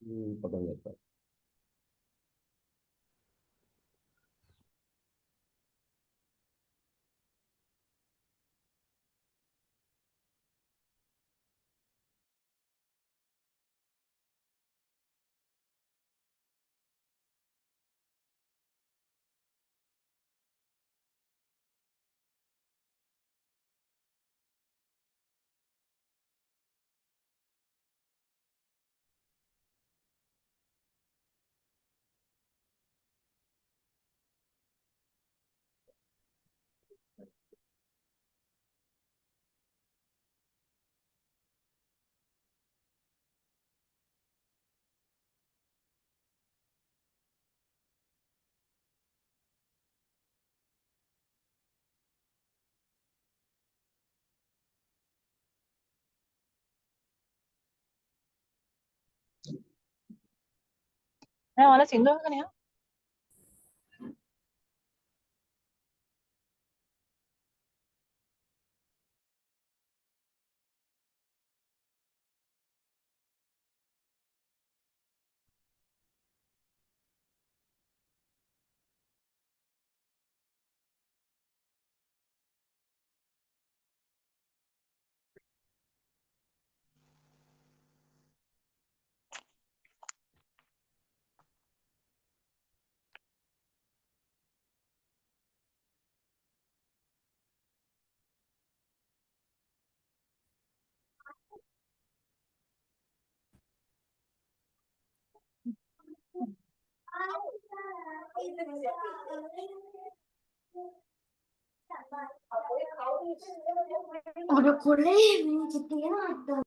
पता नहीं था। wala sindo ka niya. Ora correvi, ci tirato.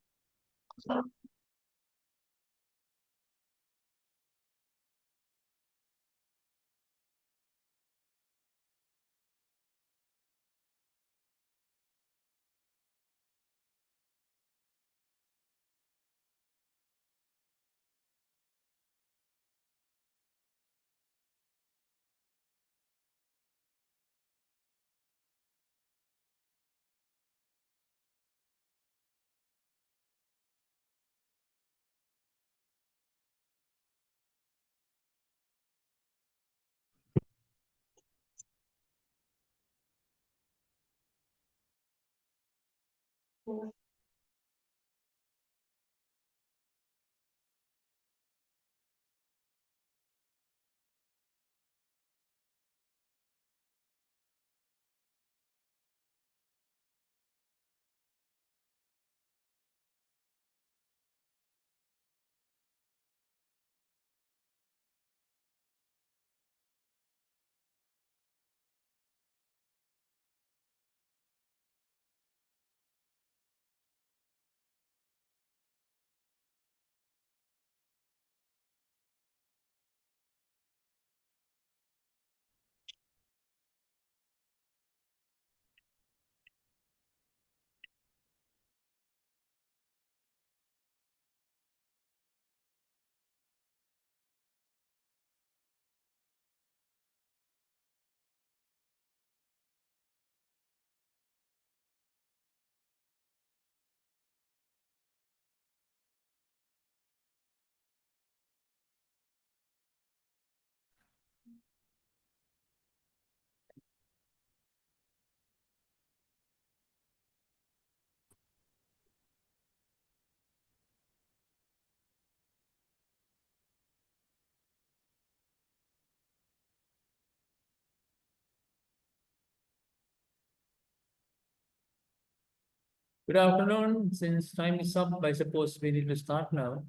Good afternoon. Since time is up, I suppose we need to start now.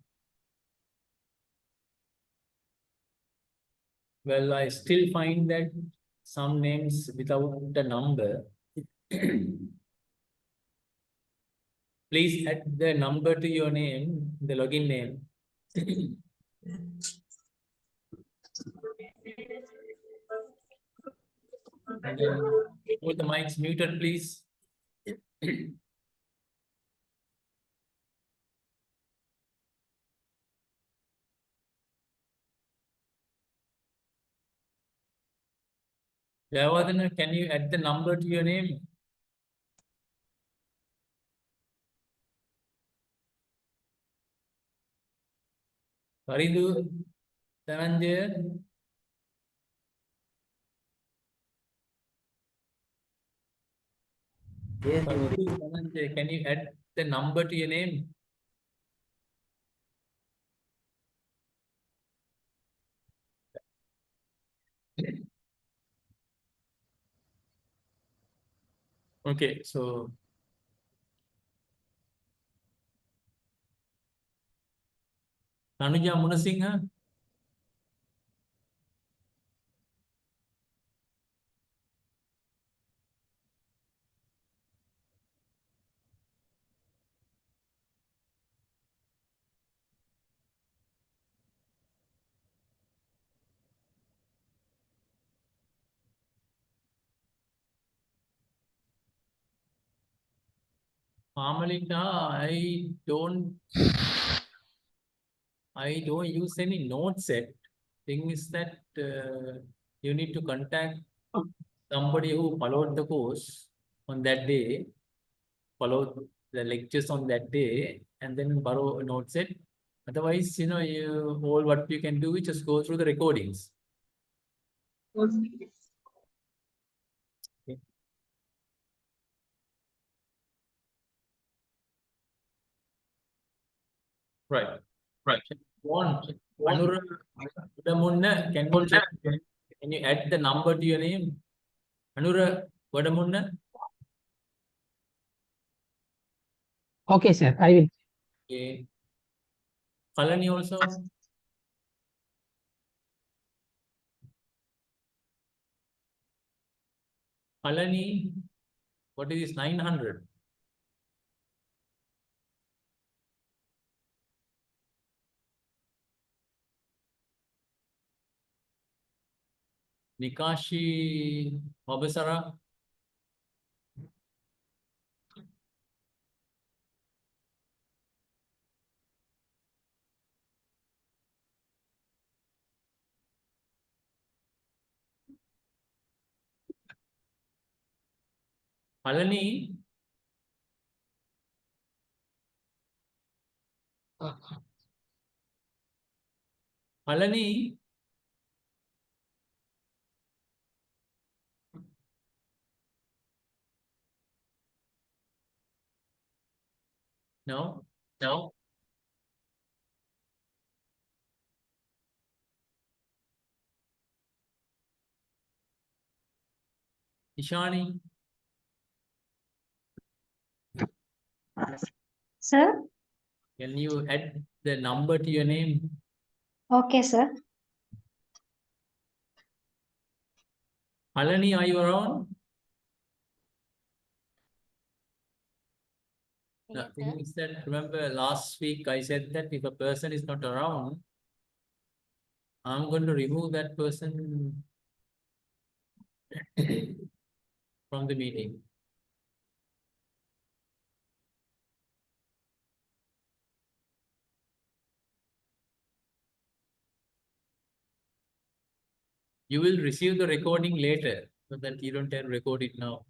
Well, I still find that some names without the number. Please add the number to your name, the login name. And then put the mics muted, please. Javadana, can you add the number to your name? Paridu, Dhananjaya. Yes, Paridu, Dhananjaya, can you add the number to your name? Okay, so Tanuja Munasinghe. Amalika, I don't use any note set. Thing is that you need to contact somebody who followed the course on that day, followed the lectures on that day, and then borrow a note set. Otherwise, all what you can do is just go through the recordings. Okay. Right. Anura Vadamunna, can you add the number to your name? Anura Vadamunna? Okay, sir. I will. Okay. Kalani also? Kalani, what is this 900? Nikashi Mabasara? Kalani? Kalani? No? No? Ishani? Sir? Can you add the number to your name? Okay, sir. Kalani, are you around? The thing is that, remember last week I said that if a person is not around, I'm going to remove that person from the meeting. You will receive the recording later, so that you don't have to record it now.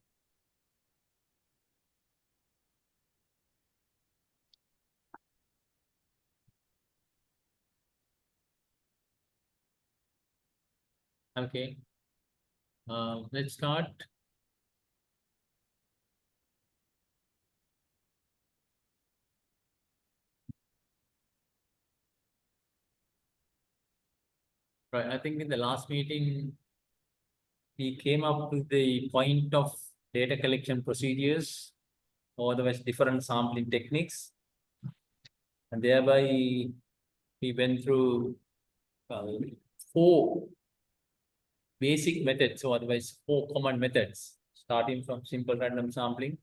Okay. Let's start. Right. I think in the last meeting, we came up with the point of data collection procedures, or otherwise different sampling techniques. And thereby, we went through 4 basic methods, or otherwise 4 common methods, starting from simple random sampling.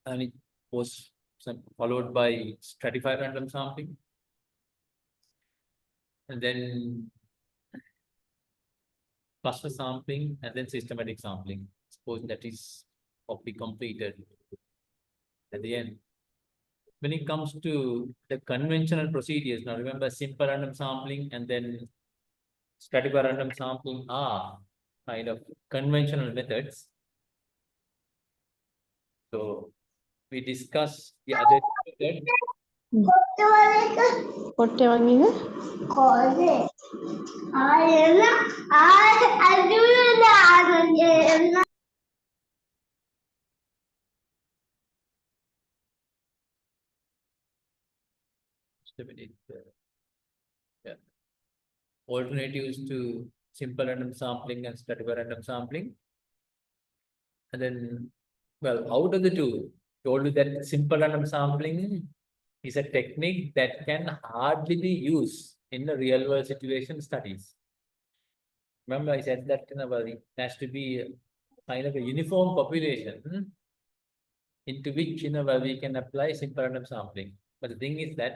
And it was followed by stratified random sampling. And then cluster sampling, and then systematic sampling. Suppose that is what we completed at the end. When it comes to the conventional procedures, now remember simple random sampling and then stratified random sampling are kind of conventional methods. So we discussed the other method. පොට්ටේ වගේ කොල්ලේ ආයෙම අදුරුද ආරංජේ Just a minute. Yeah. Alternatives to simple random sampling and stratified random sampling. And then, well, out of the two, told you that simple random sampling is a technique that can hardly be used in the real world situation studies. Remember, I said that it has to be a kind of a uniform population into which we can apply simple random sampling. But the thing is that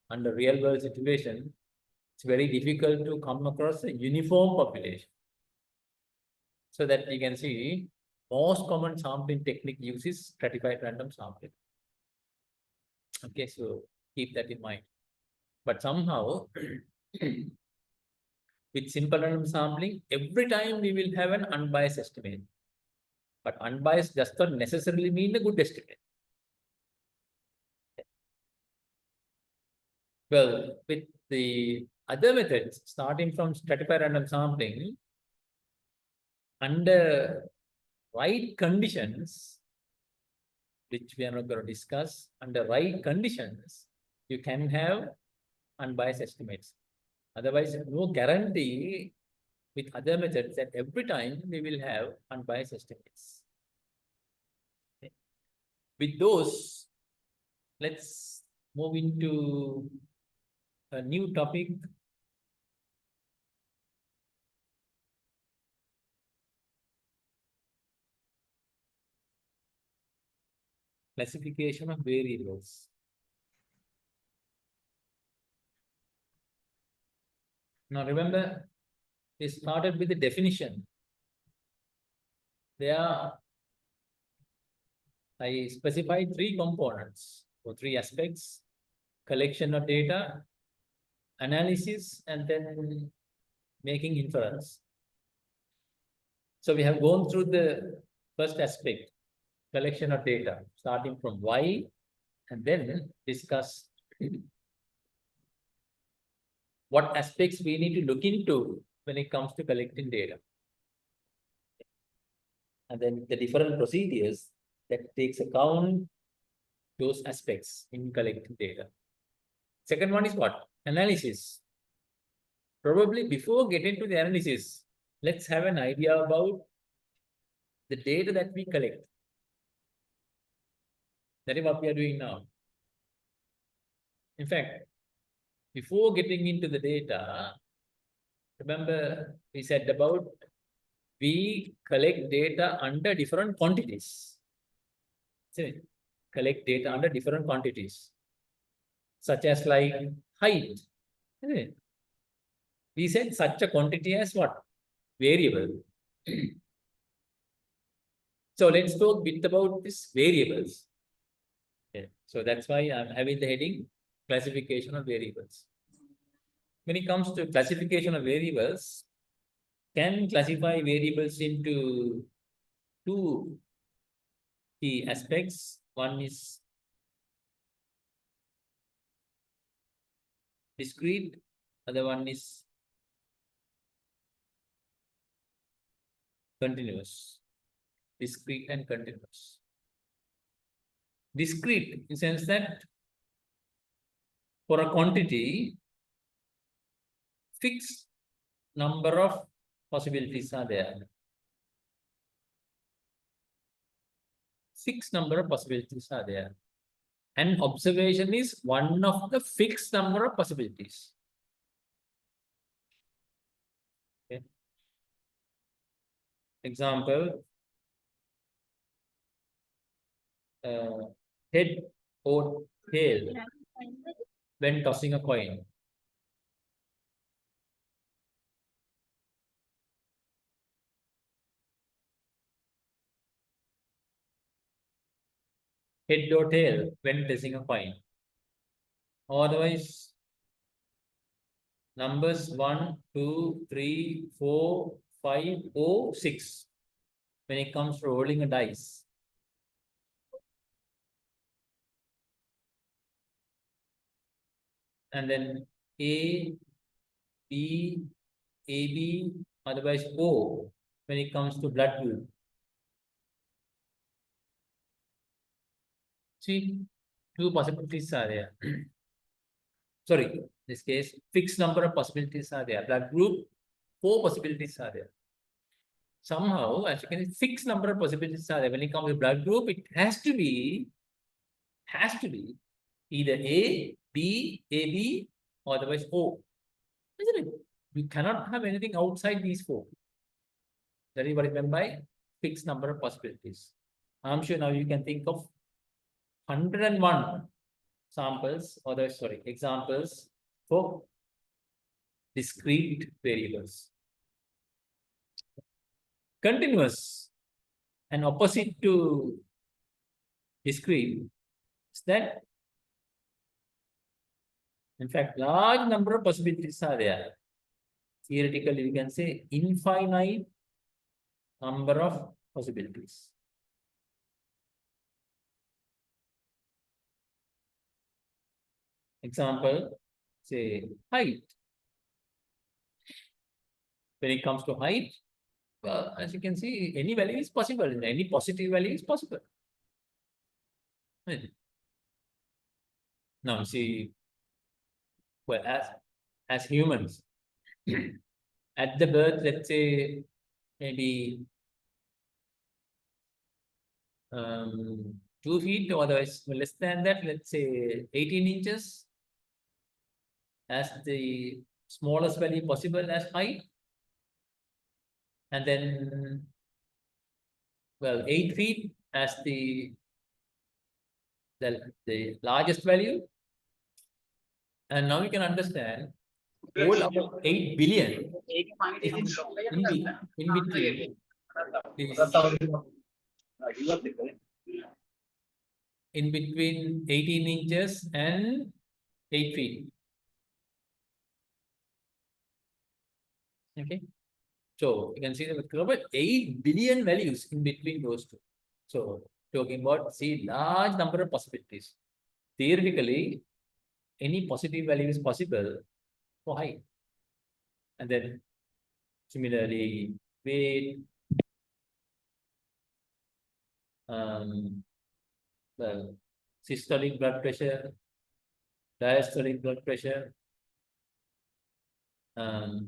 under real world situation, it's very difficult to come across a uniform population. So that you can see most common sampling technique uses stratified random sampling. Okay, so keep that in mind. But somehow, with simple random sampling, every time we will have an unbiased estimate. But unbiased does not necessarily mean a good estimate. Well, with the other methods, starting from stratified random sampling, under right conditions, which we are not going to discuss, under right conditions, you can have unbiased estimates. Otherwise, no guarantee with other methods that every time we will have unbiased estimates. Okay. With those, let's move into a new topic. Classification of variables. Now remember, we started with the definition. There I specified three components or three aspects: collection of data, analysis, and then making inference. So we have gone through the first aspect, collection of data, starting from Y, and then discuss what aspects we need to look into when it comes to collecting data. And then the different procedures that takes account those aspects in collecting data. Second one is what? Analysis. Probably before getting to the analysis, let's have an idea about the data that we collect. That is what we are doing now. In fact, before getting into the data, remember we said about we collect data under different quantities. See, collect data under different quantities, such as like height. See, we said such a quantity as what? Variable. So let's talk a bit about these variables. Okay. So that's why I'm having the heading classification of variables. When it comes to classification of variables, can classify variables into two key aspects. One is discrete, other one is continuous. Discrete and continuous. Discrete in the sense that for a quantity, fixed number of possibilities are there. Fixed number of possibilities are there. And observation is one of the fixed number of possibilities. Okay. Example, head or tail when tossing a coin. Head or tail when tossing a coin. Otherwise, numbers 1, 2, 3, 4, 5, or 6 when it comes to rolling a dice. and then A, B, AB, otherwise O when it comes to blood group. See, two possibilities are there. Sorry, in this case, fixed number of possibilities are there. Blood group, 4 possibilities are there. Somehow, as you can see, fixed number of possibilities are there. When it comes to blood group, it has to be either A, B, AB, or otherwise O. Isn't it? You cannot have anything outside these 4. That is what is meant by fixed number of possibilities. I'm sure now you can think of 101 samples, or examples for discrete variables. Continuous and opposite to discrete is that, in fact, large number of possibilities are there. Theoretically, we can say infinite number of possibilities. Example, say height. When it comes to height, well, as you can see, any value is possible. Any positive value is possible. Right. Now, see, well, as humans, at the birth, let's say maybe 2 feet, or otherwise less than that, let's say 18 inches as the smallest value possible as height. And then, well, 8 feet as the largest value. And now you can understand all about 8 billion is in between. In between 18 inches and 8 feet. Okay. So you can see that about 8 billion values in between those two. So talking about, see, large number of possibilities. Theoretically, any positive value is possible for height. And then similarly, weight, well, systolic blood pressure, diastolic blood pressure,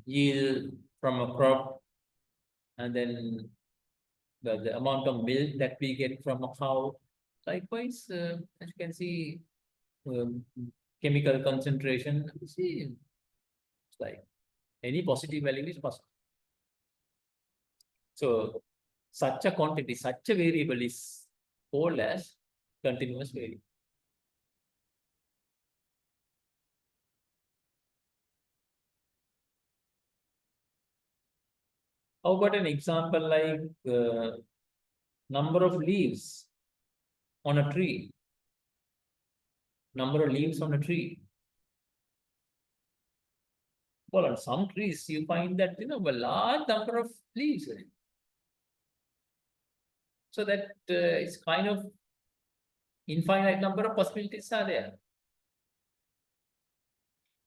yield from a crop, and then the amount of milk that we get from a cow. Likewise, as you can see, chemical concentration. See, it's like any positive value is possible. So such a quantity, such a variable is called as continuous variable. How about an example like number of leaves on a tree? Number of leaves on a tree. Well, on some trees, you find that, a large number of leaves. So that it's kind of infinite number of possibilities are there.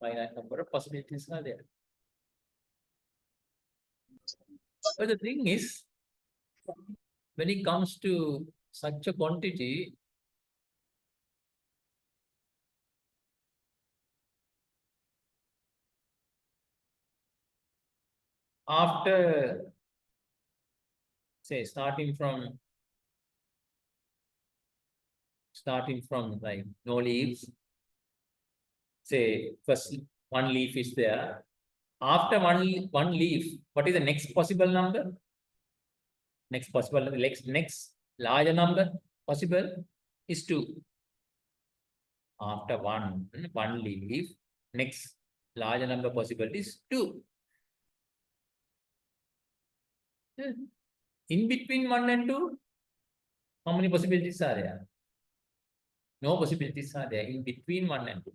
Finite number of possibilities are there. But the thing is, when it comes to such a quantity, after, say, starting from like no leaves, say first one leaf is there. After one leaf, what is the next possible number? Next larger number possible is 2. After one leaf, next larger number possible is 2. In between 1 and 2, how many possibilities are there? No possibilities are there in between 1 and 2.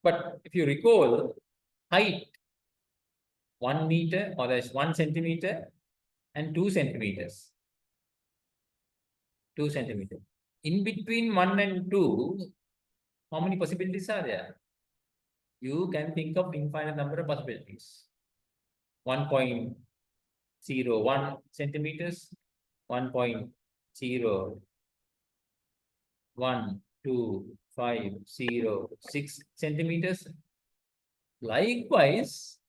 But if you recall, height 1 meter, or that's 1 centimeter and 2 centimeters. 2 centimeters. in between 1 and 2, how many possibilities are there? You can think of infinite number of possibilities. 1.01 centimeters, 1.012506 centimeters. Likewise,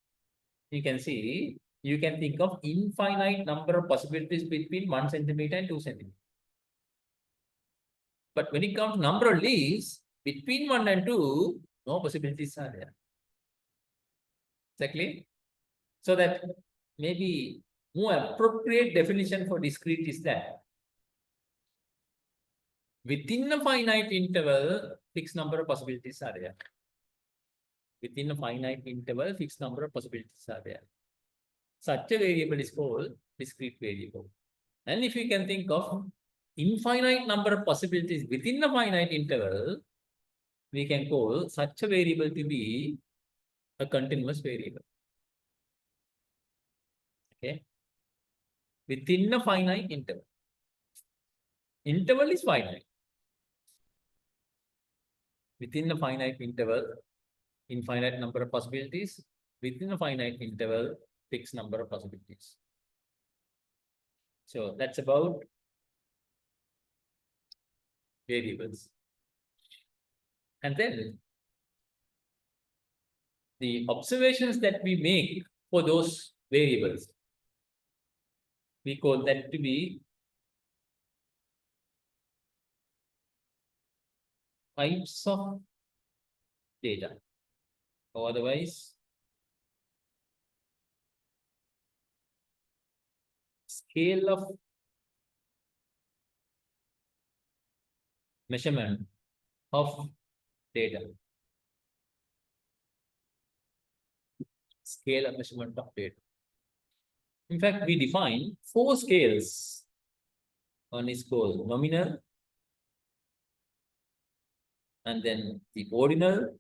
you can see, you can think of infinite number of possibilities between 1 centimeter and 2 centimeters. But when it comes to number of leaves, between 1 and 2, no possibilities are there. Exactly. So that maybe more appropriate definition for discrete is that within a finite interval, fixed number of possibilities are there. Within a finite interval, fixed number of possibilities are there. Such a variable is called discrete variable. And if you can think of infinite number of possibilities within a finite interval, we can call such a variable to be a continuous variable. Okay. Within a finite interval. Interval is finite. Within a finite interval, infinite number of possibilities. Within a finite interval, fixed number of possibilities. So that's about variables. And then the observations that we make for those variables, we call that to be types of data, or otherwise scale of measurement of data. Scale of measurement of data. In fact, we define 4 scales. One is called nominal, and then the ordinal.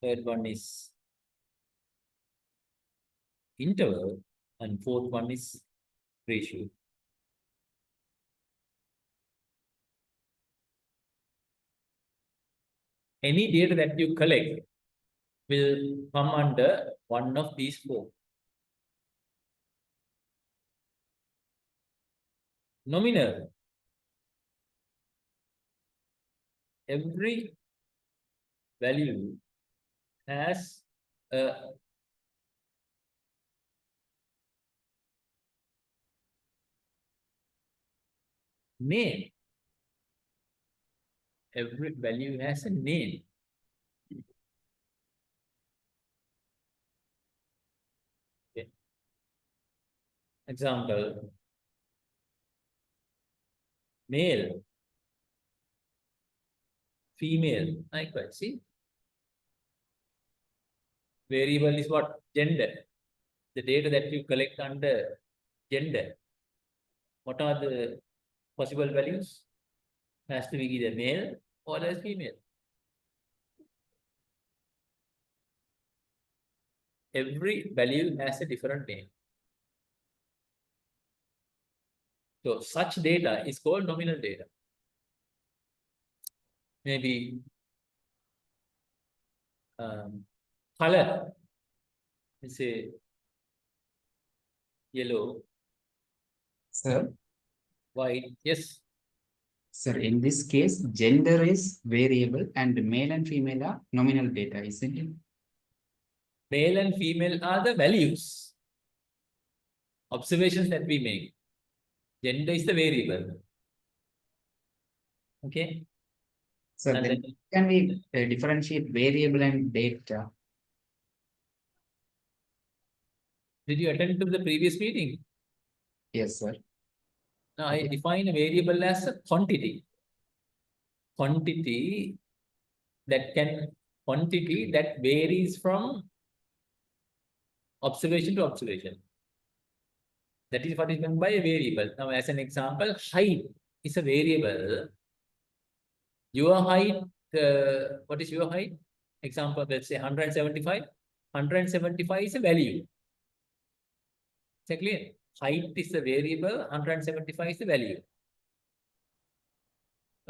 Third one is interval, and fourth one is ratio. Any data that you collect will come under one of these 4. Nominal. Every value has a name. Every value has a name. Okay. Example, male, female, likewise. See, variable is what? Gender. The data that you collect under gender. What are the possible values? Has to be either male or as female. Every value has a different name. So such data is called nominal data. Maybe color, let's say yellow, Sir, white. Yes, sir, in this case, gender is variable and male and female are nominal data, isn't it? male and female are the values, observations that we make. Gender is the variable. Okay. So And then then can we differentiate variable and data? did you attend to the previous meeting? Yes, sir. Now I define a variable as a quantity. Quantity that varies from observation to observation. That is what is meant by a variable. Now, as an example, height is a variable. Your height, what is your height? Example, let's say 175. 175 is a value. Is that clear? Height is a variable, 175 is the value.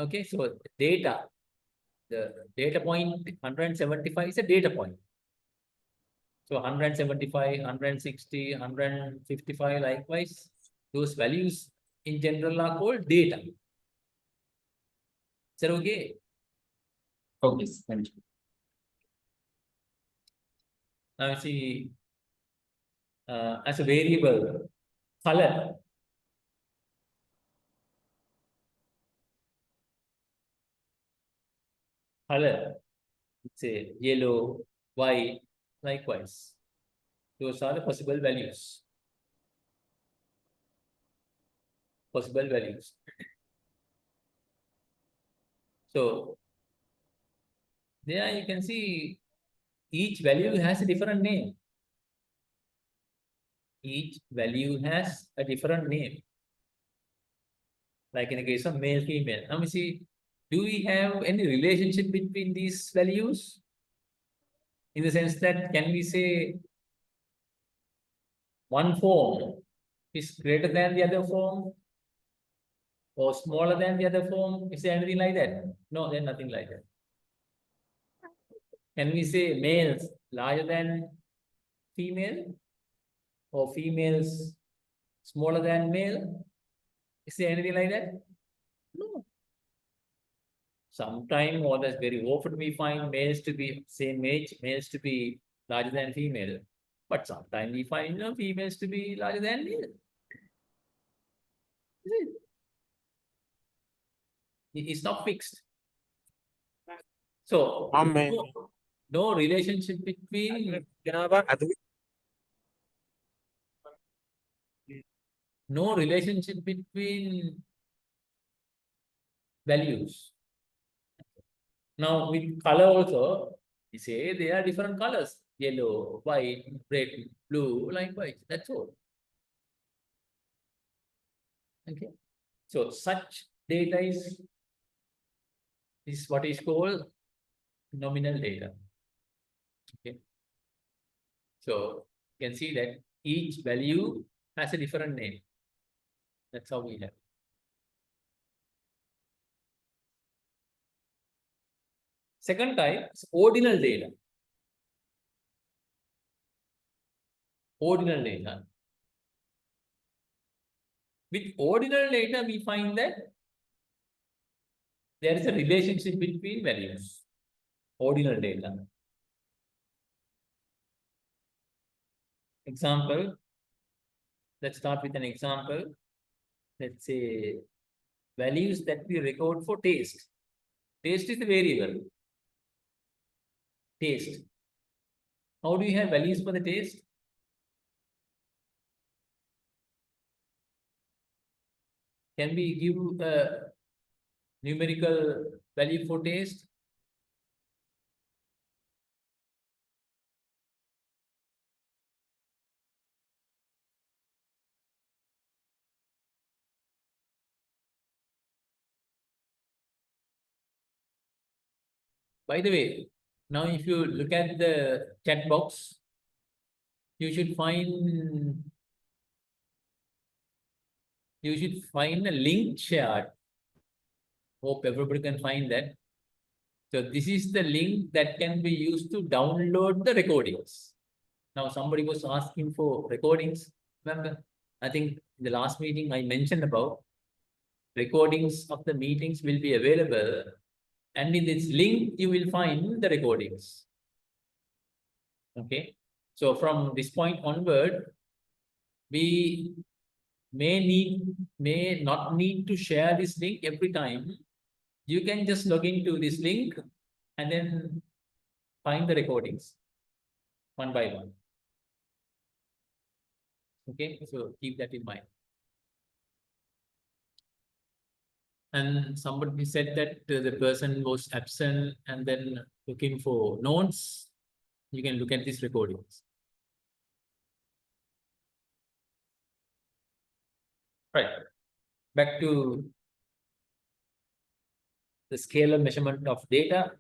Okay, so data, the data point 175 is a data point. So 175, 160, 155, likewise, those values in general are called data. Is that okay? Okay, thank you. Now you see, as a variable, color. Color, say yellow, white, likewise. Those are the possible values. Possible values. So there you can see each value has a different name. Each value has a different name. Like in the case of male, female. Now we see, do we have any relationship between these values? In the sense that, can we say one form is greater than the other form? Or smaller than the other form? Is there anything like that? No, there's nothing like that. Can we say males larger than female? Or females smaller than male? Is there anything like that? No. Sometime, or that's very often, we find males to be same age, males to be larger than female. But sometimes we find females to be larger than male. It's not fixed. So no relationship between no relationship between values. Now with color also, we say there are different colors: yellow, white, red, blue, likewise. That's all. Okay. So such data is what is called nominal data. Okay. So you can see that each value has a different name. That's how we have. Second type is ordinal data. Ordinal data. With ordinal data, we find that there is a relationship between values. Ordinal data. Example. Let's start with an example. Let's say values that we record for taste. Taste is the variable. Taste. How do you have values for the taste? Can we give a numerical value for taste? By the way, now if you look at the chat box, you should find a link shared. Hope everybody can find that. So this is the link that can be used to download the recordings. Now somebody was asking for recordings. Remember, I think in the last meeting I mentioned about recordings of the meetings will be available, and in this link you will find the recordings. Okay, so from this point onward, we may not need to share this link every time. You can just log into this link and then find the recordings one by one. Okay, so keep that in mind. And somebody said that the person was absent and then looking for notes. You can look at these recordings. Right. Back to the scalar measurement of data.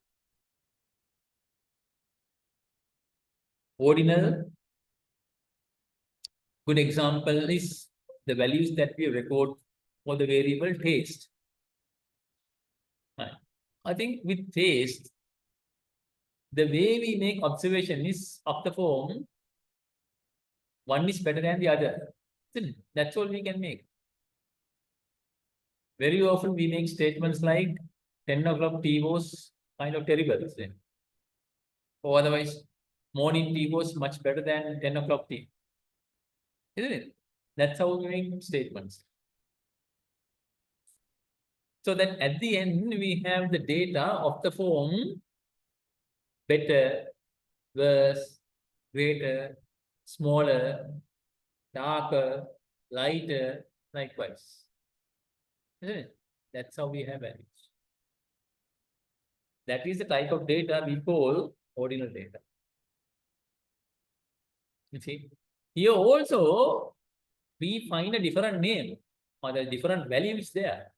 Ordinal. Good example is the values that we record for the variable taste. I think with taste, the way we make observation is of the form, one is better than the other. So that's all we can make. Very often we make statements like 10 o'clock tea was kind of terrible, isn't it? Or otherwise, morning tea was much better than 10 o'clock tea. Isn't it? That's how we make statements. So that at the end, we have the data of the form better, worse, greater, smaller, darker, lighter, likewise. Isn't it? That's how we have values. That is the type of data we call ordinal data. You see, here also we find a different name or the different value is there.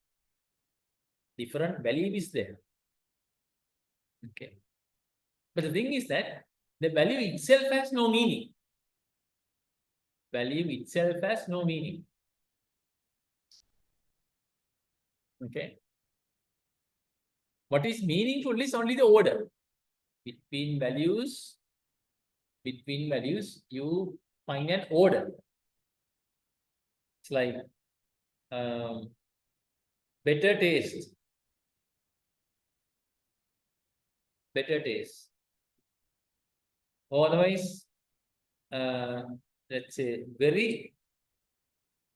Different value is there. Okay. But the thing is that the value itself has no meaning. Value itself has no meaning. Okay. What is meaningful is only the order. Between values, you find an order. It's like better taste. Better taste. Or otherwise, let's say very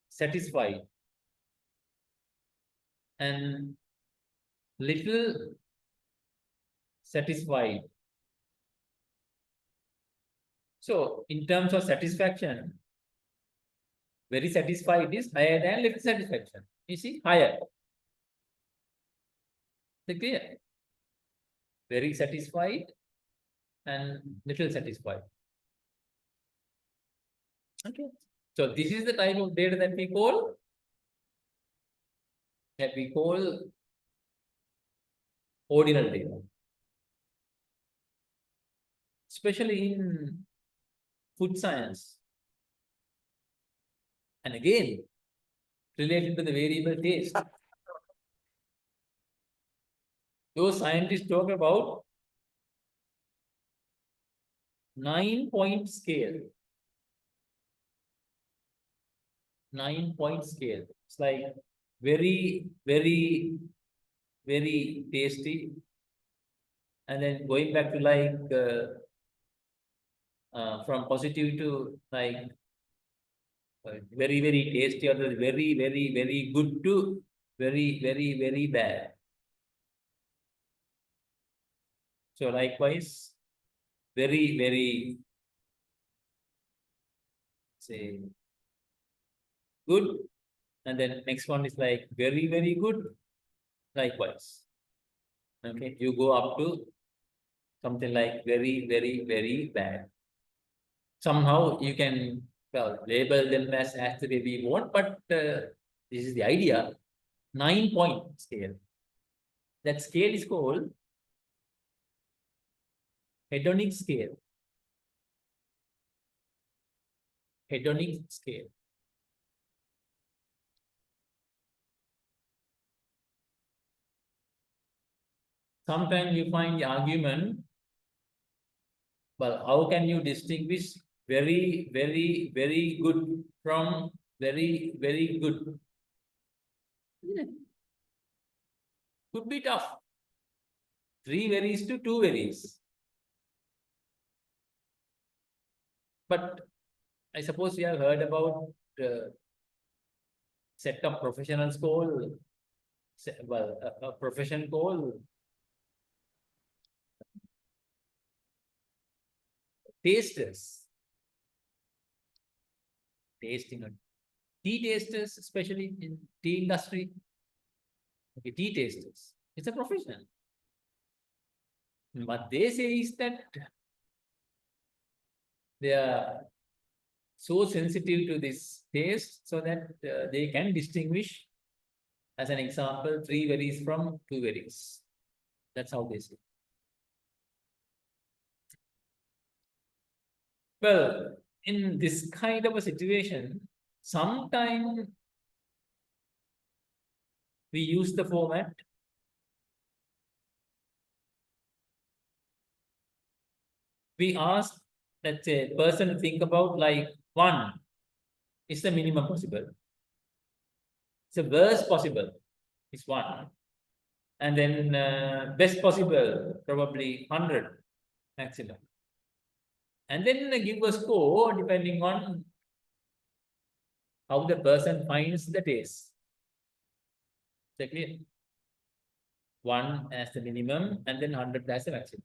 satisfied and little satisfied. So in terms of satisfaction, very satisfied is higher than little satisfaction. You see, higher. Is it clear? Very satisfied and little satisfied. Okay. So this is the type of data that we call ordinal data. Especially in food science. And again, related to the variable taste. Those scientists talk about 9-point scale. 9-point scale. It's like very, very, very tasty. And then going back to like from positive to like very, very tasty, or very, very, very good to very, very, very bad. So likewise, very, very, say, good. And then next one is like very, very good. Likewise. Okay, you go up to something like very, very, very bad. Somehow you can, well, label them as the way we want, but this is the idea. 9-point scale. That scale is called hedonic scale. Hedonic scale. Sometimes you find the argument, well, how can you distinguish very, very, very good from very, very good? Could be tough. 3 varies to 2 varies. But I suppose you have heard about set of professionals called, well, a profession called tasters. Tasting tea tasters, especially in tea industry. Okay, tea tasters. It's a profession. What they say is that they are so sensitive to this taste so that they can distinguish, as an example, 3 varies from 2 varies. That's how they say. Well, in this kind of a situation, sometimes we use the format we ask, let's say, person to think about like 1 is the minimum possible. It's the worst possible is 1. And then best possible, probably 100 maximum. And then give a score depending on how the person finds the taste. Is that clear? 1 as the minimum and then 100 as the maximum.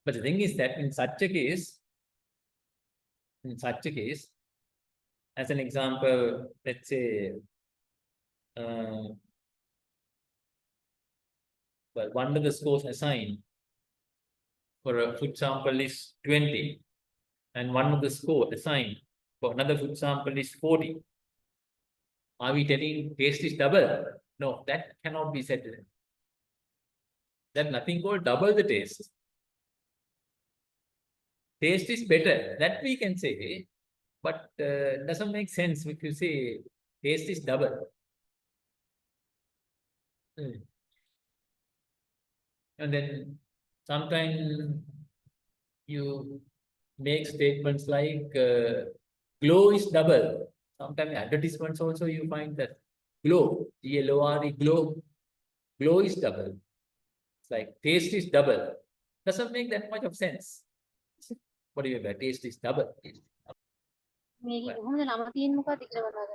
But the thing is that in such a case, as an example, let's say, well, one of the scores assigned for a food sample is 20, and one of the score assigned for another food sample is 40. Are we telling taste is double? No, that cannot be said. There's nothing called double the taste. Taste is better, that we can say, but doesn't make sense if you say taste is double. And then sometimes you make statements like glow is double. Sometimes advertisements also you find that glow, G-L-O-R-E, glow is double. It's like taste is double. Doesn't make that much of sense. What do you mean by taste is double? මේකේ කොහොමද නම තියෙන්නේ මොකක්ද කියලා බලන්න.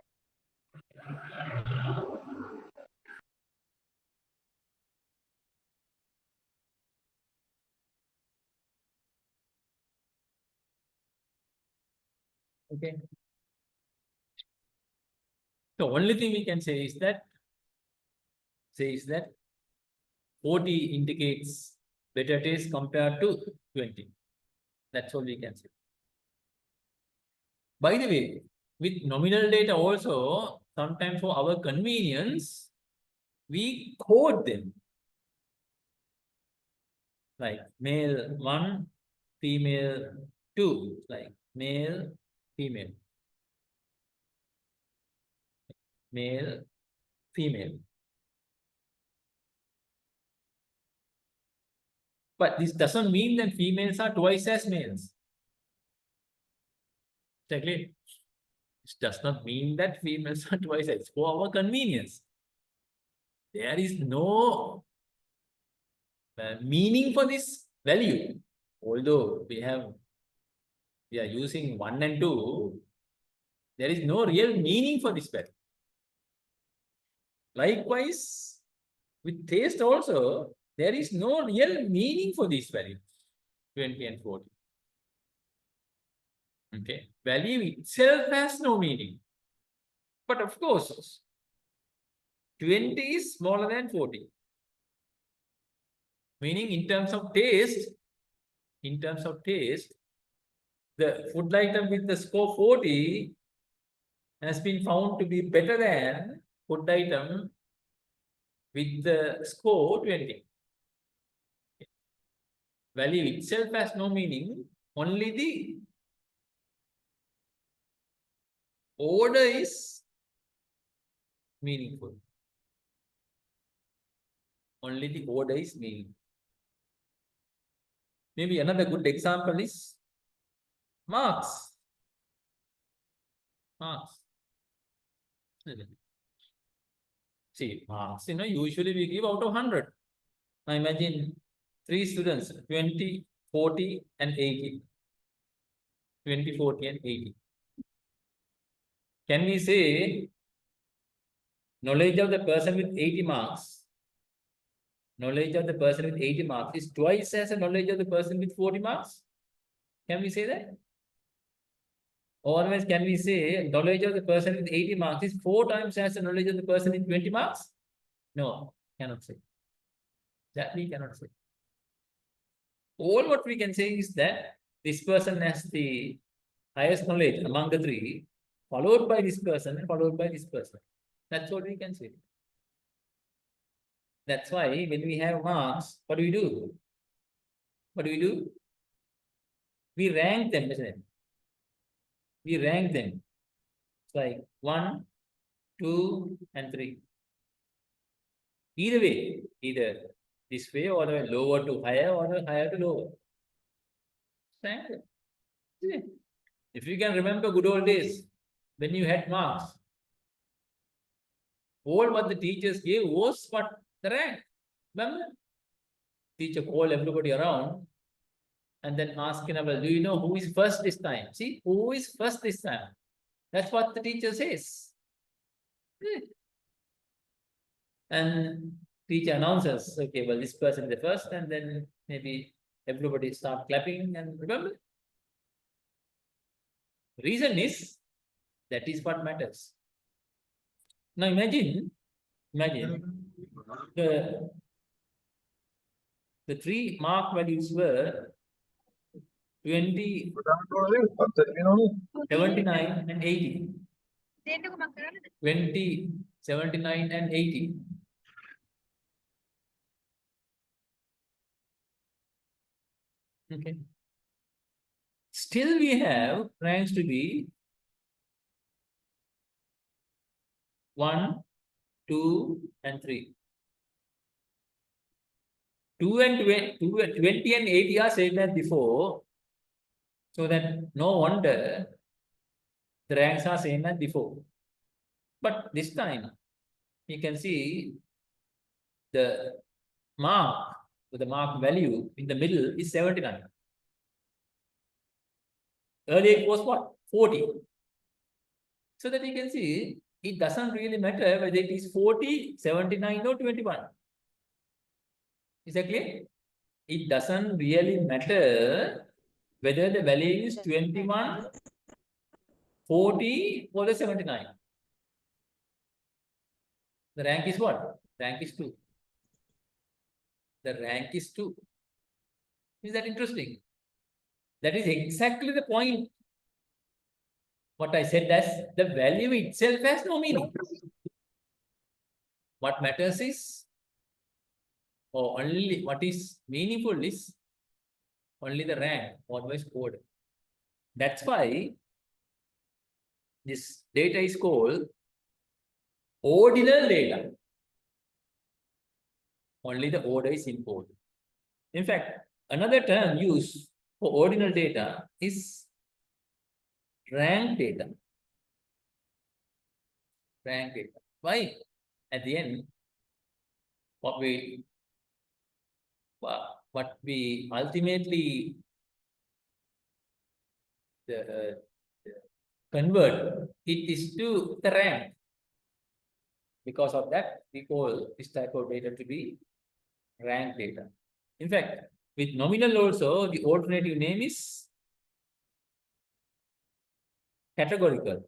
Okay. The only thing we can say is that 40 indicates better taste compared to 20. That's all we can say. By the way, with nominal data also, sometimes for our convenience, we code them. Like male 1, female 2, like male, female. Male, female. But this doesn't mean that females are twice as males. Exactly. This does not mean that females are twice as for our convenience. There is no meaning for this value. Although we are using 1 and 2, there is no real meaning for this value. Likewise, with taste also, there is no real meaning for these values, 20 and 40. Okay, value itself has no meaning. But of course, 20 is smaller than 40. Meaning in terms of taste, the food item with the score 40 has been found to be better than food item with the score 20. Value itself has no meaning, only the order is meaningful. Only the order is meaningful. Maybe another good example is marks. See, marks, usually we give out of 100. Now imagine 3 students, 20, 40 and 80. 20, 40 and 80. Can we say knowledge of the person with 80 marks? Knowledge of the person with 80 marks is twice as the knowledge of the person with 40 marks? Can we say that? Or otherwise, can we say knowledge of the person with 80 marks is 4 times as the knowledge of the person with 20 marks? No, cannot say. That we cannot say. All what we can say is that this person has the highest knowledge among the 3, followed by this person and followed by this person. That's what we can say. That's why when we have marks, what do we do? We rank them, isn't it? We rank them. It's like 1, 2, and 3. Either way, either This way, or the lower to higher, or the higher to lower. Standard. Isn't it? If you can remember good old days, when you had marks, all what the teachers gave was what the rank. Remember? Teacher called everybody around and then asking, well, do you know who is first this time? See, who is first this time? That's what the teacher says. And teacher announces, okay, well, this person is the first, and then maybe everybody start clapping. And remember, reason is that is what matters. Now imagine the 3 mark values were 20, 79 and 80. 20, 79 and 80. Okay. Still we have ranks to be 1, 2 and 3. 2 and 20 and 80 are same as before. So that no wonder the ranks are same as before. But this time you can see the mark with the mark value in the middle is 79. Earlier it was what? 40. So that you can see it doesn't really matter whether it is 40, 79 or 21. Is that clear? It doesn't really matter whether the value is 21, 40 or the 79. The rank is what? Rank is 2. The rank is 2. Is that interesting? That is exactly the point. What I said as the value itself has no meaning. What matters is, or only what is meaningful is only the rank, always code. That's why this data is called ordinal data. Only the order is in code. In fact, another term used for ordinal data is rank data. Rank data. Why? At the end, what we ultimately convert it is to the rank. Because of that, we call this type of data to be rank data. In fact, with nominal also, the alternative name is categorical.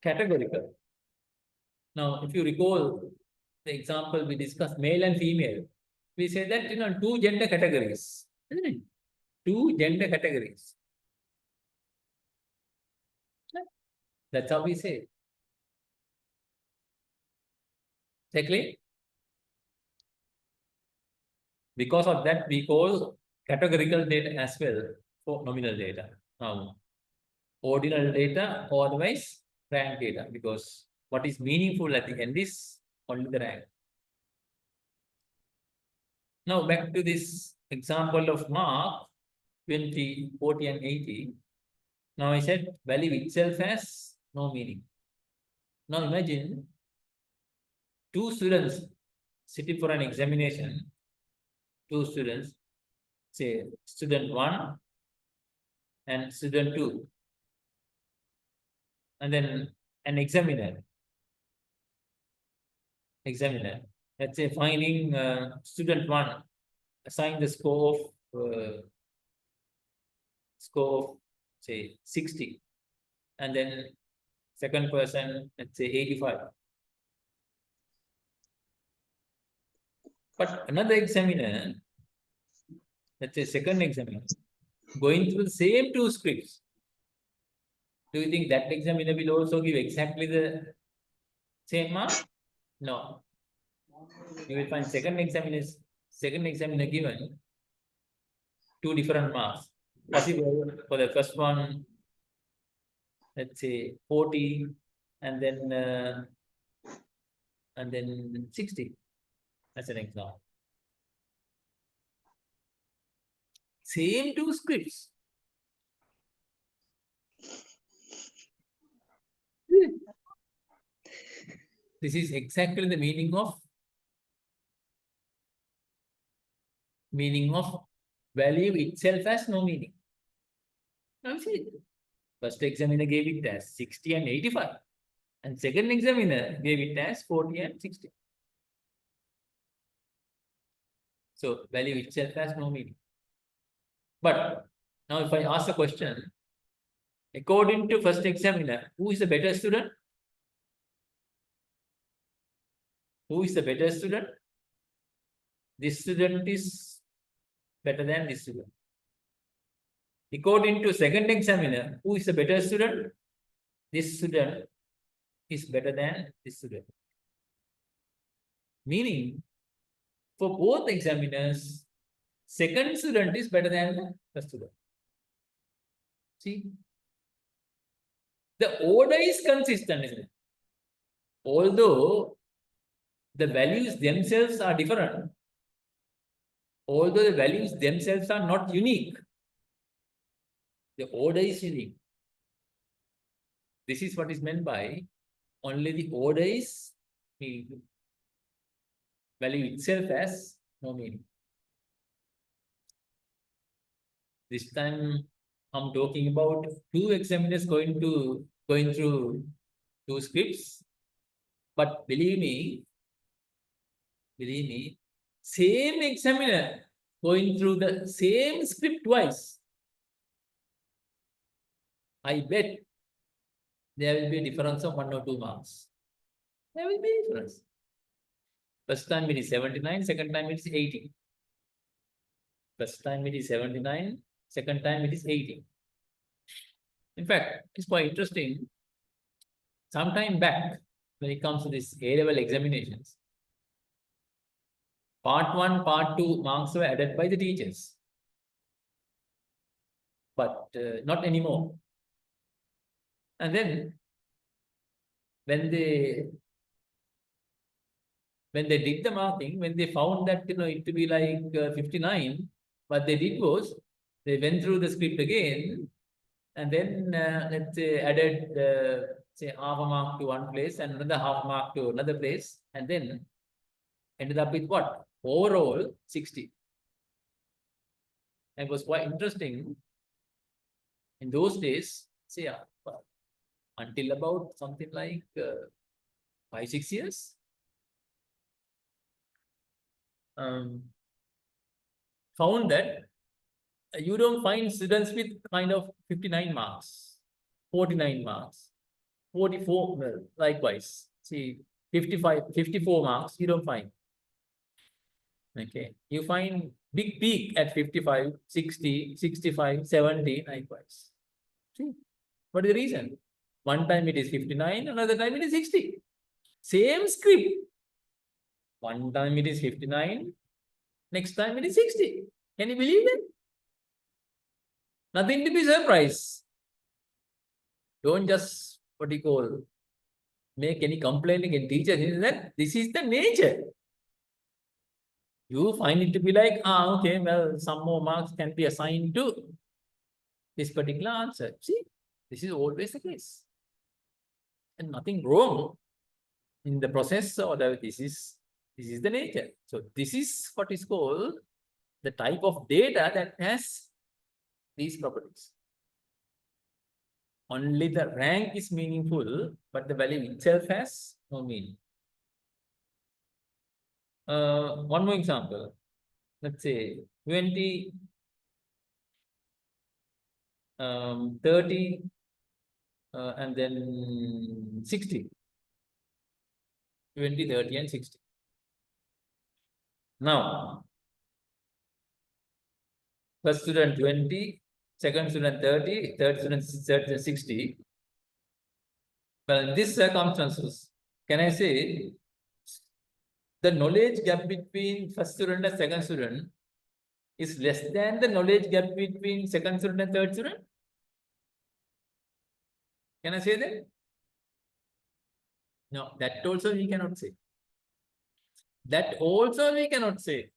Categorical. Now, if you recall the example we discussed, male and female, we say that 2 gender categories, isn't it? 2 gender categories. That's how we say. Exactly. Because of that, we call categorical data as well for nominal data. Now, ordinal data or otherwise rank data, because what is meaningful at the end is only the rank. Now back to this example of mark 20, 40 and 80. Now I said value itself has no meaning. Now imagine 2 students sitting for an examination. 2 students, say student 1 and student 2. And then an examiner, let's say finding student 1, assign the score of say 60, and then second person, let's say 85. But another examiner, let's say second examiner, going through the same 2 scripts, do you think that examiner will also give exactly the same mark? No. You will find second examiner given 2 different marks. Possible for the first one, let's say 40, and then 60. That's an example. Same two scripts. This is exactly the meaning of value itself has no meaning. Now see, first examiner gave it as 60 and 85, and second examiner gave it as 40 and 60. So value itself has no meaning. But now if I ask a question, according to first examiner, who is the better student? Who is the better student? This student is better than this student. According to second examiner, who is the better student? This student is better than this student. Meaning, for both examiners, second student is better than the first student. See? The order is consistent, isn't it? Although the values themselves are different, although the values themselves are not unique, the order is unique. This is what is meant by only the order is meaningful. Value itself has no meaning. This time I'm talking about two examiners going through two scripts, but believe me, same examiner going through the same script twice. I bet there will be a difference of 1 or 2 marks. There will be a difference. First time it is 79, second time it is 80. First time it is 79, second time it is 80. In fact, it's quite interesting. Sometime back, when it comes to this A-level examinations, part 1, part 2 marks were added by the teachers. But not anymore. And then, when they did the marking, when they found that it to be like 59, what they did was they went through the script again, and then let's say added say half a mark to one place and another half mark to another place, and then ended up with what? Overall 60. And it was quite interesting. In those days, say until about something like 5-6 years, found that you don't find students with kind of 59 marks, 49 marks, 44, well, likewise. See, 55, 54 marks, you don't find. Okay, you find big peak at 55, 60, 65, 70, likewise. See, what is the reason? One time it is 59, another time it is 60. Same script. One time it is 59, next time it is 60. Can you believe it? Nothing to be surprised. Don't just, what do you call, make any complaint against teachers. That this is the nature. You find it to be like, okay, well, some more marks can be assigned to this particular answer. See, this is always the case. And nothing wrong in the process, or this is the nature. So this is what is called the type of data that has these properties. Only the rank is meaningful, but the value itself has no meaning. One more example. Let's say 20, 30, and then 60. 20, 30, and 60. Now, first student 20, second student 30, third student 60. Well, in this circumstances, can I say the knowledge gap between first student and second student is less than the knowledge gap between second student and third student? Can I say that? No, that also we cannot say. That also we cannot say.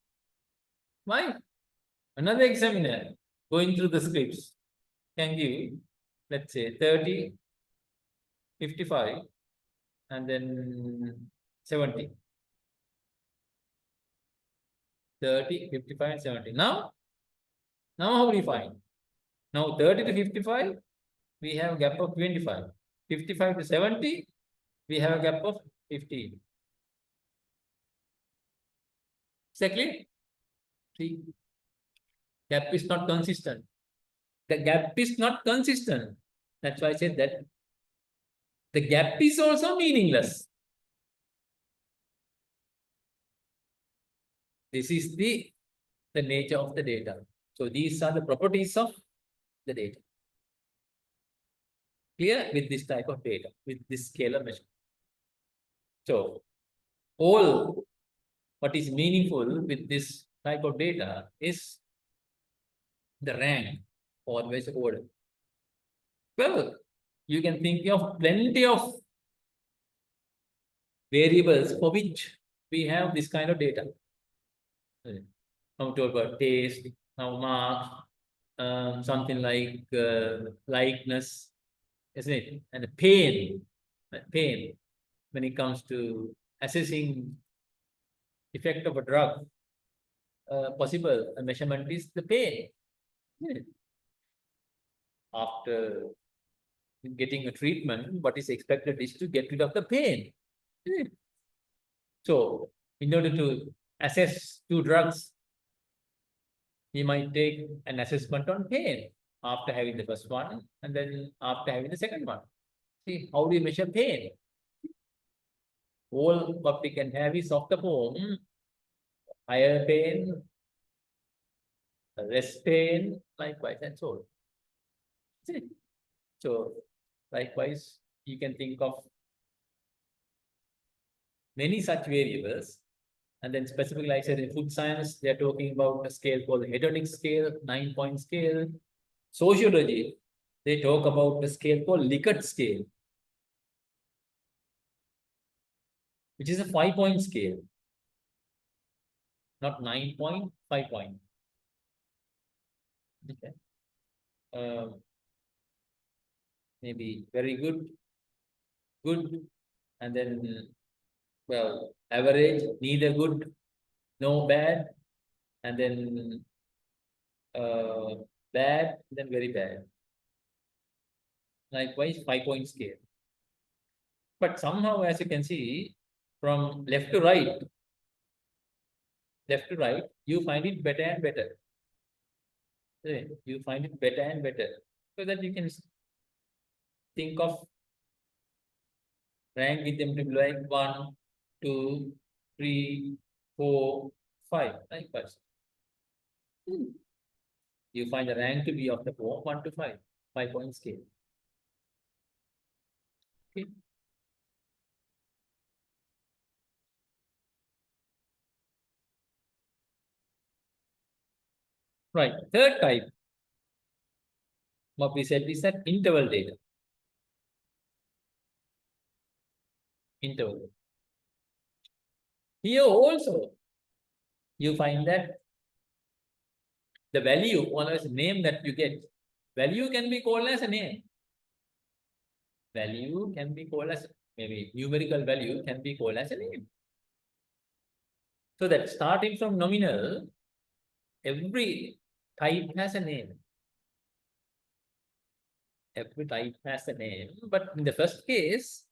Why? Another examiner going through the scripts can give, let's say, 30, 55, and then 70. 30, 55, and 70. Now how do we find? Now 30 to 55, we have a gap of 25. 55 to 70, we have a gap of 15. Exactly. See, gap is not consistent. The gap is not consistent. That's why I said that the gap is also meaningless. This is the nature of the data. So these are the properties of the data. Clear with this type of data, with this scalar measurement. So all what is meaningful with this type of data is the rank, always order. Well, you can think of plenty of variables for which we have this kind of data. Now talk about taste, now marks, something like likeness, isn't it? And the pain when it comes to assessing effect of a drug, possible measurement is the pain. After getting a treatment, what is expected is to get rid of the pain. So, in order to assess two drugs, he might take an assessment on pain after having the first one and then after having the second one. See, how do you measure pain? All what we can have is of the form, higher pain, less pain, likewise, and so on. See? So, likewise, you can think of many such variables. And then specifically, like I said, in food science, they're talking about a scale called the hedonic scale, 9-point scale. Sociology, they talk about a scale called Likert scale, which is a 5-point scale. Not 9-point, 5-point. Okay. Maybe very good, and then, well, average, neither good, no bad, and then bad, then very bad. Likewise, 5-point scale. But somehow, as you can see, from left to right, you find it better and better. Okay, you find it better and better, so that you can think of rank with them to be like 1, 2, 3, 4, 5, likewise. You find the rank to be of the form 1 to 5, 5-point scale. Okay. Right. Third type, what we said is that interval data. Interval. Here also, you find that the value, or as a name that you get, value can be called as a name. Value can be called as, maybe numerical value can be called as a name. So that starting from nominal, every type has a name. Every type has a name, but in the first case,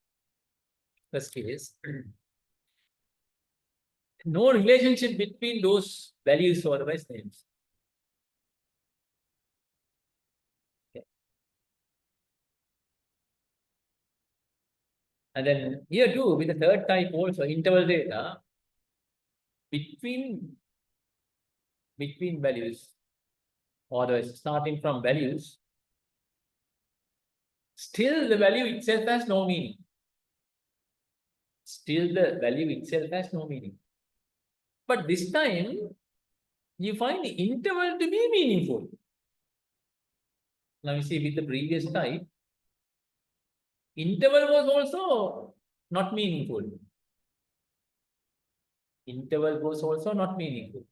no relationship between those values or otherwise names. Okay. And then here too, with the third type also, interval data, between values, or starting from values, still the value itself has no meaning. Still the value itself has no meaning. But this time, you find the interval to be meaningful. Now you see with the previous type, interval was also not meaningful. Interval was also not meaningful.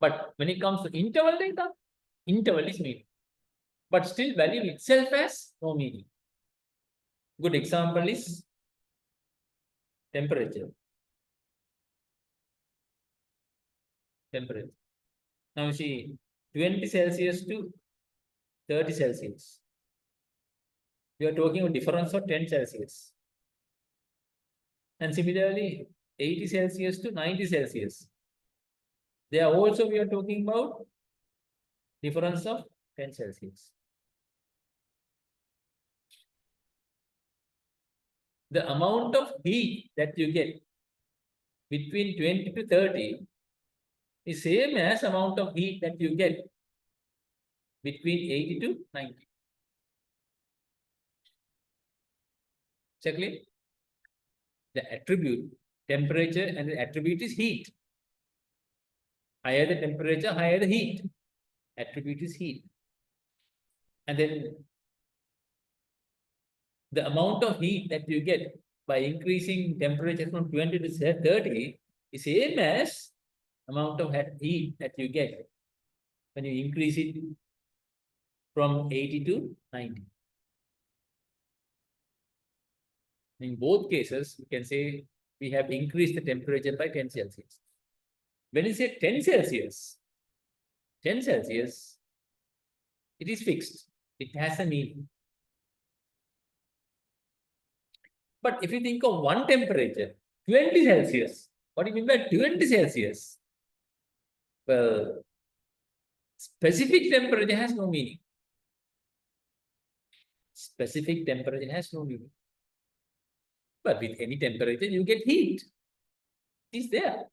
But when it comes to interval data, interval is meaning. But still value itself has no meaning. Good example is temperature. Temperature. Now you see 20 Celsius to 30 Celsius. We are talking about difference of 10 Celsius. And similarly, 80 Celsius to 90 Celsius. There also we are talking about difference of 10 Celsius. The amount of heat that you get between 20 to 30 is same as amount of heat that you get between 80 to 90. Exactly. The attribute, temperature, and the attribute is heat. Higher the temperature, higher the heat. Attribute is heat. And then the amount of heat that you get by increasing temperature from 20 to 30 is same as amount of heat that you get when you increase it from 80 to 90. In both cases, we can say we have increased the temperature by 10 Celsius. When you say 10 Celsius, 10 Celsius, it is fixed. It has a meaning. But if you think of one temperature, 20 Celsius, what do you mean by 20 Celsius? Well, specific temperature has no meaning. Specific temperature has no meaning. But with any temperature, you get heat. It is there.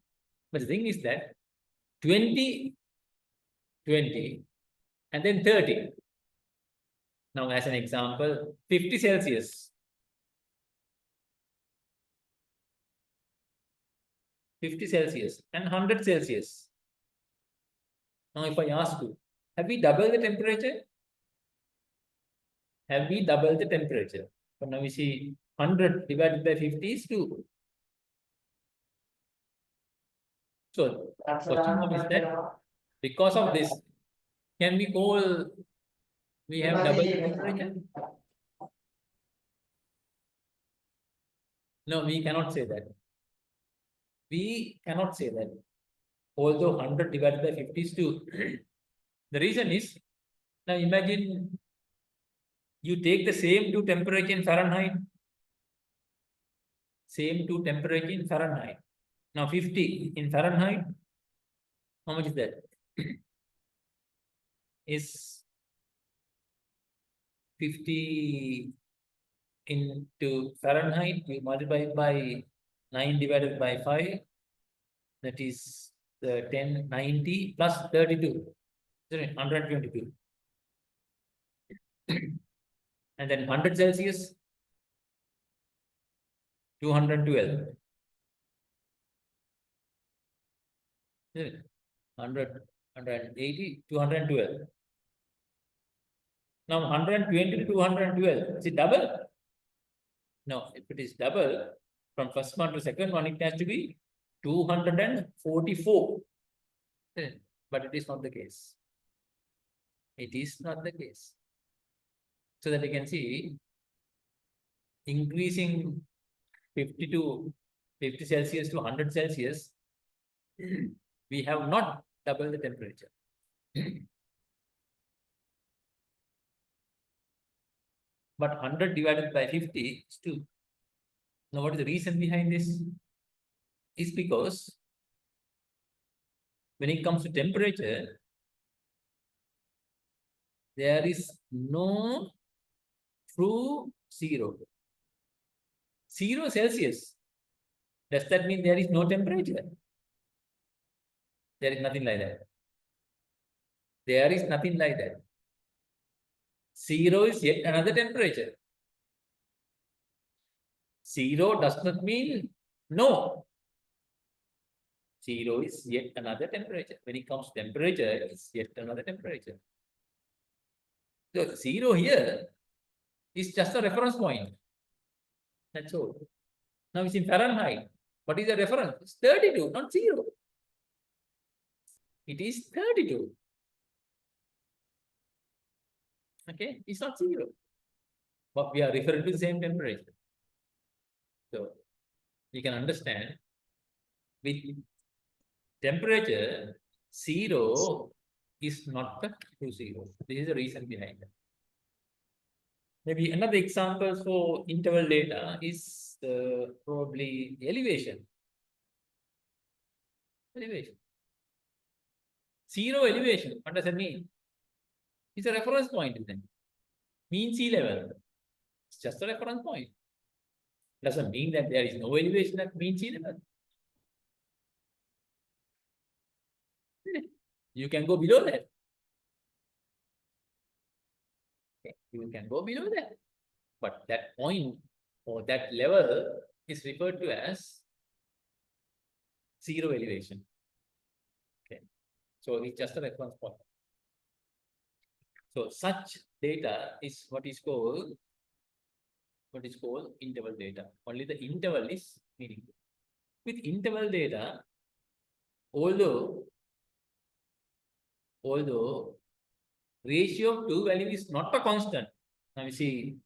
But the thing is that 20, 20, and then 30. Now, as an example, 50 Celsius. 50 Celsius and 100 Celsius. Now, if I ask you, have we doubled the temperature? Have we doubled the temperature? So now we see 100 divided by 50 is 2. So, question is that because of this, can we call we have doubled the temperature? No, we cannot say that. We cannot say that. Although 100 divided by 50 is 2. The reason is, now imagine you take the same to temperature in Fahrenheit. Same to temperature in Fahrenheit. Now 50 in Fahrenheit, how much is that? Is 50 into Fahrenheit, we multiply it by 9 divided by 5. That is the 10, 90 plus 32. 122. And then 100 Celsius, 212. 100, 180, 212. Now 120 to 212. Is it double? No, if it is double, from first one to second one, it has to be 244. But it is not the case. It is not the case. So that you can see, increasing 50 Celsius to 100 Celsius, we have not doubled the temperature. But 100 divided by 50 is 2. Now, what is the reason behind this? Is because when it comes to temperature, there is no true zero. 0 Celsius. Does that mean there is no temperature? There is nothing like that. There is nothing like that. 0 is yet another temperature. 0 does not mean no. 0 is yet another temperature. When it comes to temperature, it's yet another temperature. So 0 here is just a reference point. That's all. Now it's in Fahrenheit. What is the reference? It's 32, not 0. it is 32. Okay, it's not 0. But we are referring to the same temperature. So you can understand with temperature 0 is not the true 0. This is the reason behind it. Maybe another example for interval data is probably elevation. Elevation. 0 elevation. What does it mean? It's a reference point then. Mean sea level. It's just a reference point. Doesn't mean that there is no elevation at mean sea level. You can go below that. Okay, you can go below that. But that point or that level is referred to as 0 elevation. Okay, so it's just a reference point. So such data is what is called interval data. Only the interval is meaningful. With interval data, although ratio of two values is not a constant. Now you see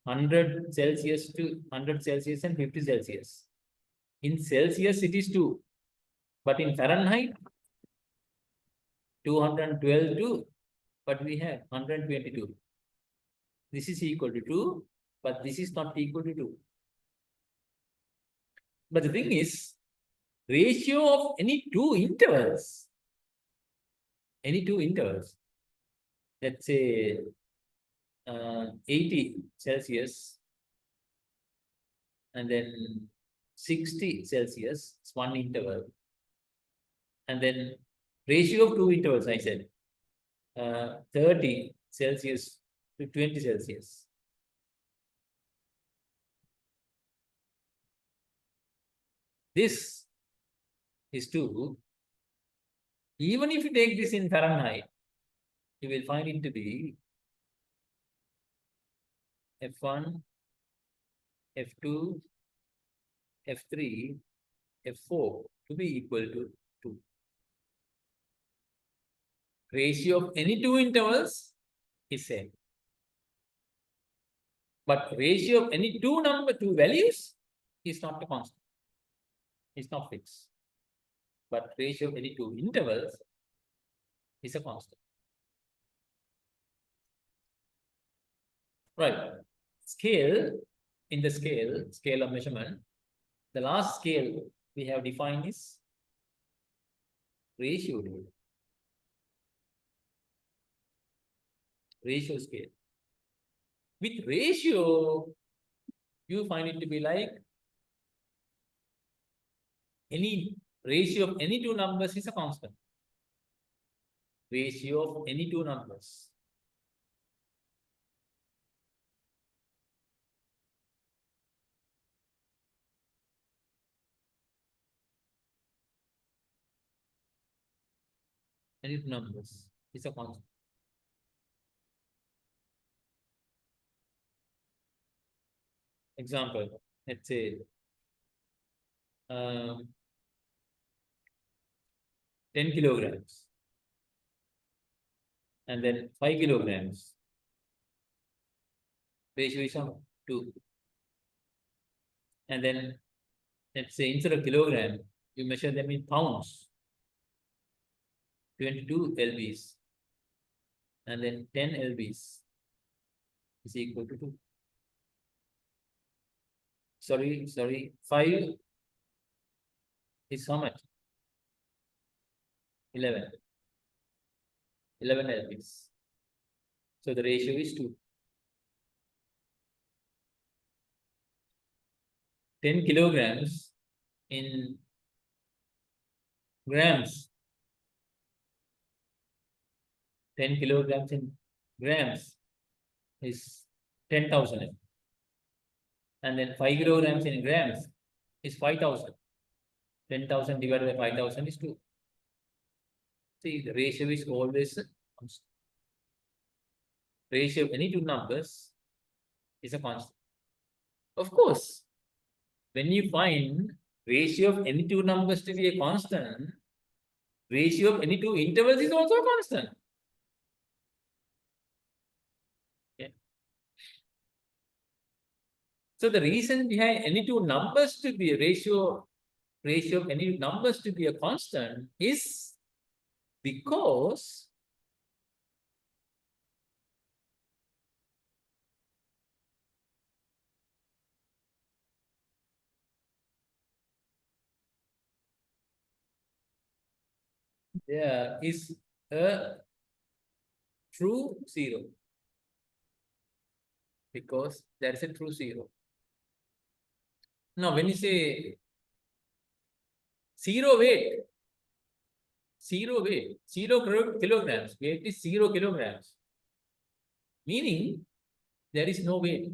100 Celsius to 100 Celsius and 50 Celsius. In Celsius it is 2, but in Fahrenheit 212 to, but we have 122. This is equal to 2, but this is not equal to 2. But the thing is, ratio of any two intervals, let's say 80 Celsius and then 60 Celsius, it's one interval. And then ratio of two intervals, I said 30 Celsius to 20 Celsius. This is 2. Even if you take this in Fahrenheit, you will find it to be F1, F2, F3, F4 to be equal to 2. Ratio of any two intervals is same. But ratio of any two values is not a constant. It's not fixed. But ratio of any two intervals is a constant. Right. Scale, in the scale of measurement, the last scale we have defined is ratio. Ratio scale. With ratio, you find it to be like any ratio of any two numbers is a constant. Ratio of any two numbers. Any two numbers is a constant. Example, let's say 10 kilograms and then 5 kilograms. Ratio is 2. And then let's say instead of kilogram, you measure them in pounds. 22 lbs and then 10 lbs is equal to 2. Sorry, 5 is how much? 11 lbs. So the ratio is 2. 10 kilograms in grams. 10 kilograms in grams is 10,000. And then 5 kilograms in grams is 5,000. 10,000 divided by 5,000 is 2. See, the ratio is always constant. Ratio of any two numbers is a constant. Of course, when you find ratio of any two numbers to be a constant, ratio of any two intervals is also a constant. Okay. So the reason behind any two numbers to be a ratio of any numbers to be a constant is because there is a true zero. Because there is a true zero. Now, when you say zero weight, zero kilograms, weight is 0 kilograms, meaning there is no weight.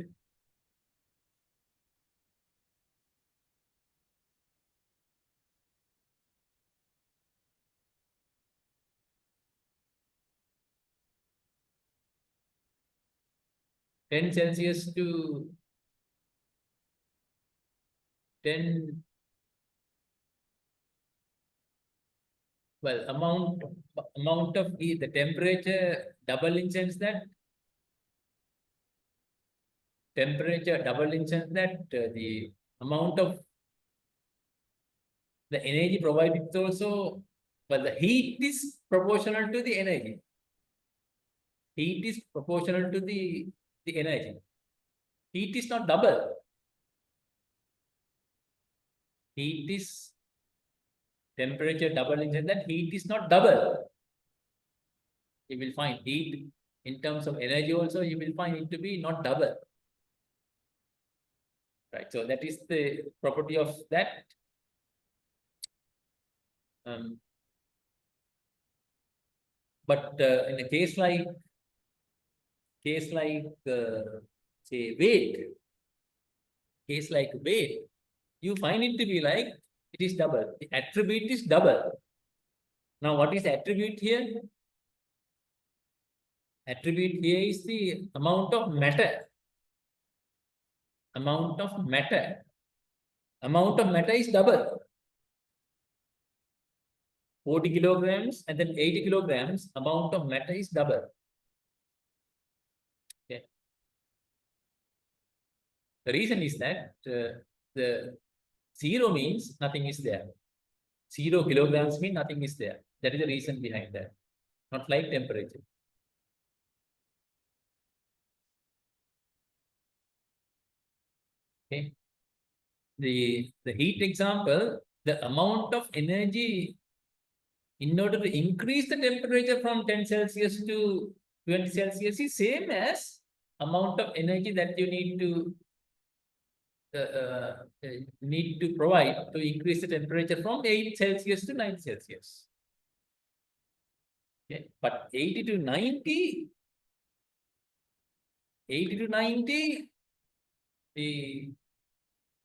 Ten Celsius to 10, well, amount of heat, the temperature double in sense that the amount of the energy provided is also, well, the heat is proportional to the energy. Heat is proportional to the energy. Heat is not double. Heat is temperature double in sense that heat is not double. You will find heat in terms of energy also, you will find it to be not double. Right. So that is the property of that. But in a case like say weight, you find it to be like it is double. The attribute is double. Now, what is the attribute here? Attribute here is the amount of matter. Amount of matter. Amount of matter is double. 40 kilograms and then 80 kilograms, amount of matter is double. Okay. The reason is that the zero means nothing is there. 0 kilograms means nothing is there. That is the reason behind that. Not like temperature. Okay. The heat example, the amount of energy in order to increase the temperature from 10 Celsius to 20 Celsius is same as amount of energy that you need to provide to increase the temperature from 8 Celsius to 9 Celsius. Okay. But 80 to 90,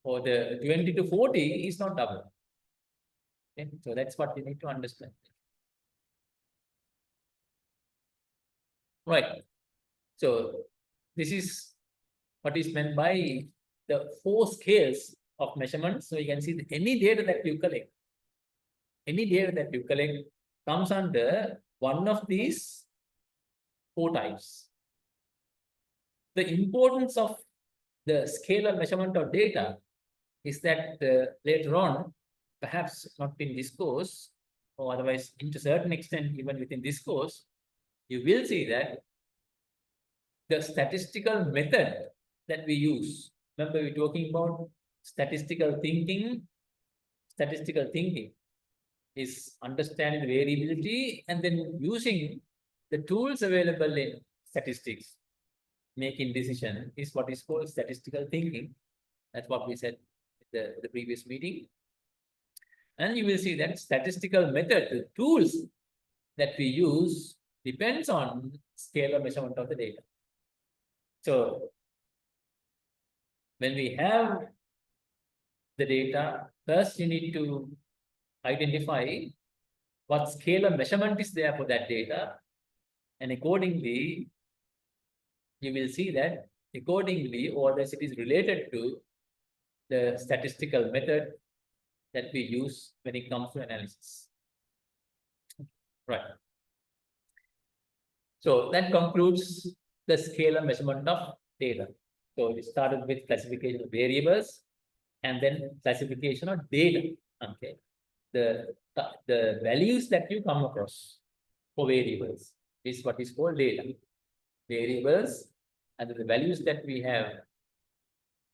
or the 20 to 40 is not double. Okay. So that's what you need to understand. Right. So this is what is meant by the 4 scales of measurements. So you can see that any data that you collect, comes under one of these 4 types. The importance of the scalar measurement of data is that later on, perhaps not in this course, or otherwise to a certain extent even within this course, you will see that the statistical method that we use, remember we're talking about statistical thinking. Statistical thinking is understanding the variability and then using the tools available in statistics, making decision is what is called statistical thinking. That's what we said in the previous meeting. And you will see that statistical method, the tools that we use depends on scalar measurement of the data. So when we have the data, first you need to identify what scalar measurement is there for that data. And accordingly, you will see that accordingly, or as it is related to the statistical method that we use when it comes to analysis. Right. So that concludes the scalar measurement of data. So it started with classification of variables and then classification of data. Okay. The values that you come across for variables is what is called data. Variables and the values that we have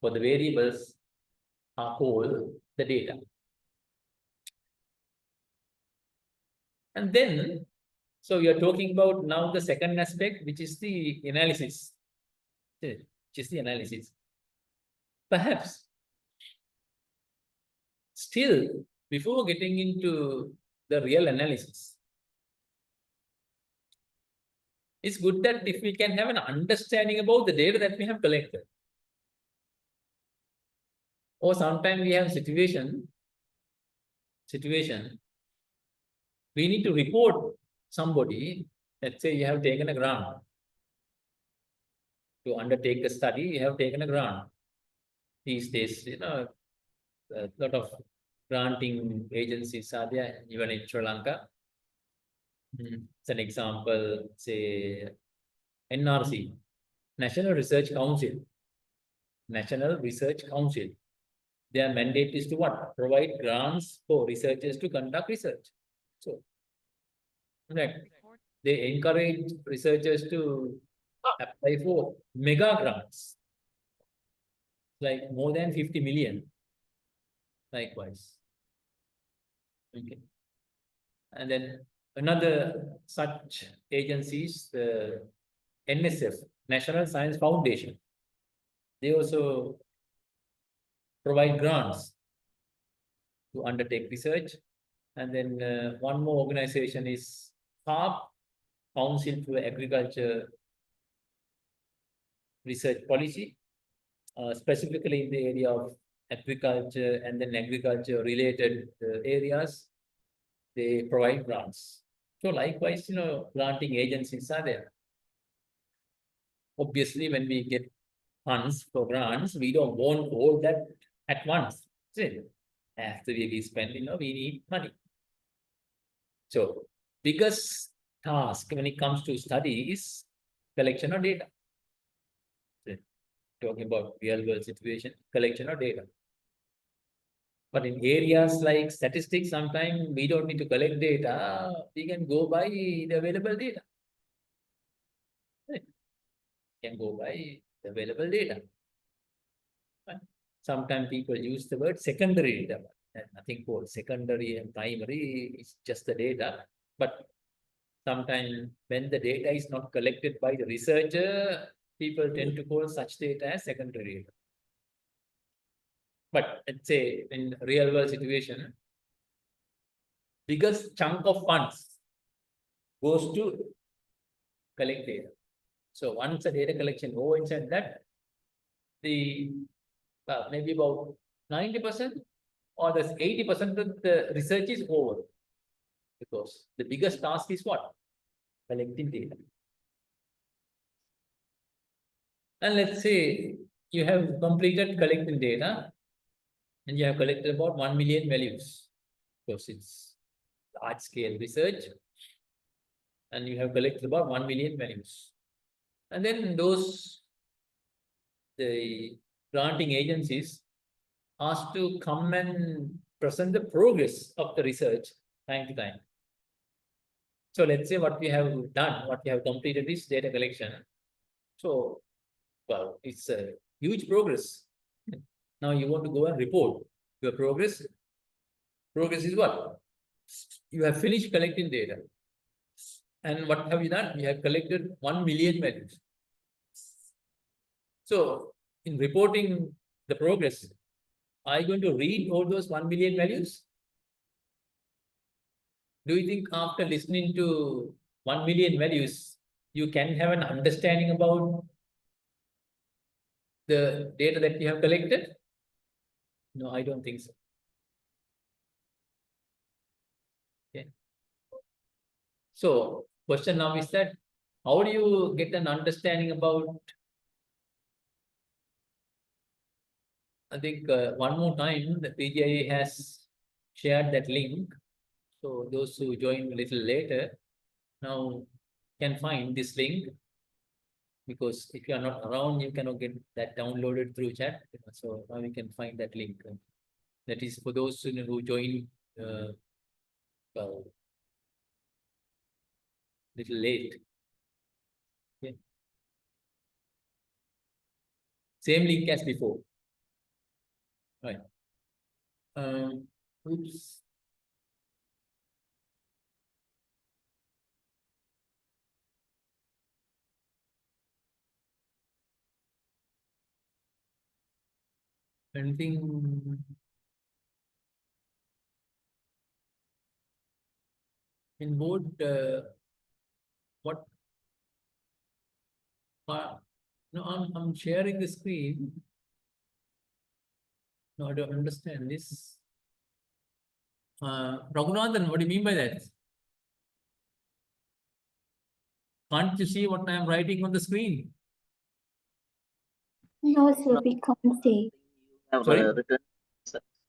for the variables are called the data. And then, so we are talking about now the second aspect, which is the analysis. Which is the analysis. Perhaps still, before getting into the real analysis, it's good that if we can have an understanding about the data that we have collected. Or sometimes we have situation, we need to report somebody, let's say you have taken a grant. To undertake a study, you have taken a grant. These days, a lot of granting agencies are there, even in Sri Lanka. It's an example, say, NRC, National Research Council. National Research Council. Their mandate is to what? Provide grants for researchers to conduct research. So, right, they encourage researchers to apply for mega grants, like more than 50 million. Likewise. Okay. And then another such agencies, the NSF, National Science Foundation. They also provide grants to undertake research. And then one more organization is CARP, Council for Agriculture Research Policy, specifically in the area of agriculture and then agriculture related areas, they provide grants. So likewise, granting agencies are there. Obviously, when we get funds for grants, we don't want all that at once. After we spend, we need money. So biggest task when it comes to study is collection of data. Talking about real world situation, collection of data. But in areas like statistics, sometimes we don't need to collect data. We can go by the available data. Right. We can go by the available data. Right. Sometimes people use the word secondary data. Nothing called secondary and primary. It's just the data. But sometimes when the data is not collected by the researcher, people tend to call such data as secondary data. But let's say in real world situation, biggest chunk of funds goes to collect data. So once the data collection over inside that, the maybe about 90% or the 80% of the research is over. Because the biggest task is what? Collecting data. And let's say you have completed collecting data and you have collected about 1 million values. Because it's large scale research. And you have collected about 1 million values. And then the granting agencies asked to come and present the progress of the research time to time. So let's say what we have done, what we have completed is data collection. So, well, it's a huge progress. Now you want to go and report your progress. Progress is what? You have finished collecting data. And what have you done? You have collected 1 million values. So in reporting the progress, are you going to read all those 1 million values? Do you think after listening to 1 million values, you can have an understanding about the data that you have collected? No, I don't think so. Okay. So, question now is that, how do you get an understanding about, I think one more time, the PGI has shared that link. So those who joined a little later now can find this link, because if you are not around, you cannot get that downloaded through chat. So now you can find that link. That is for those who joined little late. Okay. Same link as before. Right. Oops. Anything in board? What? No, I'm sharing the screen. No, I don't understand this. Raghunathan, what do you mean by that? Can't you see what I am writing on the screen? No, sir, we can't see. Have Sorry? written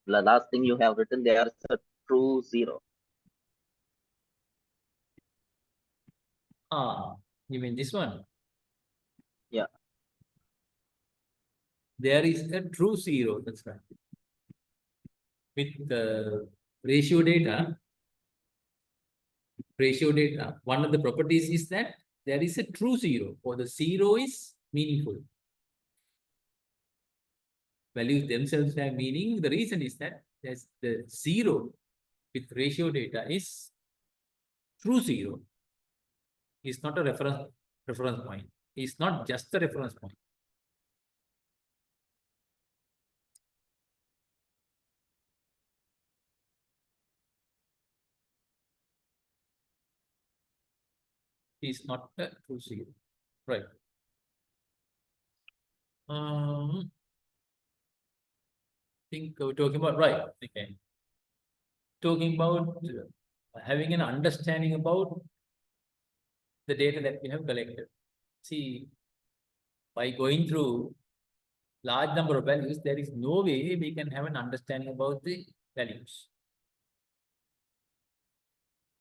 the last thing you have written there is a true zero. You mean this one? Yeah. There is a true zero, that's right. With the ratio data, one of the properties is that there is a true zero, or the zero is meaningful. Values themselves have meaning. The reason is that there's the zero with ratio data is true zero. It's not a reference point. It's not just a reference point. It's not a true zero. Right. Think we're talking about, right? Okay. Talking about having an understanding about the data that we have collected. See, by going through large number of values, there is no way we can have an understanding about the values.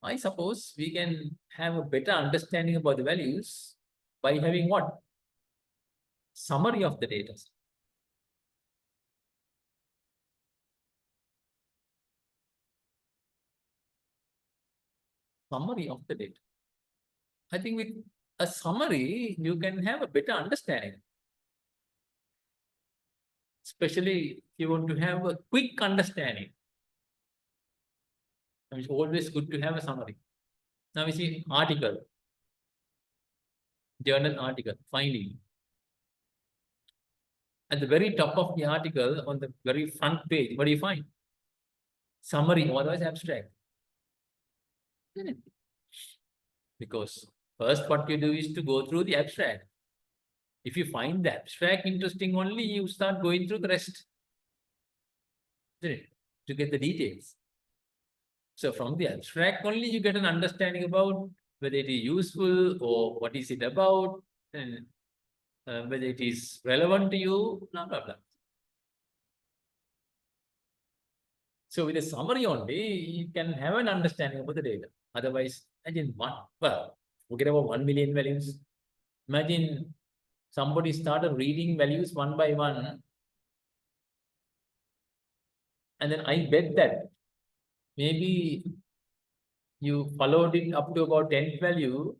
I suppose we can have a better understanding about the values by having what? Summary of the data. Summary of the data. I think with a summary, you can have a better understanding. Especially if you want to have a quick understanding. It's always good to have a summary. Now we see article, journal article, finding. At the very top of the article, on the very front page, what do you find? Summary, or otherwise abstract. Isn't it? Because first what you do is to go through the abstract. If you find the abstract interesting only, you start going through the rest. Isn't it? To get the details. So from the abstract only, you get an understanding about whether it is useful or what is it about, and whether it is relevant to you, blah, blah, blah. So with a summary only, you can have an understanding about the data. Otherwise, imagine forget about 1 million values. Imagine somebody started reading values one by one. And then I bet that maybe you followed it up to about 10th value.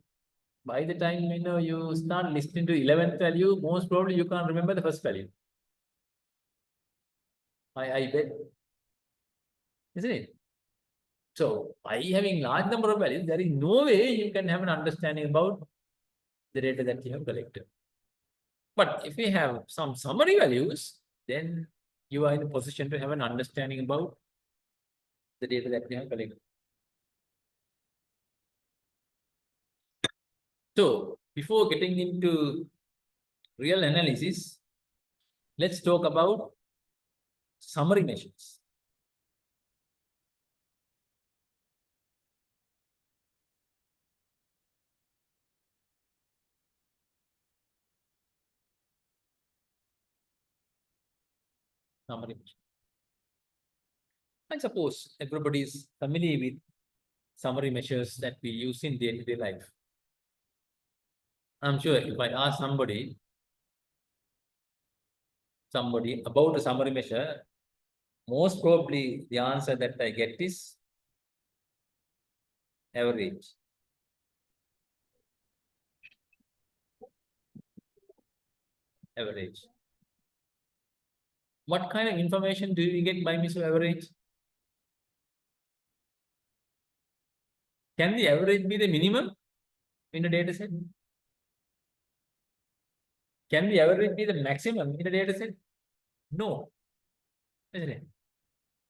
By the time you start listening to 11th value, most probably you can't remember the first value. I bet. Isn't it? So by having large number of values, there is no way you can have an understanding about the data that you have collected. But if you have some summary values, then you are in a position to have an understanding about the data that you have collected. So before getting into real analysis, let's talk about summary measures. Summary measure. I suppose everybody is familiar with summary measures that we use in day-to-day life. I'm sure if I ask somebody about a summary measure, most probably the answer that I get is average. Average. What kind of information do you get by means of average? Can the average be the minimum in a data set? Can the average be the maximum in a data set? No, isn't it?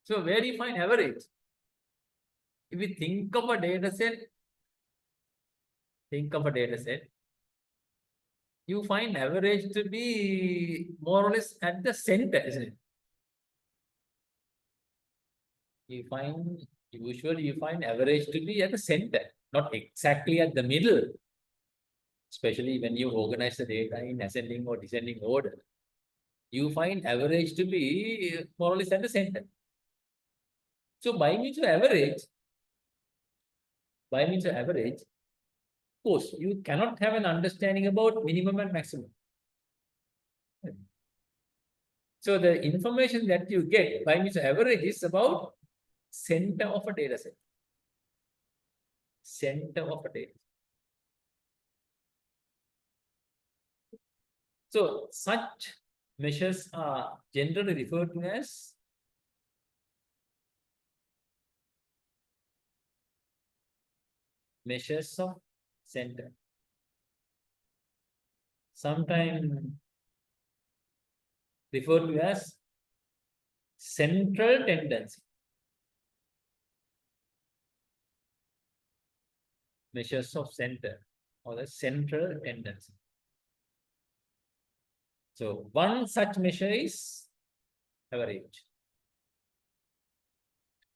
So where do you find average? If you think of a data set, you find average to be more or less at the center, isn't it? Usually you find average to be at the center, not exactly at the middle. Especially when you organize the data in ascending or descending order, you find average to be more or less at the center. So by means of average, of course, you cannot have an understanding about minimum and maximum. So the information that you get by means of average is about center of a data set. Center of a data. So such measures are generally referred to as measures of center. Sometimes referred to as central tendency. Measures of center or the central tendency. So one such measure is average.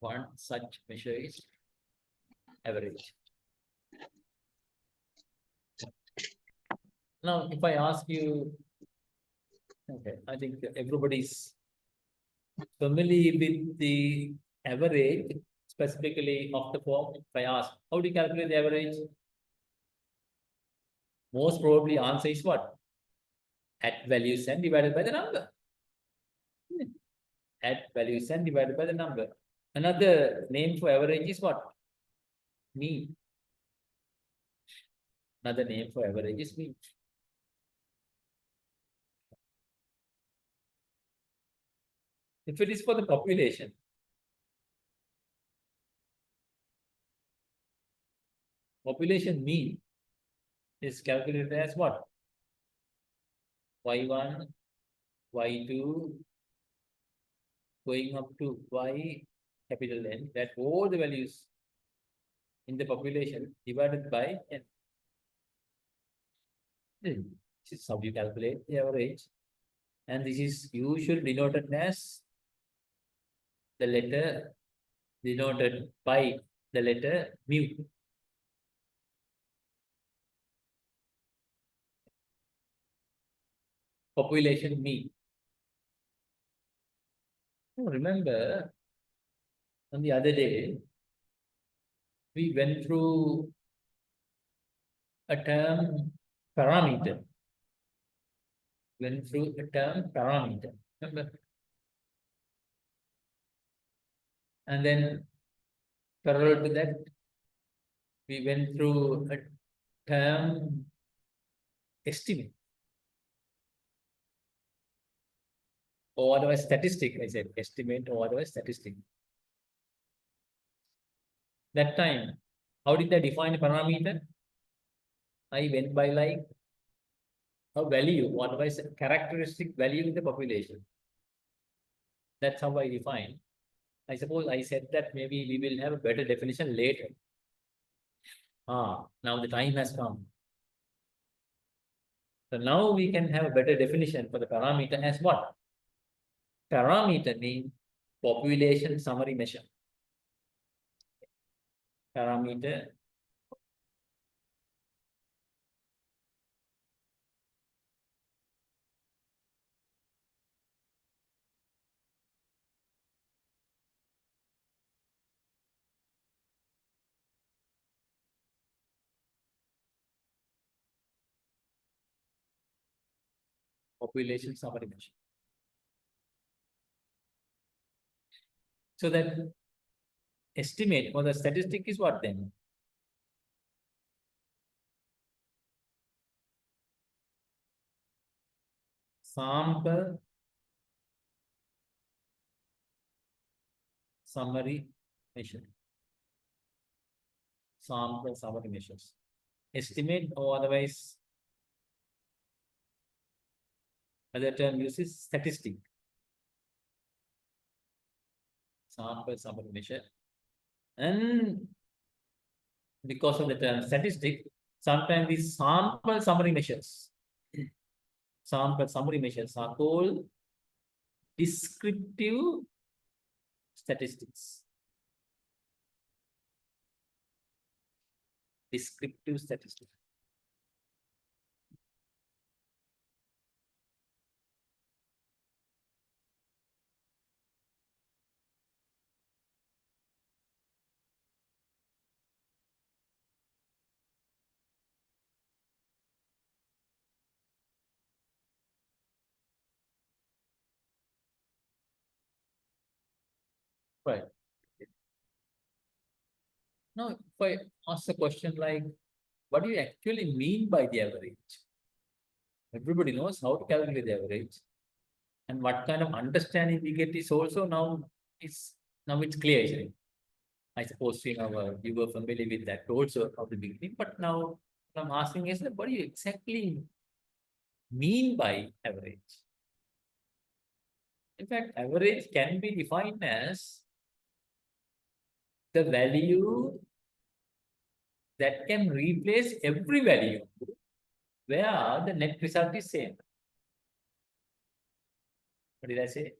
One such measure is average. Now, if I ask you, okay, I think everybody's familiar with the average, specifically of the form. If I ask, how do you calculate the average? Most probably answer is what? Add values and divided by the number. Add values and divided by the number. Another name for average is what? Mean. Another name for average is mean. If it is for the population, population mean is calculated as what? Y1, Y2, going up to Y capital N, that all the values in the population divided by N. This is how you calculate the average. And this is usually denoted as the letter denoted by the letter mu. Population mean. Remember, on the other day, we went through a term parameter. Remember? And then parallel to that, we went through a term estimate. Or otherwise statistic, I said estimate or otherwise statistic. That time, how did I define a parameter? I went by like a value, or otherwise a characteristic value in the population. That's how I define. I suppose I said that maybe we will have a better definition later. Now the time has come. So now we can have a better definition for the parameter as what? Parameter means population summary measure. Parameter population summary measure. So that estimate or the statistic is what then? Sample summary measure. Sample summary measures. Estimate or otherwise other term uses statistic. Sample summary measure. And because of the term statistic, sometimes these sample summary measures are called descriptive statistics. Descriptive statistics. Right. Now, if I ask a question like, what do you actually mean by the average? Everybody knows how to calculate the average, and what kind of understanding we get is also now it's clear. Actually. I suppose you were familiar with that also from the beginning, but now what I'm asking is that what do you exactly mean by average? In fact, average can be defined as the value that can replace every value where the net result is same. What did I say?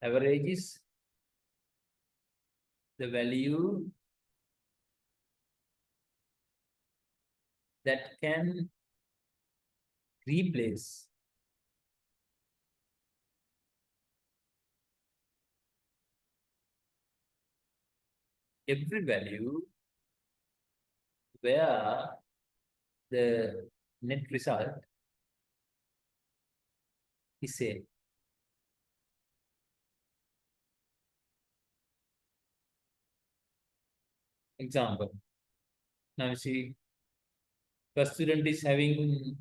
Average is the value that can replace every value where the net result is same. Example. Now you see, first student is having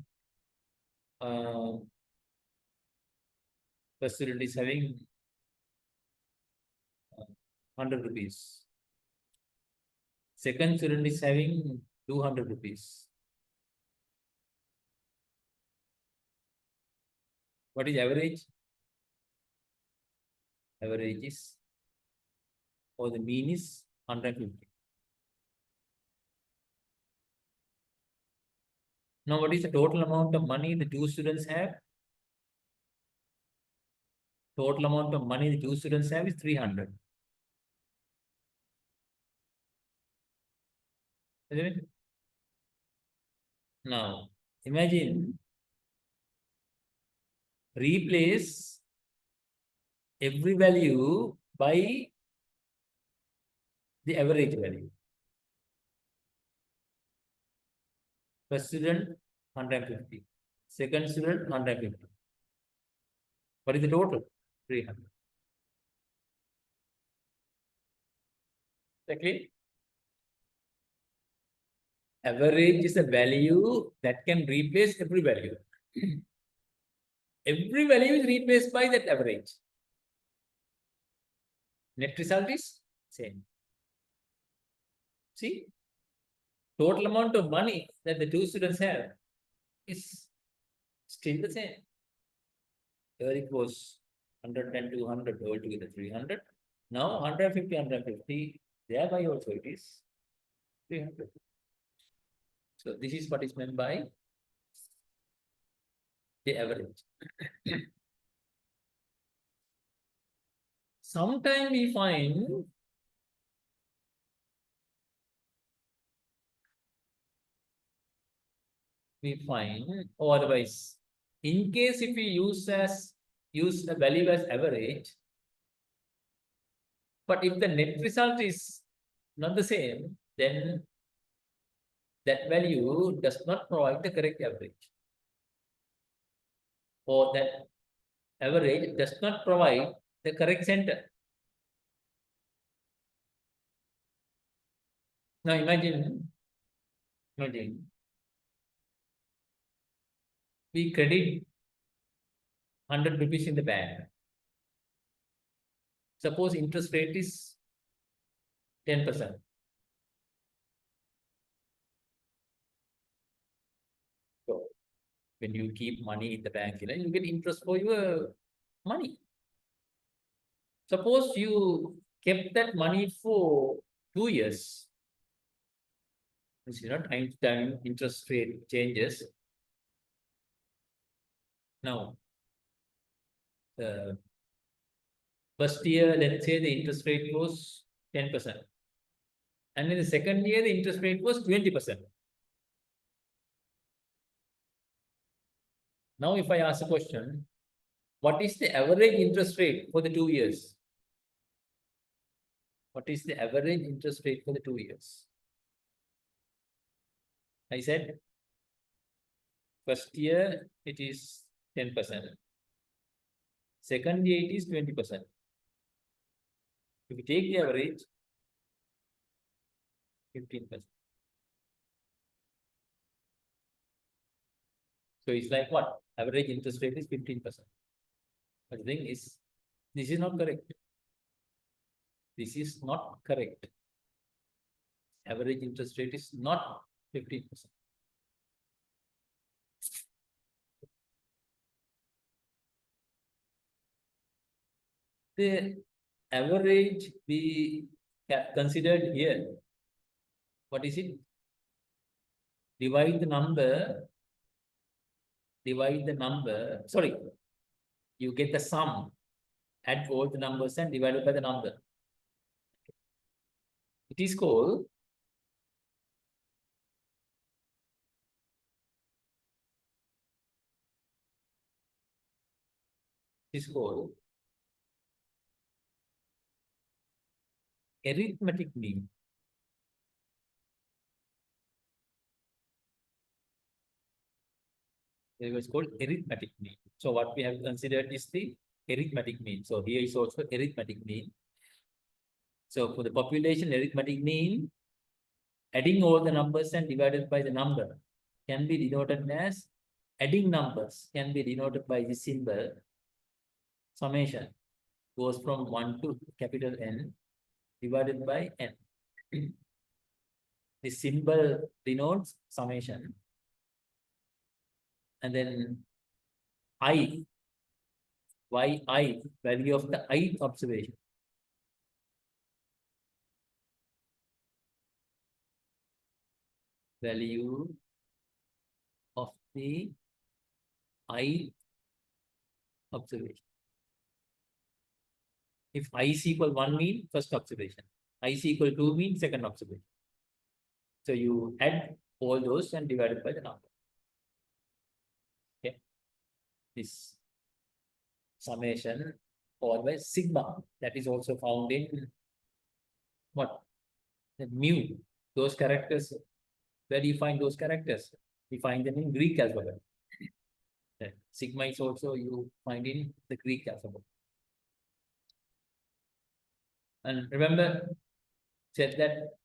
100 rupees. Second student is having 200 rupees. What is average? Average is, or the mean is 150. Now, what is the total amount of money the two students have? Total amount of money the two students have is 300. Isn't it? Now, imagine replace every value by the average value. First student 150. Second student 150. What is the total? 300. Exactly. Average is a value that can replace every value. Every value is replaced by that average. Net result is same. See, total amount of money that the two students have is still the same. Here it was 100 and 200 altogether 300. Now 150, 150, thereby also it is 300. So this is what is meant by the average. Sometimes we find or otherwise, in case if we use a value as average, but if the net result is not the same, then that value does not provide the correct average. Or that average does not provide the correct center. Now imagine we credit 100 rupees in the bank. Suppose interest rate is 10%. So when you keep money in the bank, you get interest for your money. Suppose you kept that money for 2 years. Time to time interest rate changes. Now, first year, let's say the interest rate was 10%. And in the second year, the interest rate was 20%. Now, if I ask a question, what is the average interest rate for the 2 years? What is the average interest rate for the 2 years? I said, first year it is 10%. Second year it is 20%. If you take the average, 15%. So it's like what? Average interest rate is 15%. But the thing is, this is not correct. This is not correct. Average interest rate is not 15%. The average we considered here, what is it? Divide the number, sorry, you get the sum, add all the numbers and divide it by the number. It is called arithmetic mean. It was called arithmetic mean. So what we have considered is the arithmetic mean. So here is also arithmetic mean. So for the population arithmetic mean, adding all the numbers and divided by the number can be denoted as, adding numbers can be denoted by the symbol summation, goes from 1 to capital N divided by N. The symbol denotes summation. And then I, yi, value of the ith observation. Value of the ith observation. If I is equal 1 mean first observation, I is equal 2 mean second observation. So you add all those and divide it by the number. Okay. This summation or by sigma, that is also found in what? The mu. Those characters, where do you find those characters? We find them in Greek alphabet. Sigma is also you find in the Greek alphabet. And remember, said that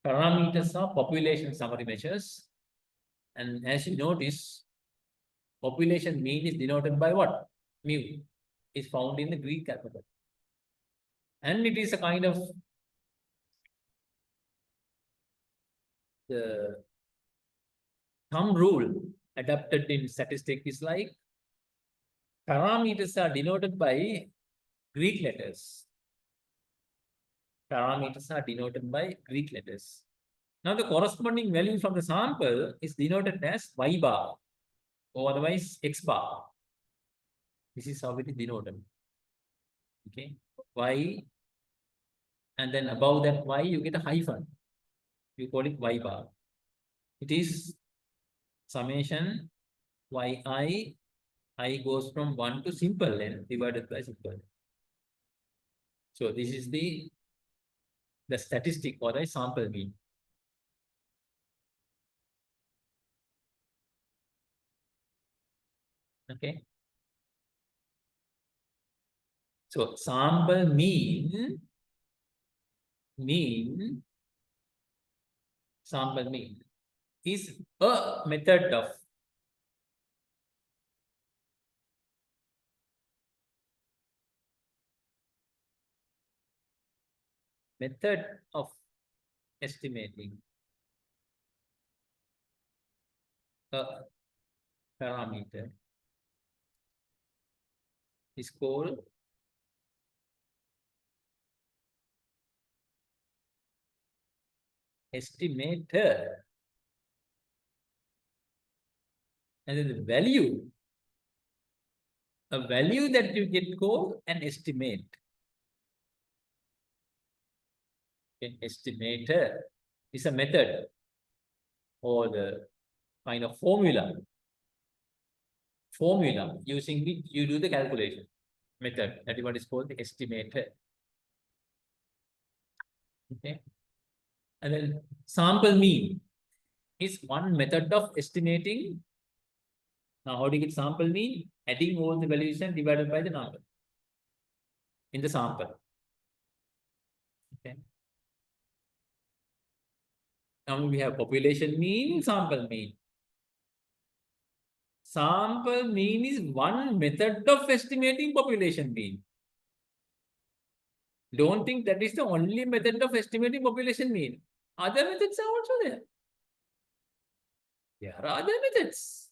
parameters are population summary measures. And as you notice, population mean is denoted by what? Mu is found in the Greek alphabet. And it is a kind of the thumb rule adapted in statistics is like parameters are denoted by Greek letters. Parameters are denoted by Greek letters. Now the corresponding value from the sample is denoted as y bar or otherwise x bar. This is how it is denoted. Okay, y, and then above that y you get a hyphen. You call it y bar. It is summation yi, I goes from 1 to simple n divided by simple n. So this is the statistic or the sample mean. Okay. So sample mean sample mean is a method of estimating a parameter is called estimator. And then the value, a value that you get called an estimate. An estimator is a method or the kind of formula using which you do the calculation method. That is what is called the estimator. Okay. And then sample mean is one method of estimating. Now, how do you get sample mean? Adding all the values and divided by the number in the sample. Okay. Now we have population mean, sample mean. Sample mean is one method of estimating population mean. Don't think that is the only method of estimating population mean. Other methods are also there. There are other methods.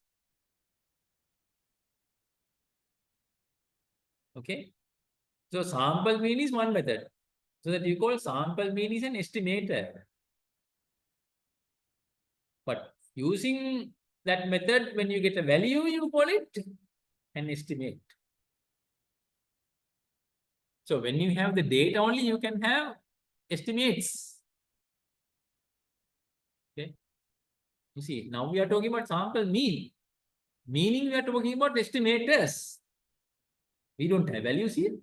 Okay. So sample mean is one method. So that you call sample mean is an estimator. But using that method, when you get a value, you call it an estimate. So when you have the data only, you can have estimates. Okay. You see, now we are talking about sample mean. Meaning we are talking about estimators. We don't have values here.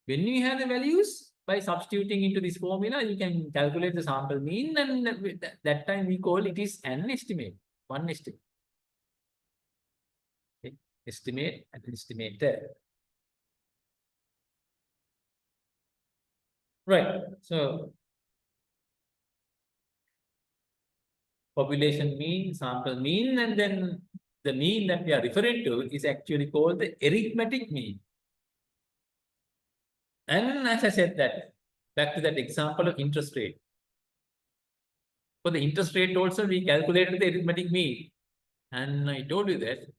When you have the values, by substituting into this formula, you can calculate the sample mean, and that time we call it is an estimate, one estimate. Okay. Estimate and estimator. Right. So population mean, sample mean, and then the mean that we are referring to is actually called the arithmetic mean. And as I said that, back to that example of interest rate. For the interest rate also, we calculated the arithmetic mean. And I told you that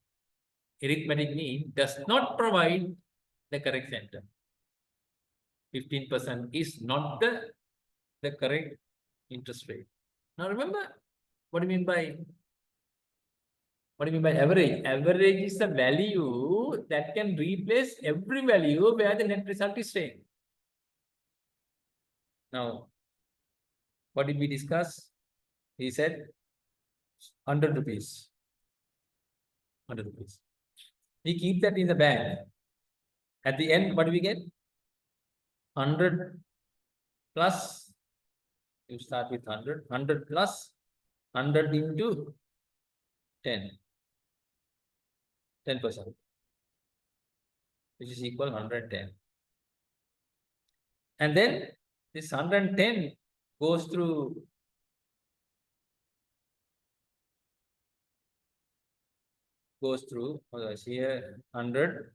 arithmetic mean does not provide the correct center. 15% is not the correct interest rate. Now remember, what do you mean by average? Average is a value that can replace every value where the net result is same. Now, what did we discuss? He said 100 rupees. 100 rupees. We keep that in the bank. At the end, what do we get? 100 plus, you start with 100. 100 plus 100 into 10. 10%. Which is equal 110. And then this 110 goes through here 100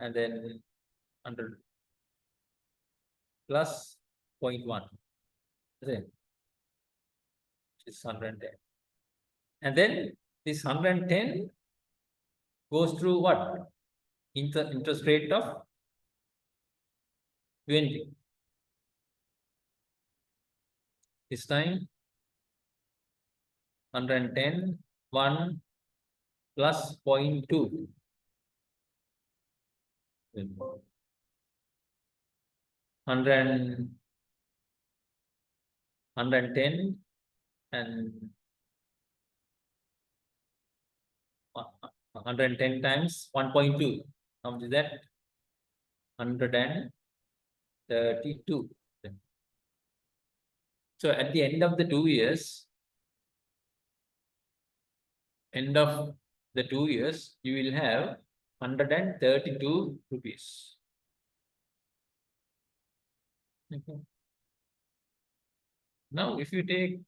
and then 100 plus 0.1. Which is 110. And then this 110 goes through what? Interest rate of 20. This time 110, 1 plus 0.2. 110 and 110 times 1.2. How much is that? 132. So at the end of the 2 years, end of the 2 years, you will have 132 rupees. Okay. Now, if you take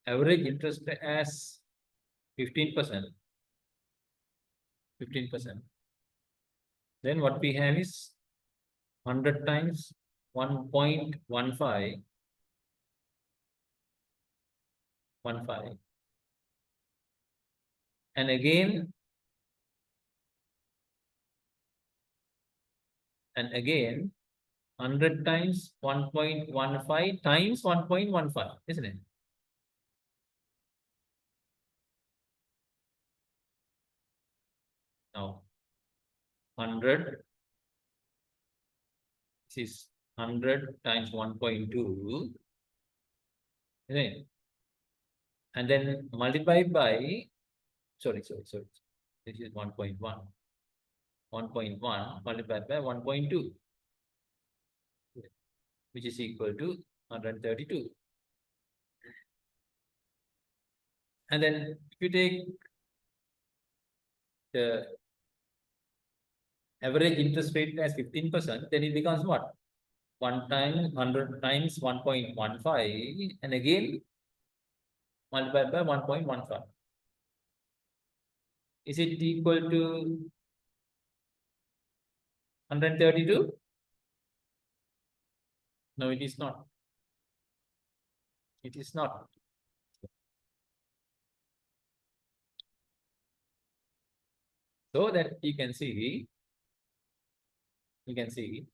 average interest as 15%, then what we have is 100 times 1.15, and again 100 times 1.15 times 1.15, isn't it? Now 100, this is 100 times 1.2, isn't it? And then multiply by, sorry, this is 1.1. 1.1 multiplied by 1.2, which is equal to 132. And then if you take the average interest rate as 15%, then it becomes what? 1 times 100 times 1.15, and again multiplied by 1.15. Is it equal to 132? No, it is not. It is not. So that you can see 15%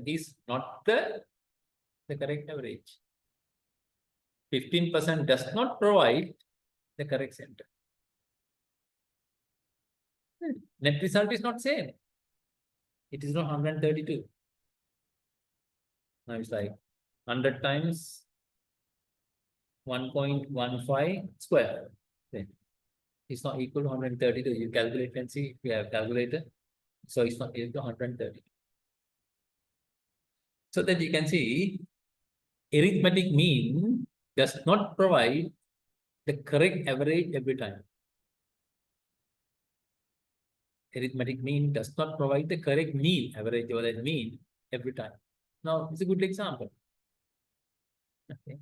is not the correct average. 15% does not provide the correct center. Net result is not same. It is not 132. Now it's like 100 times 1.15 square. Then it's not equal to 132. You calculate and see if you have calculator. So it's not equal to 130. So that you can see arithmetic mean does not provide the correct average every time. Arithmetic mean does not provide the correct mean, average or that mean every time. Now, it's a good example. Okay.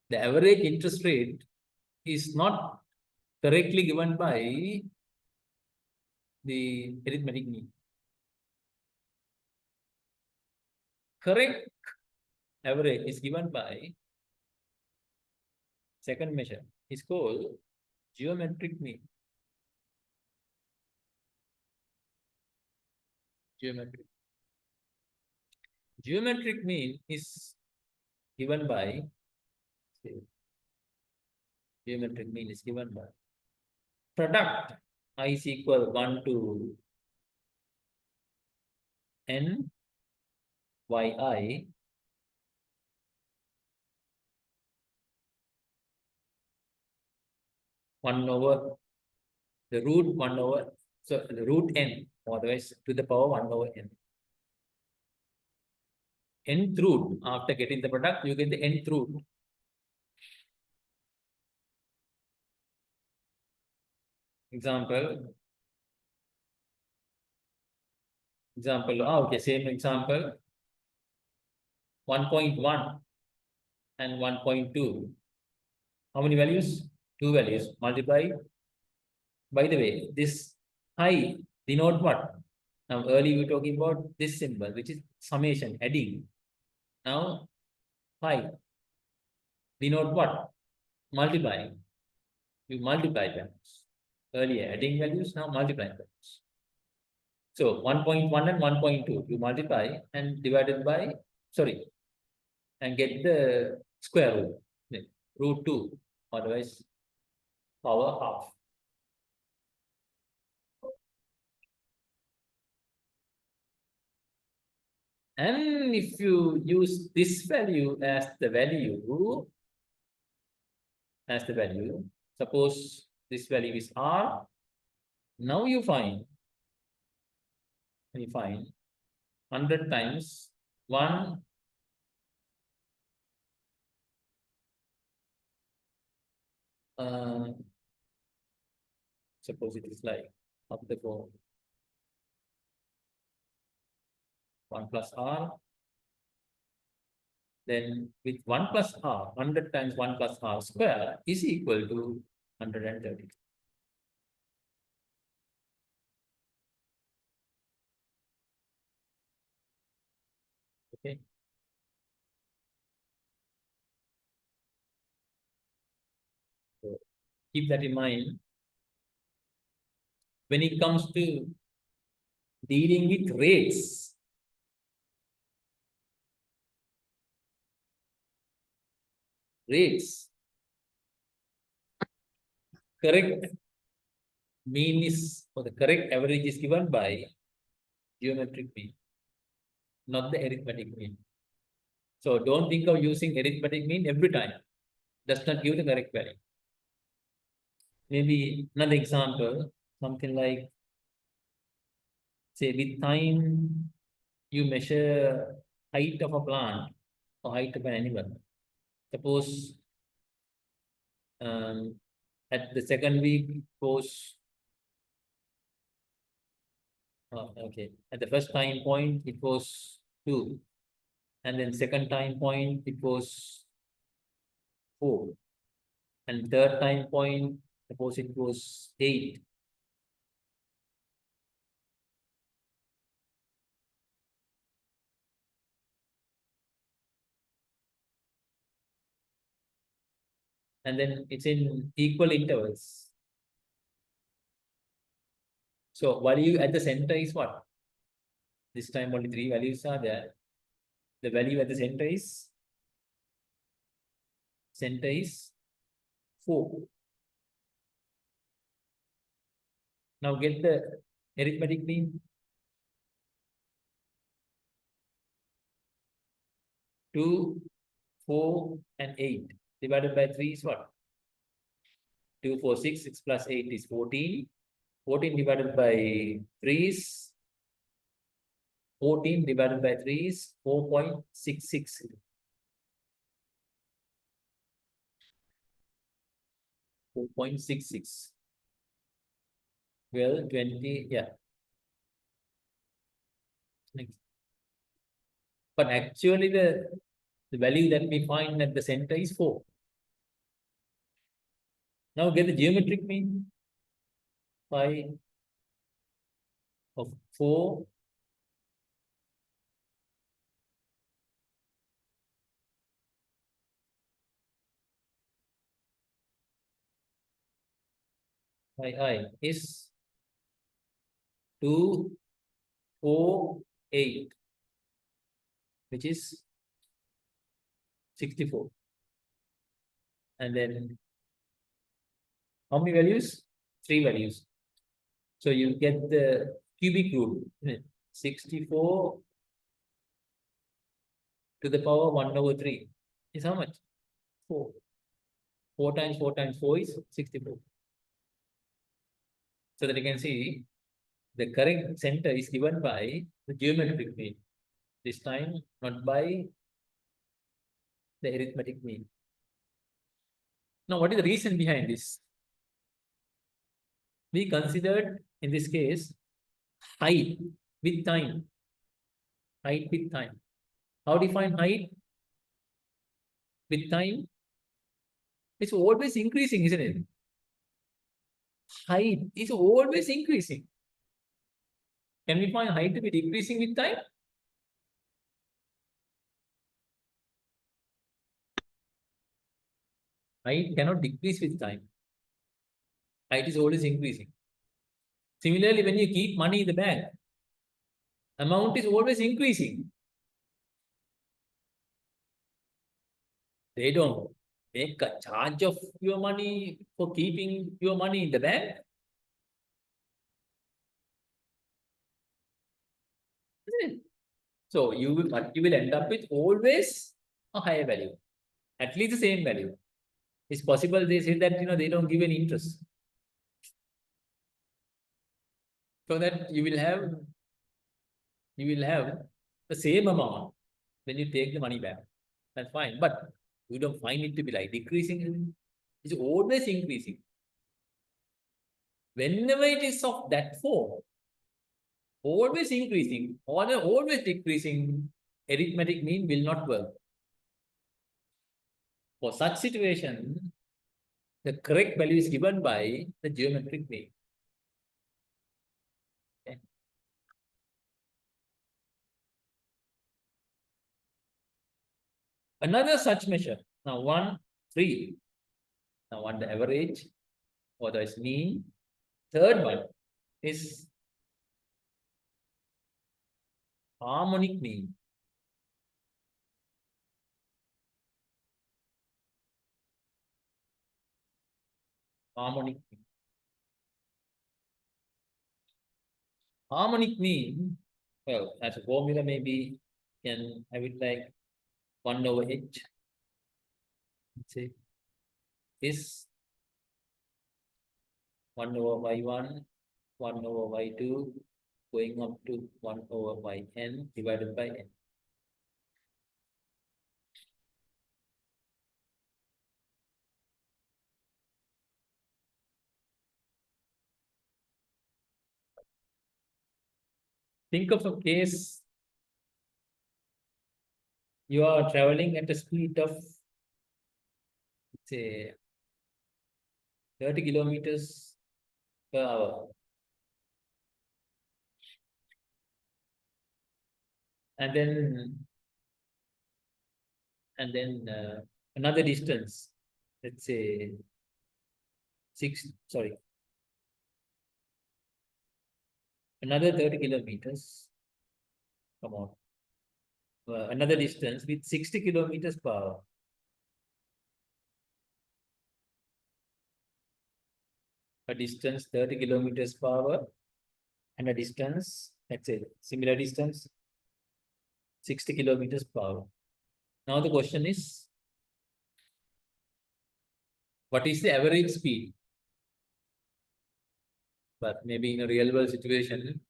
The average interest rate is not correctly given by the arithmetic mean. Correct average is given by second measure. It's called geometric mean. Geometric mean is given by, product I is equal 1 to n yi one over the root 1 over, so the root n, or otherwise to the power 1 over n. Nth root, after getting the product, you get the nth root. Example, okay, same example, 1.1 and 1.2. How many values? 2 values. Multiply. By the way, this I denote what? Now, earlier we were talking about this symbol, which is summation, adding. Now, pi denote what? Multiplying. You multiply values. Earlier adding values, now multiplying values. So 1.1 and 1.2, you multiply and divided by, and get the square root, root 2, otherwise power half. And if you use this value as the value, suppose this value is R, now you find 100 times 1 . suppose it is like up the form 1 plus r. Then with 1 plus r, 100 times 1 plus r square is equal to 130. Okay. So keep that in mind when it comes to dealing with rates. Correct mean is, or the correct average is given by geometric mean, not the arithmetic mean. So don't think of using arithmetic mean every time. Does not give the correct value. Maybe another example, something like, say, with time, you measure height of a plant or height of an animal. Suppose at the second week it goes, okay, at the first time point it was 2, and then second time point it was 4, and third time point suppose it was 8. And then it's in equal intervals. So value at the center is what? This time only 3 values are there. The value at the center is 4. Now get the arithmetic mean. 2, 4, and 8 divided by 3 is what? 2, 4, 6, 6 plus 8 is 14. 14 divided by 3 is 14 divided by 3 is 4.66. 4.66. Well, 20, yeah. Next. But actually the value that we find at the center is 4. Now get the geometric mean. Pi of 4 pi I is 248, which is 64. And then how many values? 3 values. So you get the cubic root, isn't it? 64 to the power 1/3 is how much? 4. 4 times 4 times 4 is 64. So that you can see the correct center is given by the geometric mean. This time not by the arithmetic mean. Now what is the reason behind this? We considered in this case height with time. Height with time. How define height with time? It's always increasing, isn't it? Height is always increasing. Can we find height to be decreasing with time? Height cannot decrease with time. Height is always increasing. Similarly, when you keep money in the bank, amount is always increasing. They don't make a charge of your money for keeping your money in the bank. So you will end up with always a higher value, at least the same value. It's possible they say that they don't give any interest, so that you will have the same amount when you take the money back. That's fine, but we don't find it to be like decreasing. is always increasing. Whenever it is of that form, always increasing or always decreasing, arithmetic mean will not work. For such situation, the correct value is given by the geometric mean. Okay. Another such measure. Now 1, 3. Now one the average or the mean. Third one is harmonic mean. Harmonic mean. Harmonic mean, well, as a formula, maybe can have it like 1 over h. Let's say is 1 over y1, 1 over y2, going up to 1 over yn divided by n. Think of a case you are traveling at a speed of, say, 30 kilometers per hour. And then another distance, let's say another 30 kilometers. Come on. Another distance with 60 kilometers per hour. A distance 30 kilometers per hour and a distance, let's say similar distance 60 kilometers per hour. Now the question is, what is the average speed? But maybe in a real world situation,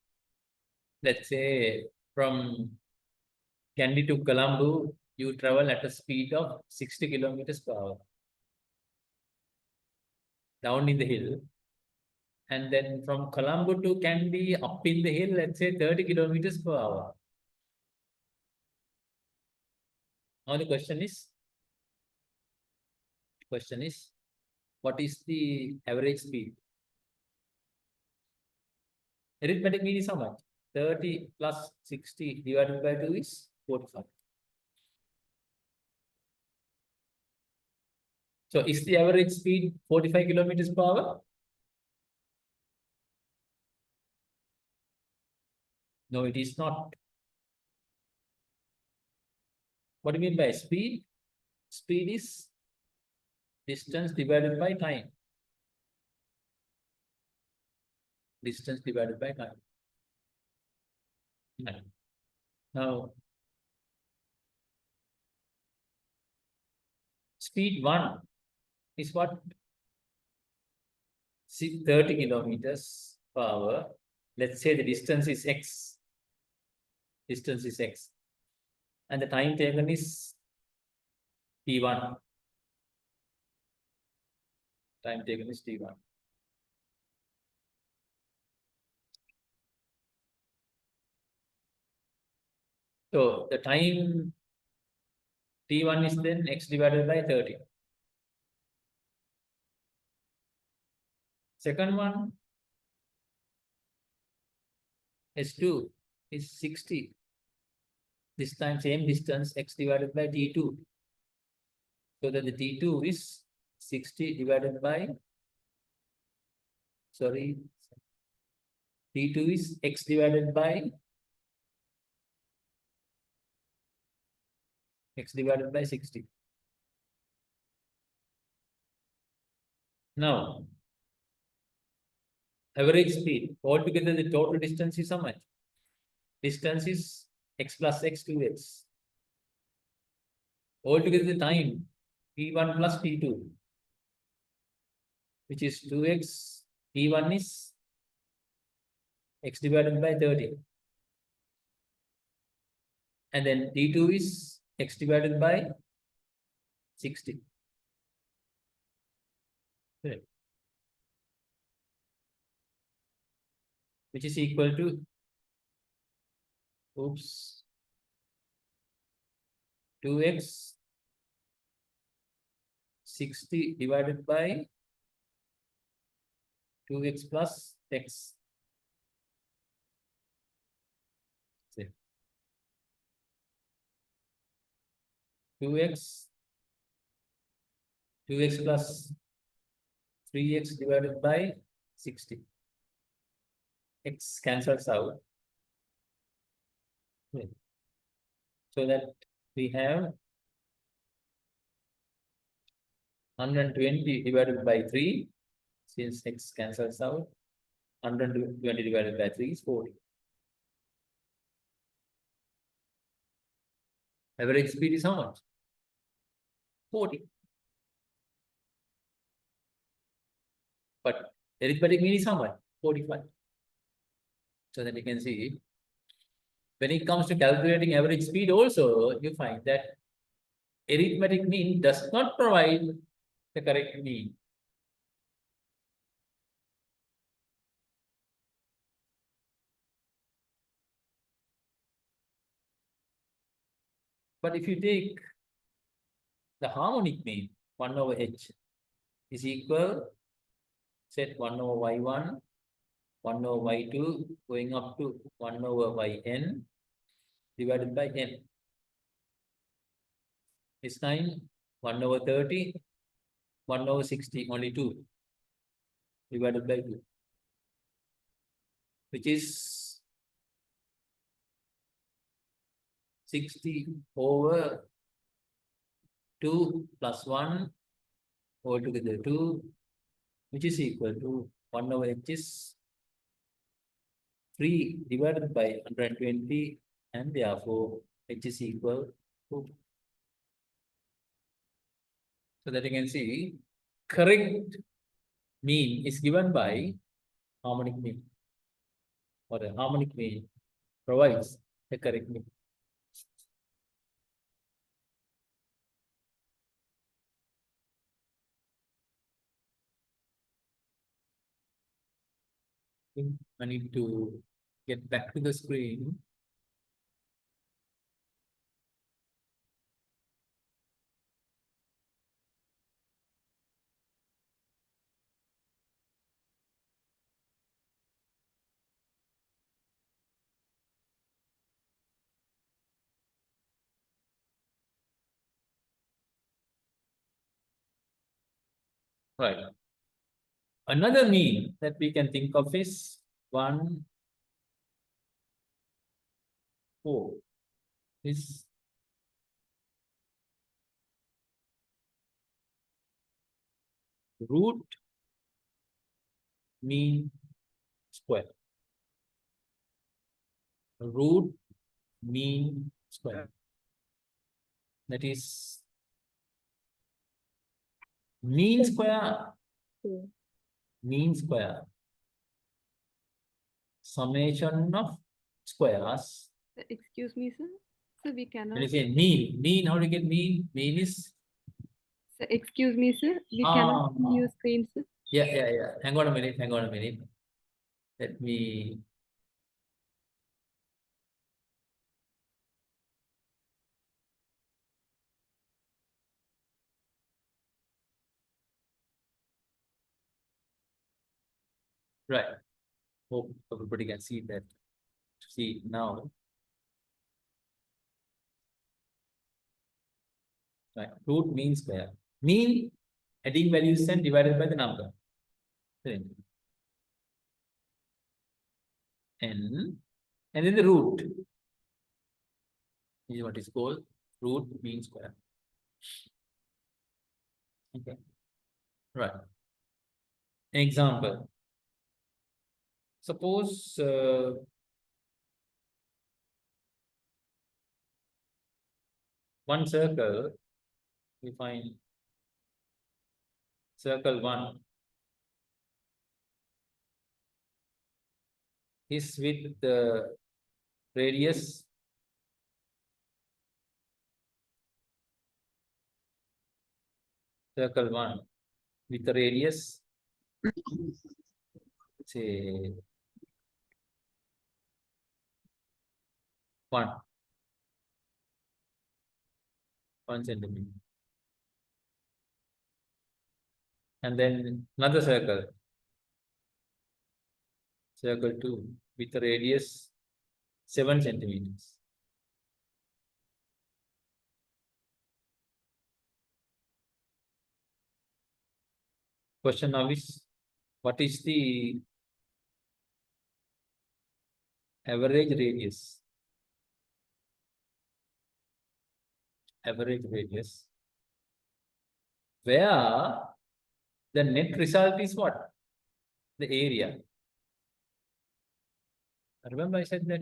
let's say from Kandy to Colombo, you travel at a speed of 60 kilometers per hour down in the hill. And then from Colombo to Kandy up in the hill, let's say 30 kilometers per hour. Now the question is, what is the average speed? Arithmetic mean is how much? 30 plus 60 divided by 2 is 45. So is the average speed 45 kilometers per hour? No, it is not. What do you mean by speed? Speed is distance divided by time. Distance divided by time. Now, speed 1 is what? 30 kilometers per hour. Let's say the distance is x. Distance is x. And the time taken is t1. Time taken is t1. So the time t1 is then x divided by 30. Second one, S2 is 60. This time same distance x divided by t2. So that the t2 is 60 divided by, sorry, t2 is x divided by 60. Now, average speed, altogether the total distance is how much? Distance is x plus x 2x. Altogether the time, t1 plus t2, which is 2x, t1 is x divided by 30. And then t2 is x divided by 60. Correct. Which is equal to, oops, 2x 60 divided by 2x plus x. Say 2x plus 3x divided by 60. X cancels out. Okay. So that we have 120 divided by 3, since x cancels out. 120 divided by 3 is 40. Average speed is how much? 40. But arithmetic mean is how much? 45. So that you can see, when it comes to calculating average speed also, you find that arithmetic mean does not provide the correct mean. But if you take the harmonic mean, 1 over h is equal, set 1 over y1, 1 over y2, going up to 1 over yn divided by n. Is 9, 1 over 30, 1 over 60, only 2 divided by 2, which is 60 over 2 plus 1 all together 2, which is equal to 1 over h is 3 divided by 120, and therefore h is equal to. So that you can see, correct mean is given by harmonic mean, or the harmonic mean provides the correct mean. I need to get back to the screen. Right. Another mean that we can think of is 1, 4. Is root mean square. Root mean square. That is mean square. Mean square. Summation of squares. Excuse me, sir. So we cannot. When you say mean, how do you get mean? Mean is. Sir, excuse me, sir. We cannot see your screen, sir. Yeah. Hang on a minute. Let me. Right. Hope everybody can see that. See now. Right. Root mean square. Mean adding values and divided by the number. N. And then the root is what is called root mean square. Okay. Right. Example. Suppose one circle, we find circle 1 is with the radius circle 1 with the radius, say 1 centimeter. And then another circle 2 with the radius 7 centimeters. Question now is, what is the average radius? Average radius, where the net result is what? The area. Remember I said that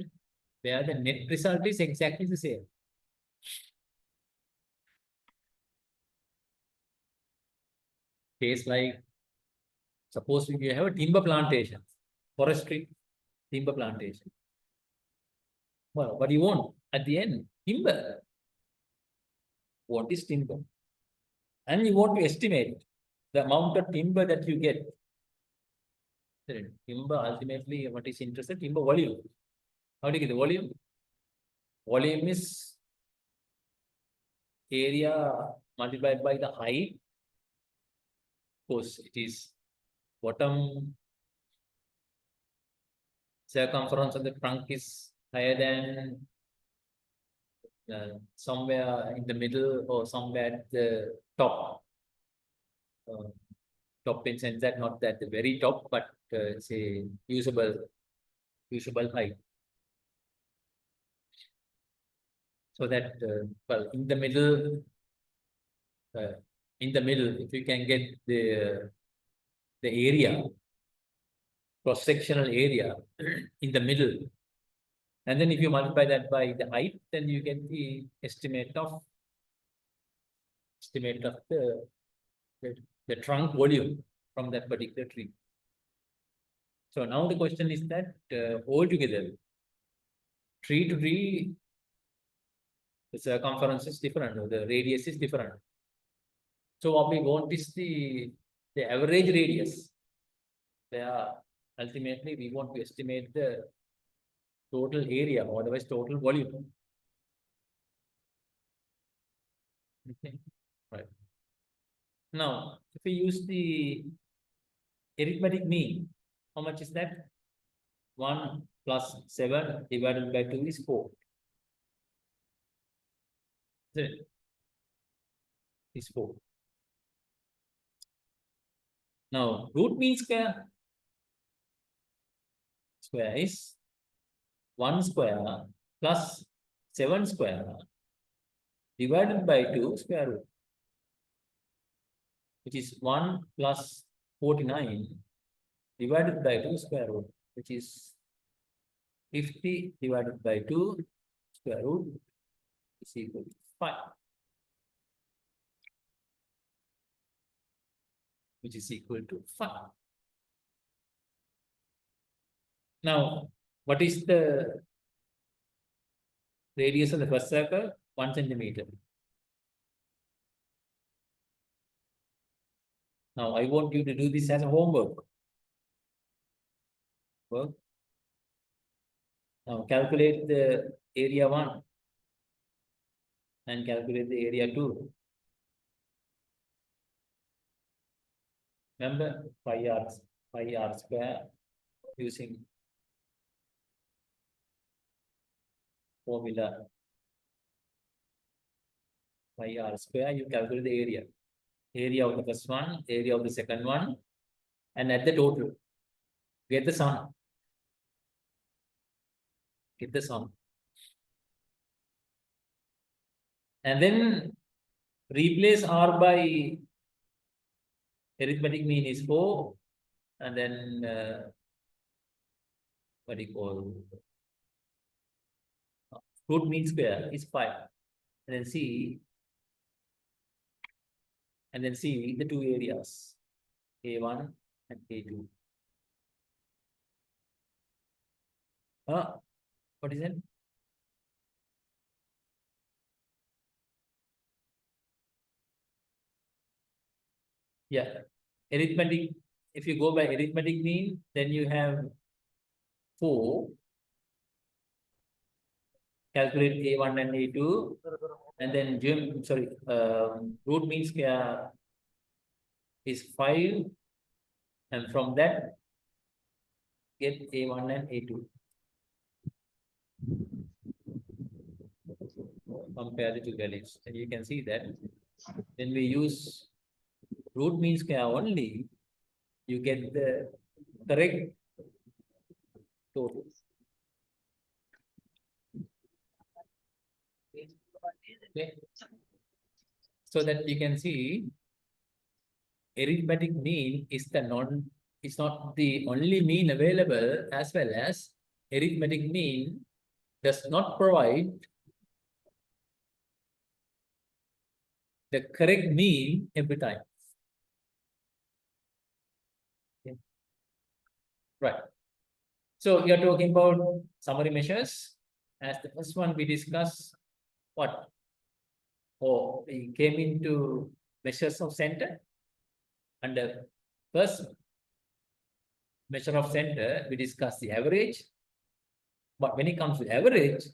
where the net result is exactly the same. Case like, suppose you have a timber plantation, forestry, timber plantation. Well, what do you want at the end? Timber. What is timber? And you want to estimate the amount of timber that you get. Timber, ultimately, what is interested? Timber volume. How do you get the volume? Volume is area multiplied by the height. Of course, it is bottom circumference of the trunk is higher than somewhere in the middle or somewhere at the top. Top in sense that not at the very top, but say usable height. So that well, in the middle, if you can get the area, cross-sectional area in the middle, and then if you multiply that by the height, then you get the estimate of the trunk volume from that particular tree. So now the question is that altogether, tree to tree, the circumference is different, or the radius is different. So what we want is the average radius. There, ultimately, we want to estimate the total area, or otherwise total volume. Okay, right. Now, if we use the arithmetic mean, how much is that? 1 plus 7 divided by 2 is 4. Is 4. Now, root mean square is 1 square plus 7 square divided by 2 square root, which is 1 plus 49 divided by 2 square root, which is 50 divided by 2 square root is equal to 5. Which is equal to 5. Now, what is the radius of the first circle? 1 centimeter. Now, I want you to do this as a homework. Now, calculate the area 1 and calculate the area 2. Remember, pi r square using formula pi r square, you calculate the area. Area of the first one, area of the second one, and add the total. Get the sum. Get the sum. And then replace r by arithmetic mean is 4, and then what do you call root mean square is 5, and then see the two areas, A1 and A2. What is it? Yeah, arithmetic, if you go by arithmetic mean, then you have 4. Calculate A1 and A2, and then root means is 5, and from that get A1 and A2. Compare the two values, and you can see that when we use root mean square only, you get the correct total. Okay. So that you can see arithmetic mean is it's not the only mean available, as well as arithmetic mean does not provide the correct mean every time. Okay. Right. So we are talking about summary measures. As the first one we discussed what? Oh, we came into measures of center. Under first measure of center, we discussed the average. But when it comes to average,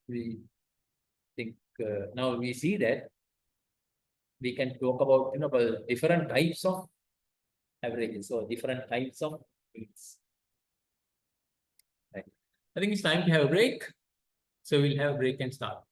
we think now we see that we can talk about different types of averages or different types of means. Right. I think it's time to have a break. So we'll have a break and start.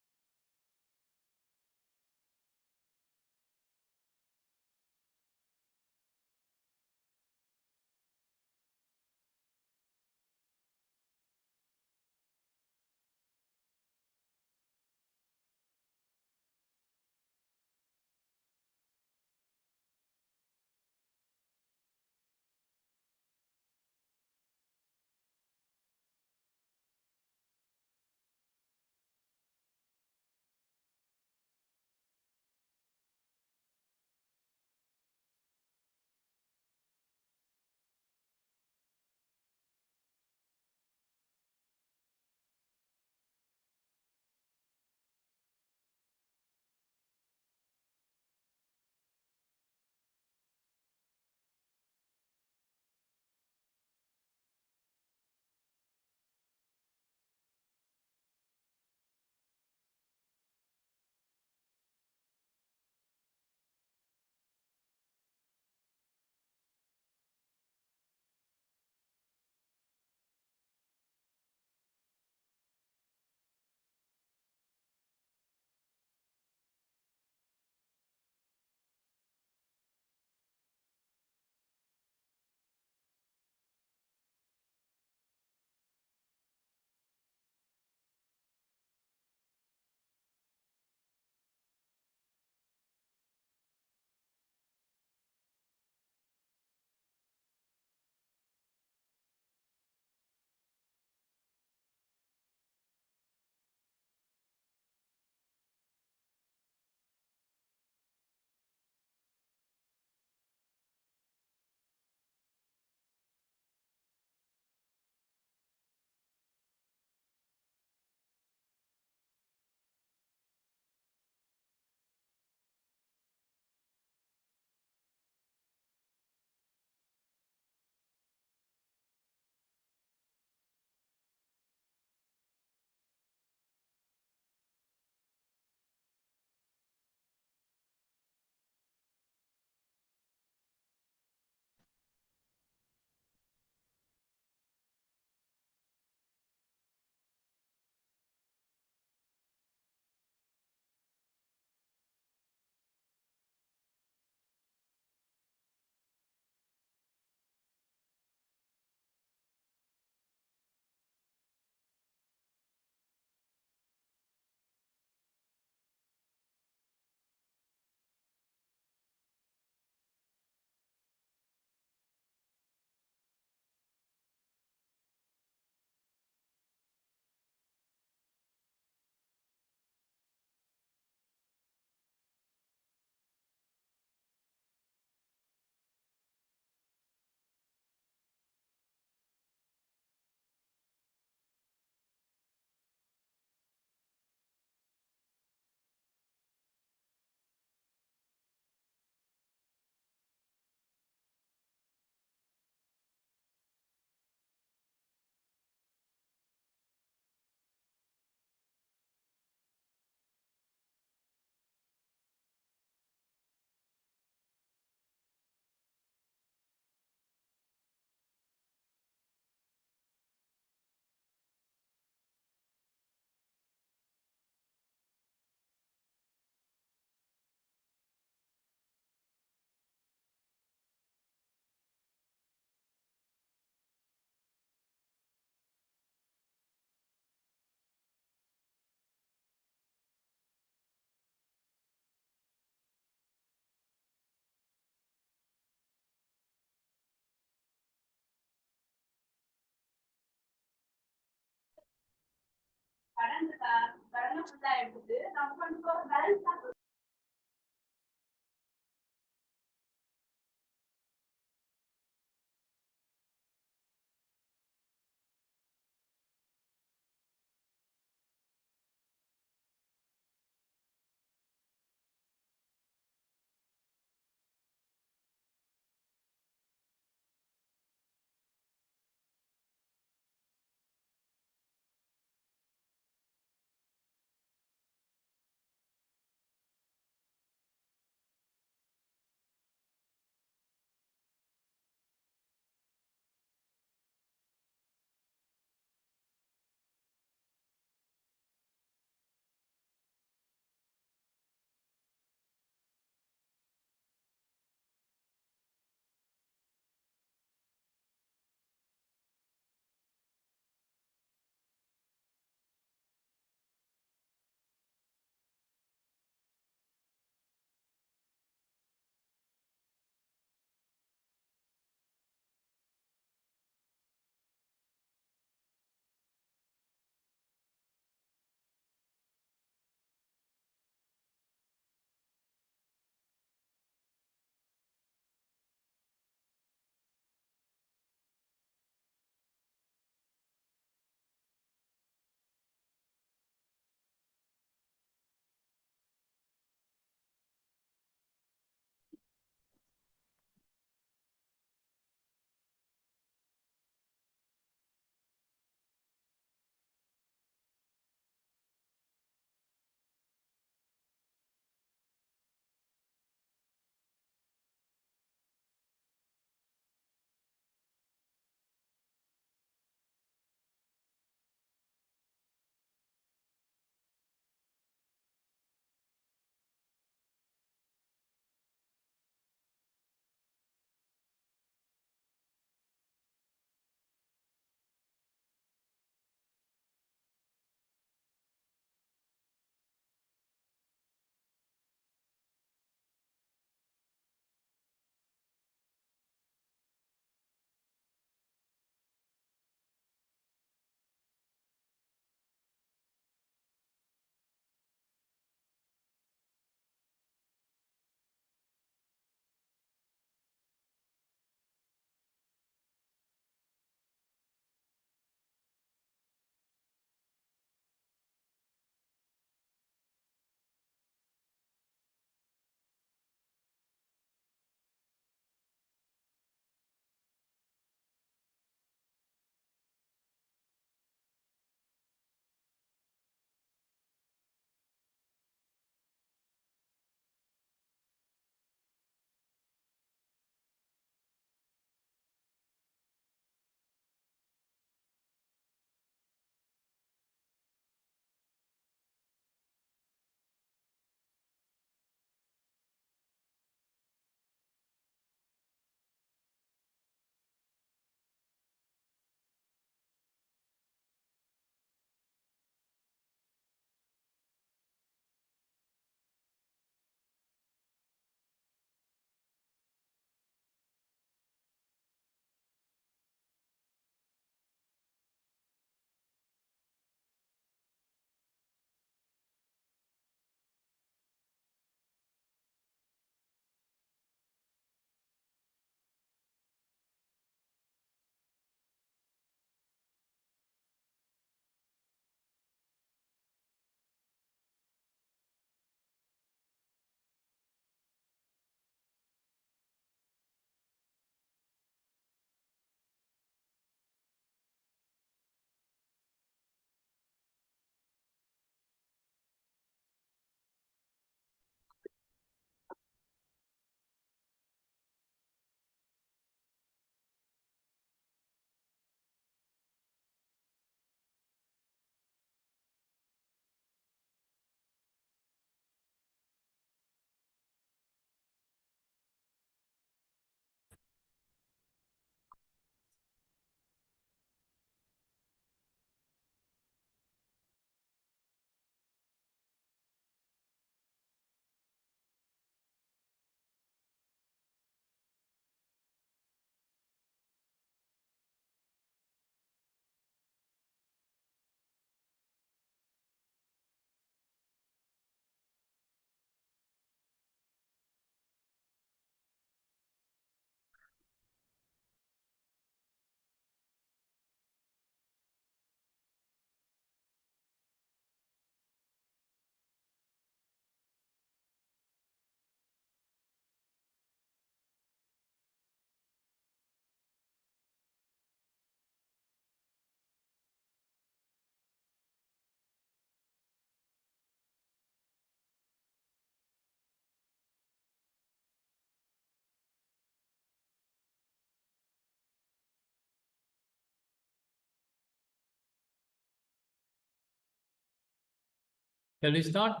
Shall we start?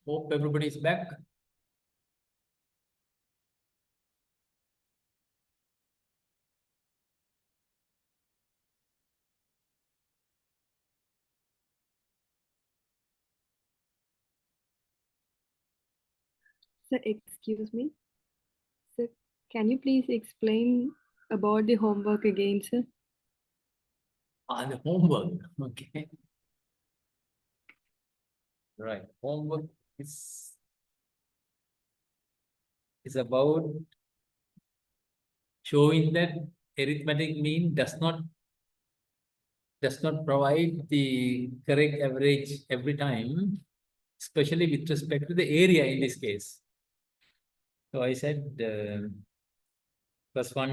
Hope everybody is back. Sir, excuse me. Sir, can you please explain about the homework again, sir? The homework. Okay. Right. Homework is about showing that arithmetic mean does not provide the correct average every time, especially with respect to the area in this case. So I said plus one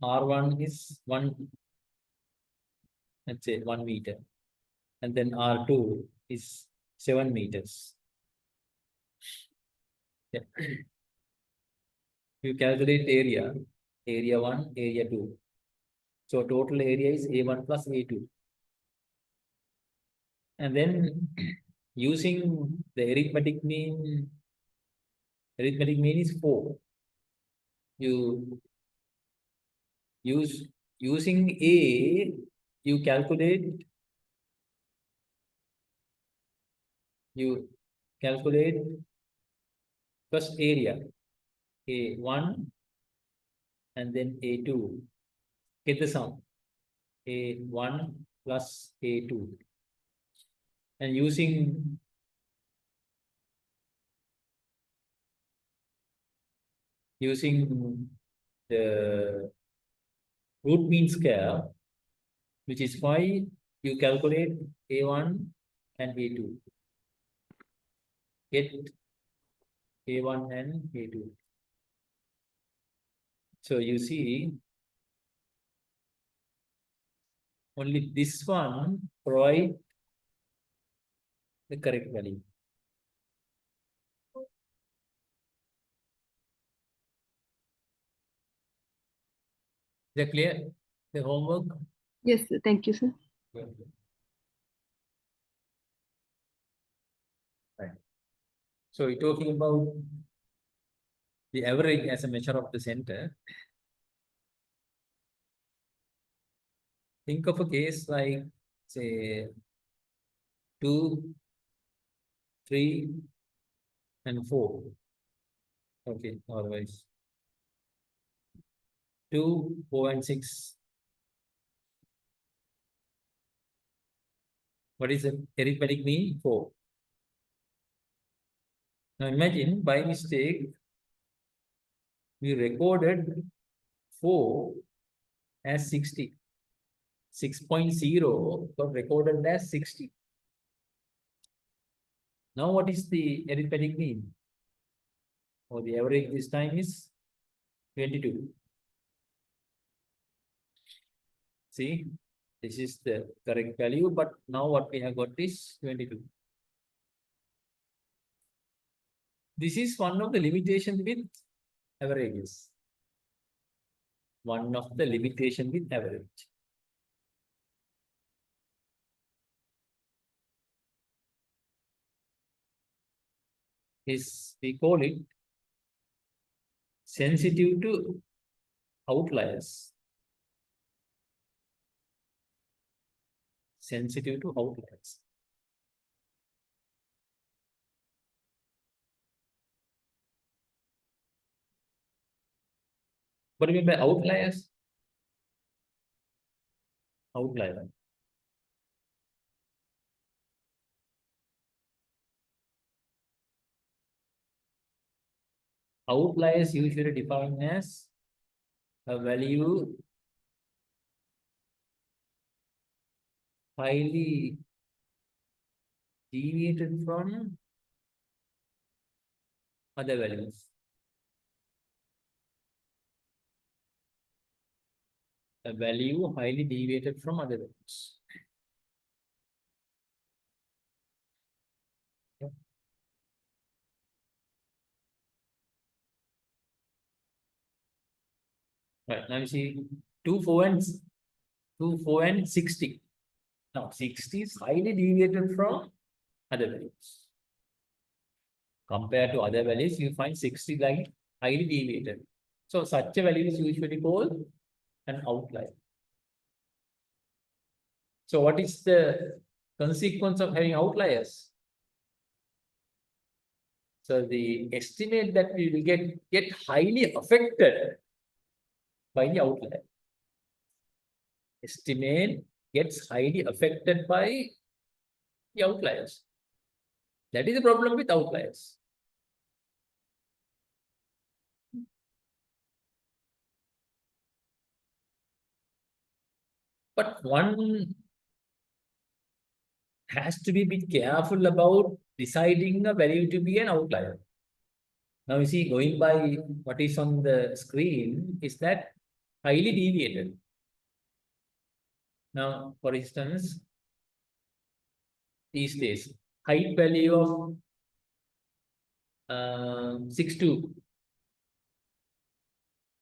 R1 is 1, let's say 1 meter, and then R2 is 7 meters. Yeah. You calculate area 1, area 2. So total area is A1 plus A2. And then using the arithmetic mean is 4. You using A, you calculate first area A1 and then A2. Get the sum A1 plus A2. And using the root mean square, which is 5, you calculate A1 and A2. Get A1 and A2. So you see, only this one provide the correct value. Is that clear? The homework? Yes, sir. Thank you, sir. Right. So we're talking about the average as a measure of the center. Think of a case like, say, 2, 3, and 4. Okay, otherwise 2, 4, and 6. What is the arithmetic mean? 4. Now imagine by mistake we recorded 4 as 60. 6.0 got recorded as 60. Now what is the arithmetic mean? Or the average this time is 22. See, this is the correct value, but now what we have got is 22. This is one of the limitations with averages. One of the limitations with average. Is we call it sensitive to outliers. Sensitive to outliers. What do you mean by outliers? Outlier. Outliers usually defined as a value highly deviated from other values. A value highly deviated from other values. Okay. Right, now you see 2, 4, and 60. Now 60 is highly deviated from other values. Compared to other values, you find 60 like highly deviated. So such a value is usually called an outlier. So what is the consequence of having outliers? So the estimate that we will get highly affected by the outlier. Estimate gets highly affected by the outliers. That is the problem with outliers. But one has to be a bit careful about deciding a value to be an outlier. Now you see, going by what is on the screen is that highly deviated. Now, for instance, these days, height value of 6'2",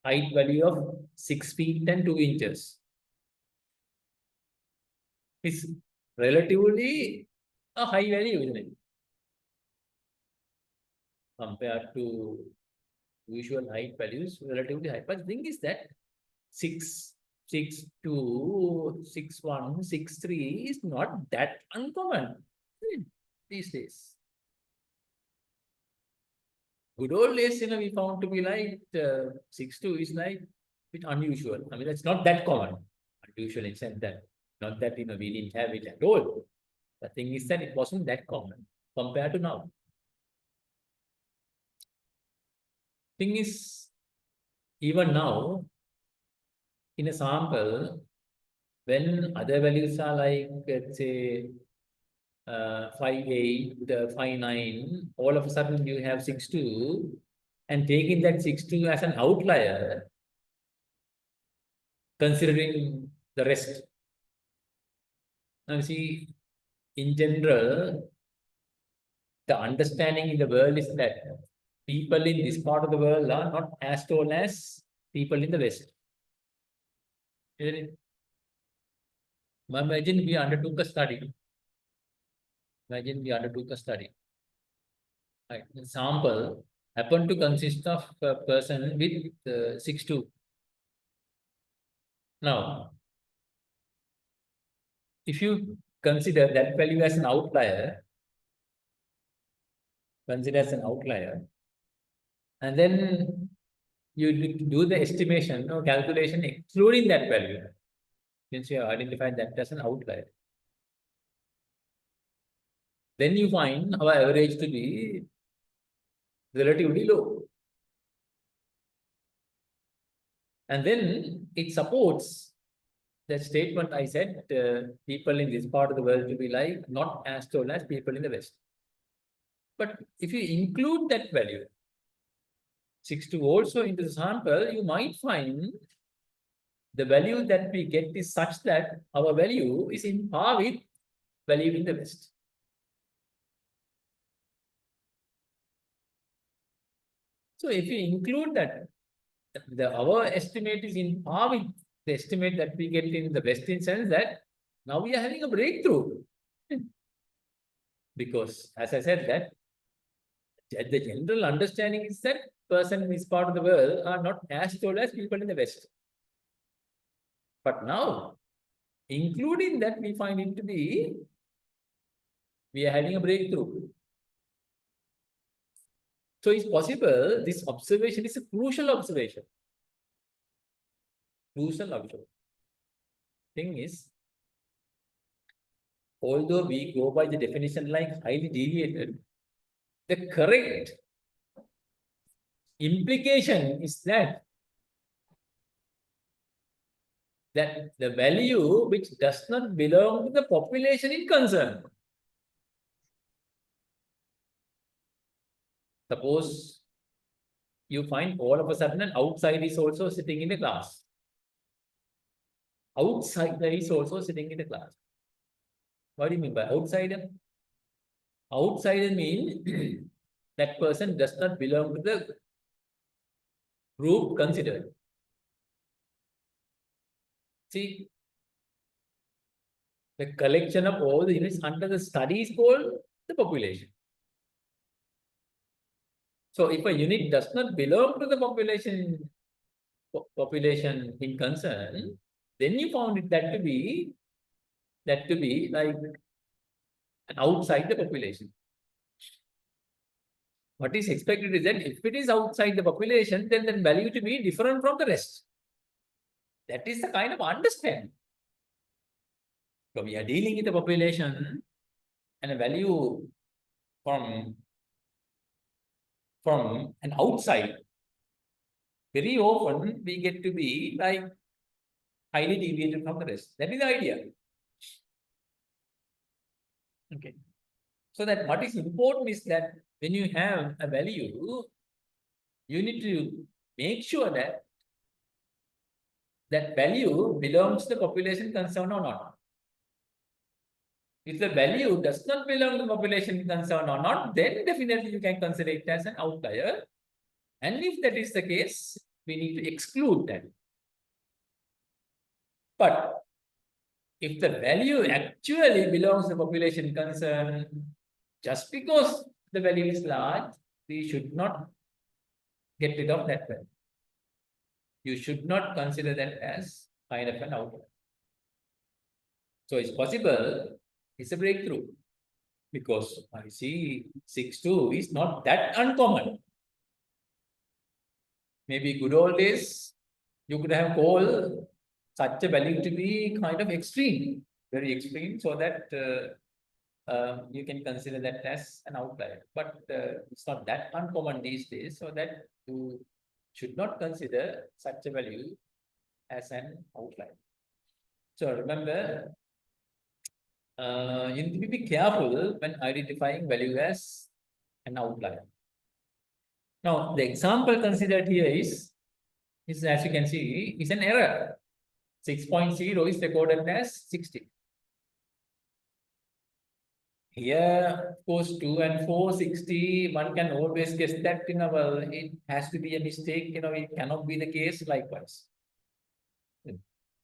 height value of 6 feet and 2 inches is relatively a high value, isn't it? Compared to usual height values, relatively high. But the thing is that 6'2", 6'1", 6'3" is not that uncommon these days. Good old days, we found to be like 6'2" is like a bit unusual. I mean, that's not that common. Unusual in the sense that not that we didn't have it at all. The thing is that it wasn't that common compared to now. Thing is, even now, in a sample, when other values are like, let's say, 5'8", 5'9", all of a sudden you have 6'2", and taking that 6'2" as an outlier, considering the rest. Now, you see, in general, the understanding in the world is that people in this part of the world are not as tall as people in the West. Isn't it? Imagine we undertook a study. Right? The sample happened to consist of a person with 6'2". Now, if you consider that value as an outlier, and then you do the estimation or calculation excluding that value, since you have identified that as an outlier. Then you find our average to be relatively low. And then it supports the statement I said, people in this part of the world to be like not as tall as people in the West. But if you include that value, 6'2" also into the sample, you might find the value that we get is such that our value is in par with value in the West. So if you include that, our estimate is in par with the estimate that we get in the West, in sense that now we are having a breakthrough. Because as I said that, the general understanding is that person in this part of the world are not as tall as people in the West. But now, including that, we find it to be, we are having a breakthrough. So it's possible, this observation is a crucial observation. Thing is, although we go by the definition like highly deviated, the correct implication is that the value which does not belong to the population in concern. Suppose you find all of a sudden an outsider is also sitting in the class. Outsider is also sitting in the class. What do you mean by outsider? Outsider means that person does not belong to the group considered. See, The collection of all the units under the study is called the population. So if a unit does not belong to the population in concern, then you found it that to be like outside the population. What is expected is that if it is outside the population, then the value to be different from the rest. That is the kind of understanding. So we are dealing with the population and a value from an outside. Very often we get to be like highly deviated from the rest. That is the idea. Okay. So that what is important is that when you have a value, you need to make sure that that value belongs to the population concerned or not. If the value does not belong to the population concerned or not, then definitely you can consider it as an outlier. And if that is the case, we need to exclude that. But if the value actually belongs to the population concerned, just because the value is large, we should not get rid of that value. You should not consider that as kind of an outlier. So it's possible, it's a breakthrough, because I see 6.2 is not that uncommon. Maybe good old days, you could have called such a value to be kind of extreme, very extreme, so that you can consider that as an outlier. But it's not that uncommon these days, so that you should not consider such a value as an outlier. So remember, you need to be careful when identifying value as an outlier. Now, the example considered here is as you can see, is an error. 6.0 is recorded as 60. Here, of course, 2 and 4, 60, one can always guess that, well, it has to be a mistake, it cannot be the case likewise.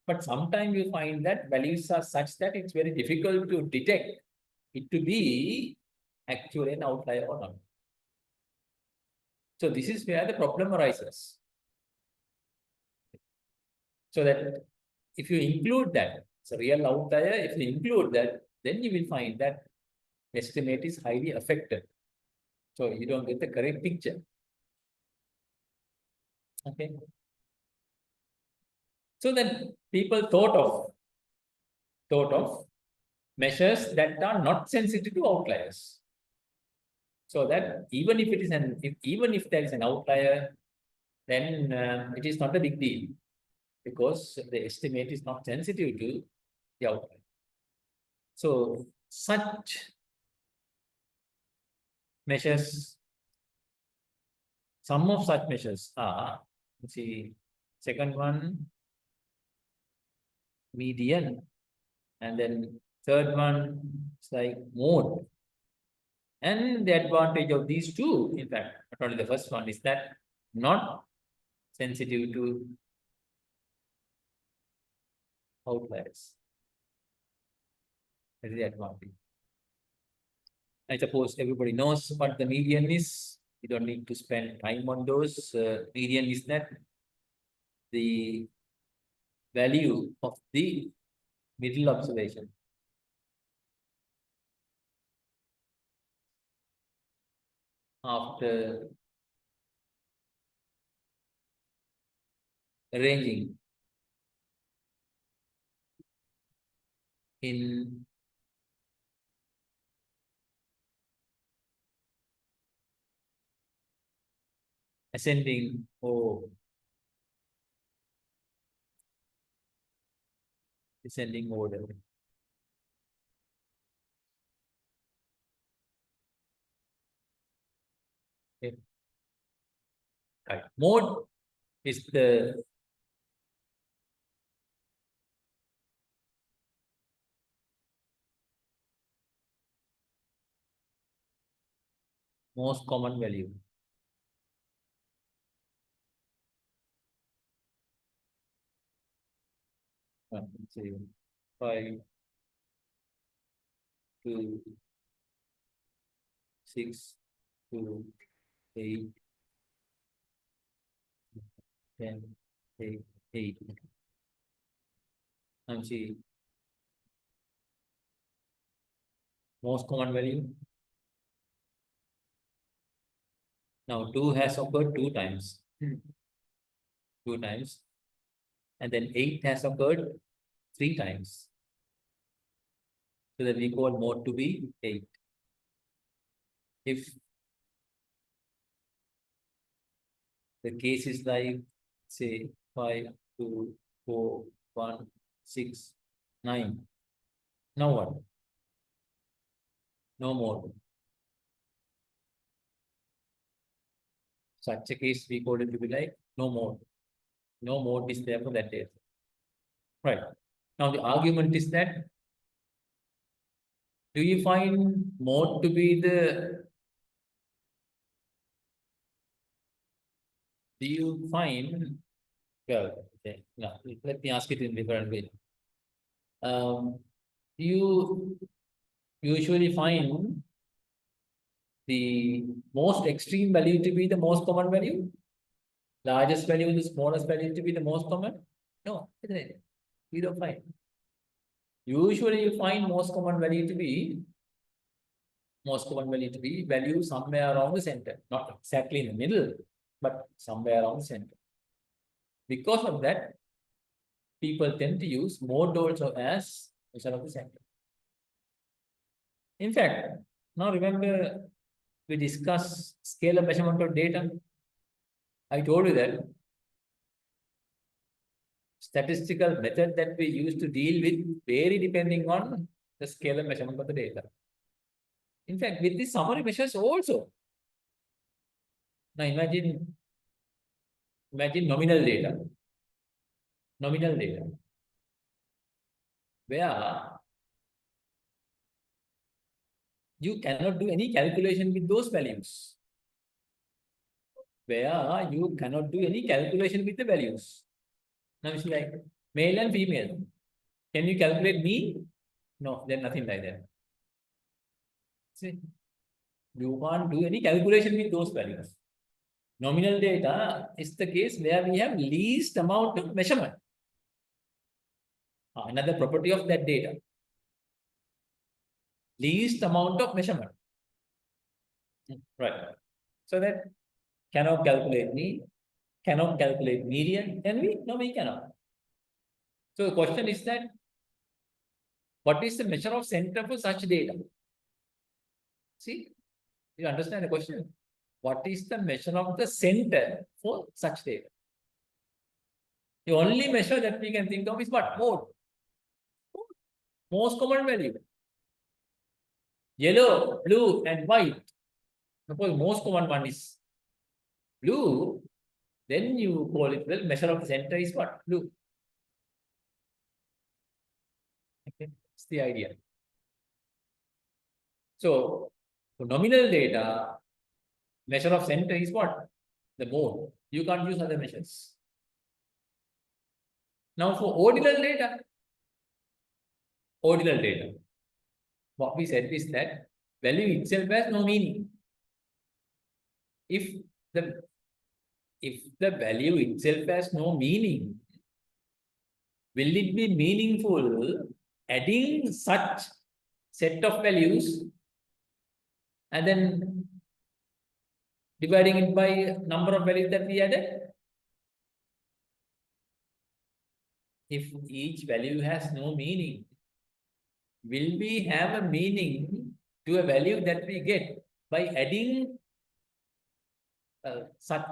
But sometimes you find that values are such that it's very difficult to detect it to be actually an outlier or not. So this is where the problem arises. So that if you include that, it's a real outlier, if you include that, then you will find that estimate is highly affected. So you don't get the correct picture. Okay. So then people thought of measures that are not sensitive to outliers. So that even if it is even if there is an outlier, then it is not a big deal, because the estimate is not sensitive to the outlier. So such measures, some of such measures are, let's see, second one, median, and then third one is like mode. And the advantage of these two, in fact, not only the first one, is that not sensitive to outliers. That is the advantage. I suppose everybody knows what the median is. You don't need to spend time on those. Median is that the value of the middle observation. After arranging in ascending or descending order. Okay. Right. Mode is the most common value. Let's see, 5, 2, 6, 2, 8, 10, 8, 8. And see, most common value. Now 2 has occurred 2 times. 2 times. And then 8 has occurred 3 times. So that we call mode to be 8. If the case is like, say, 5, 2, 4, 1, 6, 9. Now what? No more. Such a case we call it to be like no more. No mode is there for that data. Right. Now the argument is that, do you find mode to be the, do you find, well, okay, no, let me ask it in different way. Do you usually find the most extreme value to be the most common value? Largest value, the smallest value to be the most common? No, isn't it? You don't find. Usually you find most common value to be value somewhere around the center. Not exactly in the middle, but somewhere around the center. Because of that, people tend to use mode also as measure of the center. In fact, now remember we discussed scalar measurement of data. I told you that statistical method that we use to deal with vary depending on the scalar measurement of the data. In fact, with the summary measures also. Now imagine nominal data. Nominal data. Where you cannot do any calculation with those values. Where you cannot do any calculation with the values. Now it's like male and female. Can you calculate mean? No, there's nothing like that. See, you can't do any calculation with those values. Nominal data is the case where we have least amount of measurement. Another property of that data. Least amount of measurement. Right. So that cannot calculate mean, cannot calculate median. Can we? No, we cannot. So the question is that, what is the measure of center for such data? See, you understand the question? What is the measure of the center for such data? The only measure that we can think of is what? Mode. Most common value. Yellow, blue, and white. Suppose most common one is blue, then you call it, well, measure of the center is what? Blue. Okay, that's the idea. So, for nominal data, measure of center is what? The mode. You can't use other measures. Now for ordinal data, what we said is that value itself has no meaning. If the value itself has no meaning, will it be meaningful adding such set of values and then dividing it by number of values that we added? If each value has no meaning, will we have a meaning to a value that we get by adding such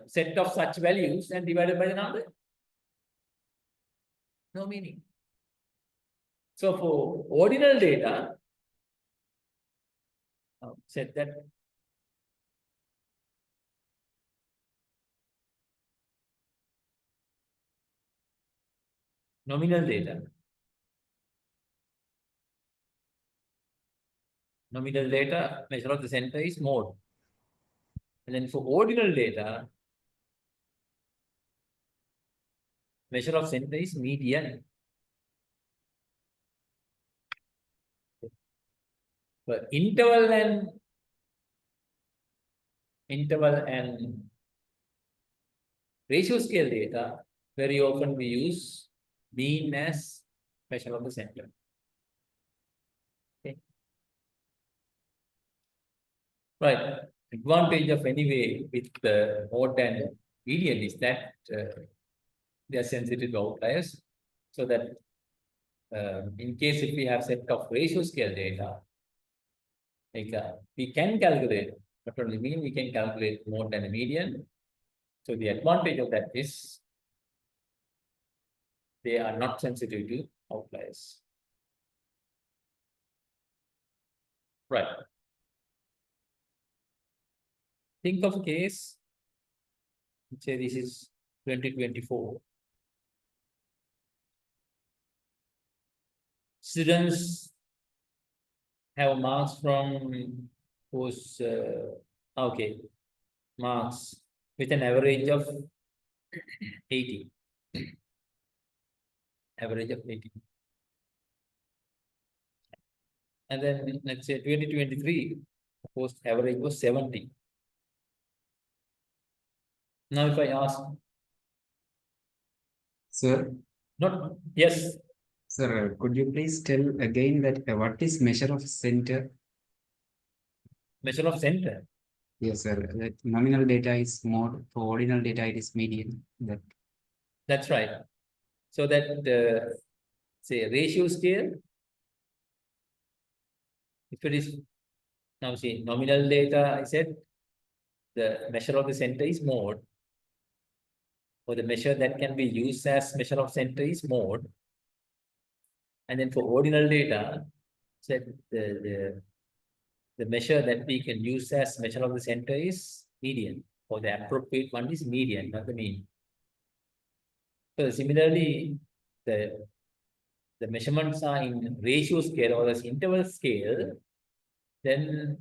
set of such values and divided by the number? No meaning. So for ordinal data, said that nominal data, measure of the center is mode. And then for ordinal data, measure of center is median. But interval and ratio scale data, very often we use mean as measure of the center. Okay. Right. Advantage of anyway with the mode and median is that they are sensitive to outliers, so that in case if we have set of ratio scale data, like we can calculate not only mean, we can calculate mode and median. So the advantage of that is they are not sensitive to outliers. Right. Think of a case, say this is 2024. Students have marks from those, okay, marks with an average of 80. Average of 80. And then let's say 2023, suppose average was 70. Now if I ask, Sir, not, yes, sir, could you please tell again that what is measure of center? measure of center. Yes, sir. That nominal data is mode, for ordinal data it is median. That's right. So that say ratio scale, if it is now see nominal data, I said the measure of the center is mode, or the measure that can be used as measure of center is mode. And then for ordinal data, said the measure that we can use as measure of the center is median, or the appropriate one is median, not the mean. So similarly, the measurements are in ratio scale or as interval scale, then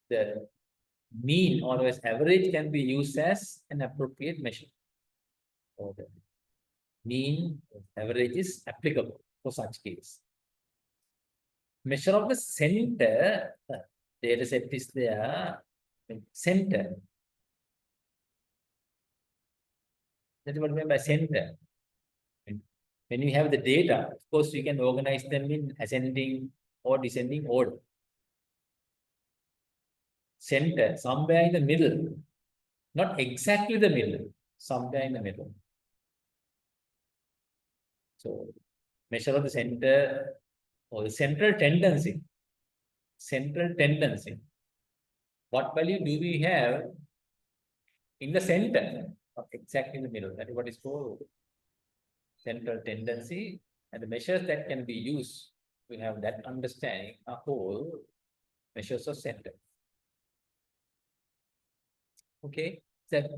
the mean or as average can be used as an appropriate measure. Or the mean average is applicable for such case. Measure of the center, data set is there, center. That's what I mean by center. When you have the data, of course, you can organize them in ascending or descending order. Center, somewhere in the middle, not exactly the middle, somewhere in the middle. So, measure of the center or the central tendency. Central tendency. What value do we have in the center? Not exactly in the middle. That is what is called central tendency, and the measures that can be used to have that understanding are called measures of center. Okay, that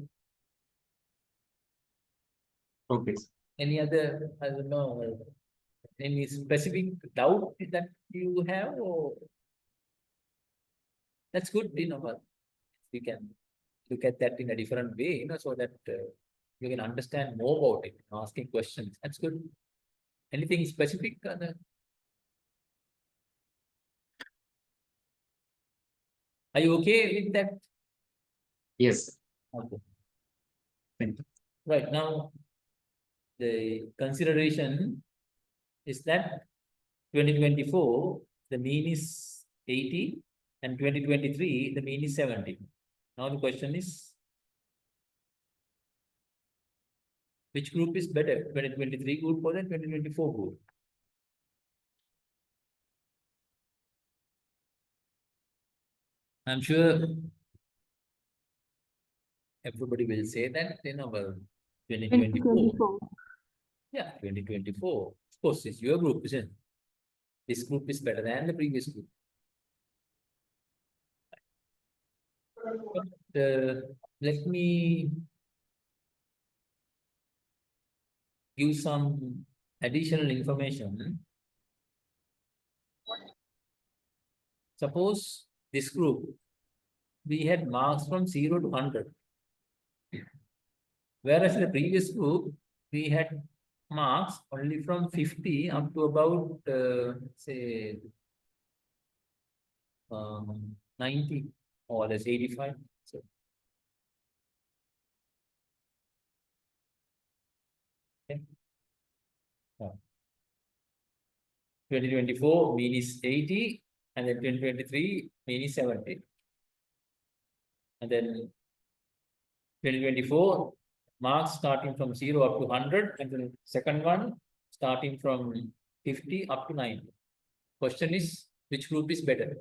Okay. any other, I don't know, any specific doubt that you have, or that's good, but you can look at that in a different way, so that you can understand more about it, asking questions. That's good. Anything specific? Are you okay with that? Yes. Okay. Thank you. Right now, the consideration is that 2024, the mean is 80, and 2023, the mean is 70. Now the question is, which group is better, 2023 group or the 2024 group? I'm sure everybody will say that, well, 2024. Yeah, 2024. Of course, it's your group, isn't it? This group is better than the previous group. But let me give some additional information. Suppose this group, we had marks from 0 to 100. Whereas in the previous group, we had marks only from 50 up to about, say, 90 or that's 85. So okay. 2024 mean is 80, and then 2023 mean is 70. And then 2024 marks starting from 0 up to 100, and then second one starting from 50 up to 90. Question is, which group is better?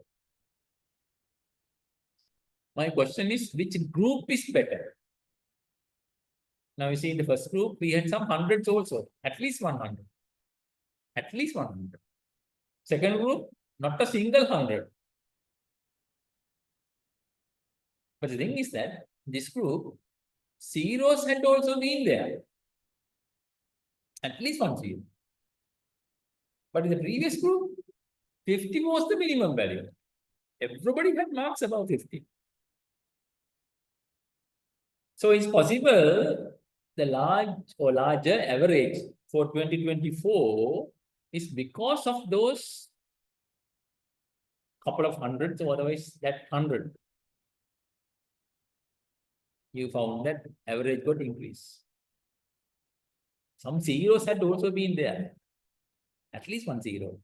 My question is, which group is better? Now you see in the first group, we had some hundreds also, at least 100. At least 100. Second group, not a single 100. But the thing is that this group, zeros had also been there. At least 1 zero. But in the previous group, 50 was the minimum value. Everybody had marks above 50. So it's possible the large or larger average for 2024 is because of those couple of hundreds, or otherwise that 100. You found that average got increased. Some zeros had also been there. At least 1 zero.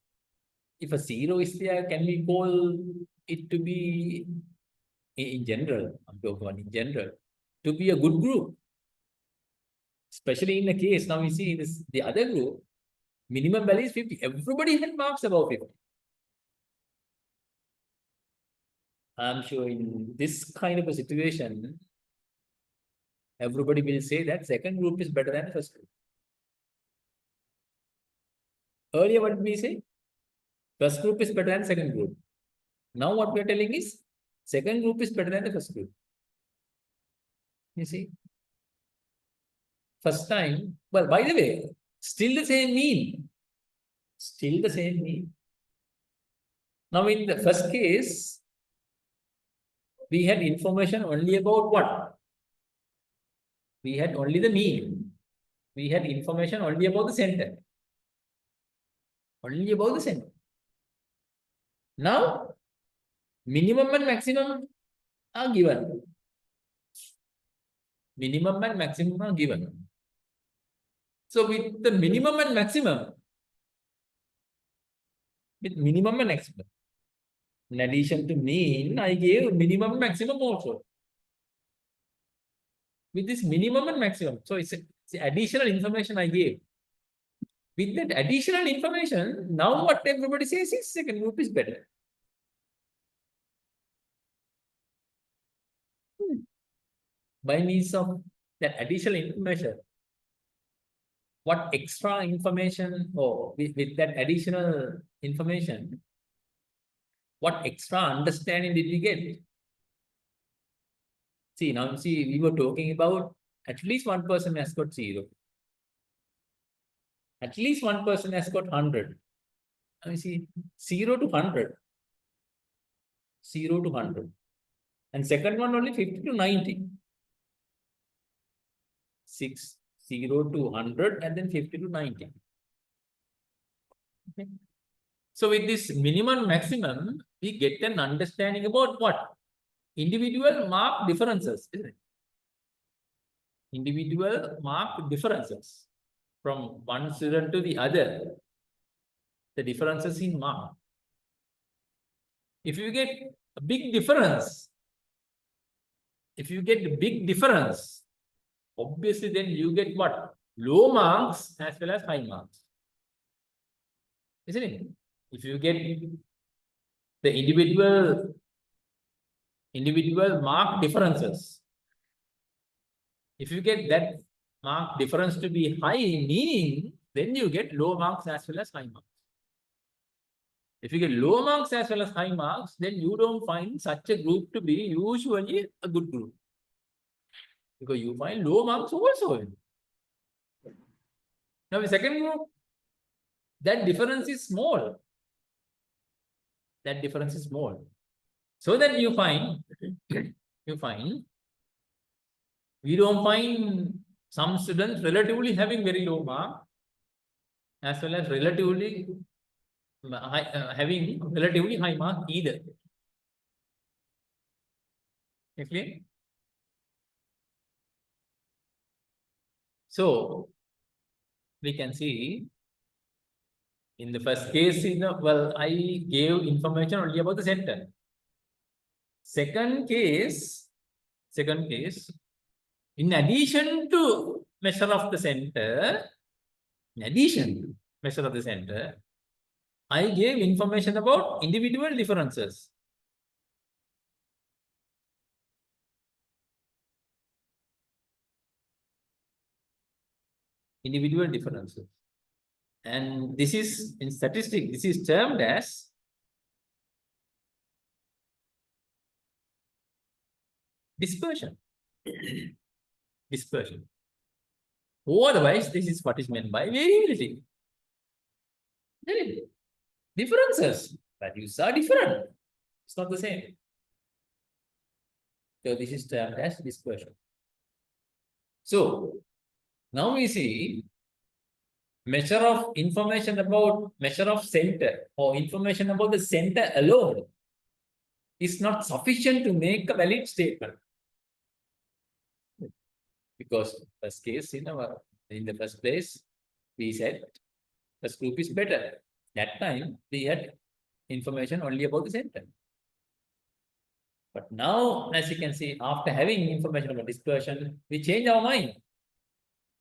If a 0 is there, can we call it to be, in general, I'm talking about in general, to be a good group? Especially in the case, now we see this, the other group, minimum value is 50. Everybody had marks above 50. I'm sure in this kind of a situation, everybody will say that second group is better than the first group. Earlier, what did we say? First group is better than second group. Now what we are telling is, second group is better than the first group. You see? First time, well, by the way, still the same mean. Still the same mean. Now in the first case, we had information only about what? We had only the mean. We had information only about the center. Only about the center. Now, minimum and maximum are given. Minimum and maximum are given. So with the minimum and maximum, in addition to mean, I gave minimum and maximum also. With this minimum and maximum, so it's additional information I gave. With that additional information, now what everybody says is second group is better. By means of that additional information, what extra information, or with that additional information, what extra understanding did we get? See, now see, we were talking about at least one person has got 0. At least one person has got 100. Now you see, 0 to 100. 0 to 100. And second one only 50 to 90. 0 to 100 and then 50 to 90. Okay. So with this minimum maximum, we get an understanding about what? Individual mark differences, isn't it? Individual mark differences from one student to the other. The differences in mark. If you get a big difference, obviously then you get what? Low marks as well as high marks. Isn't it? If you get the individual mark differences, if you get that mark difference to be high in meaning, then you get low marks as well as high marks. If you get low marks as well as high marks, then you don't find such a group to be usually a good group. Because you find low marks also. Now the second group, that difference is small. That difference is small. So then you find, we don't find some students relatively having very low mark, as well as relatively having relatively high mark either. Clear? So we can see in the first case, well, I gave information only about the center. Second case, in addition to measure of the center, I gave information about individual differences. Individual differences. And this is, in statistics, this is termed as dispersion. Dispersion. Otherwise, this is what is meant by variability. Differences. Values are different. It's not the same. So this is termed as dispersion. So now we see measure of information about measure of center or information about the center alone is not sufficient to make a valid statement. Because first case in the first place, we said first group is better. That time we had information only about the center. But now, as you can see, after having information about dispersion, we change our mind.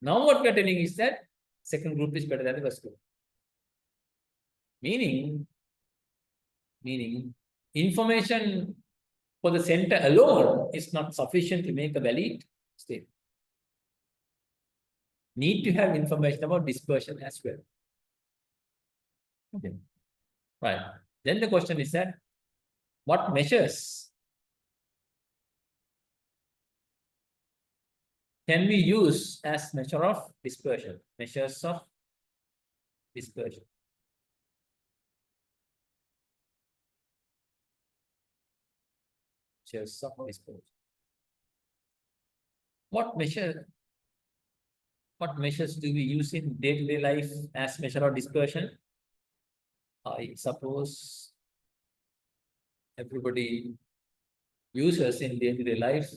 Now what we are telling is that second group is better than the first group. Meaning information for the center alone is not sufficient to make a valid statement. Need to have information about dispersion as well. Okay. Right. Then the question is that what measures can we use as measure of dispersion? Measures of dispersion. Measures of dispersion. What measures do we use in day-to-day life as measure of dispersion? I suppose everybody uses in day-to-day life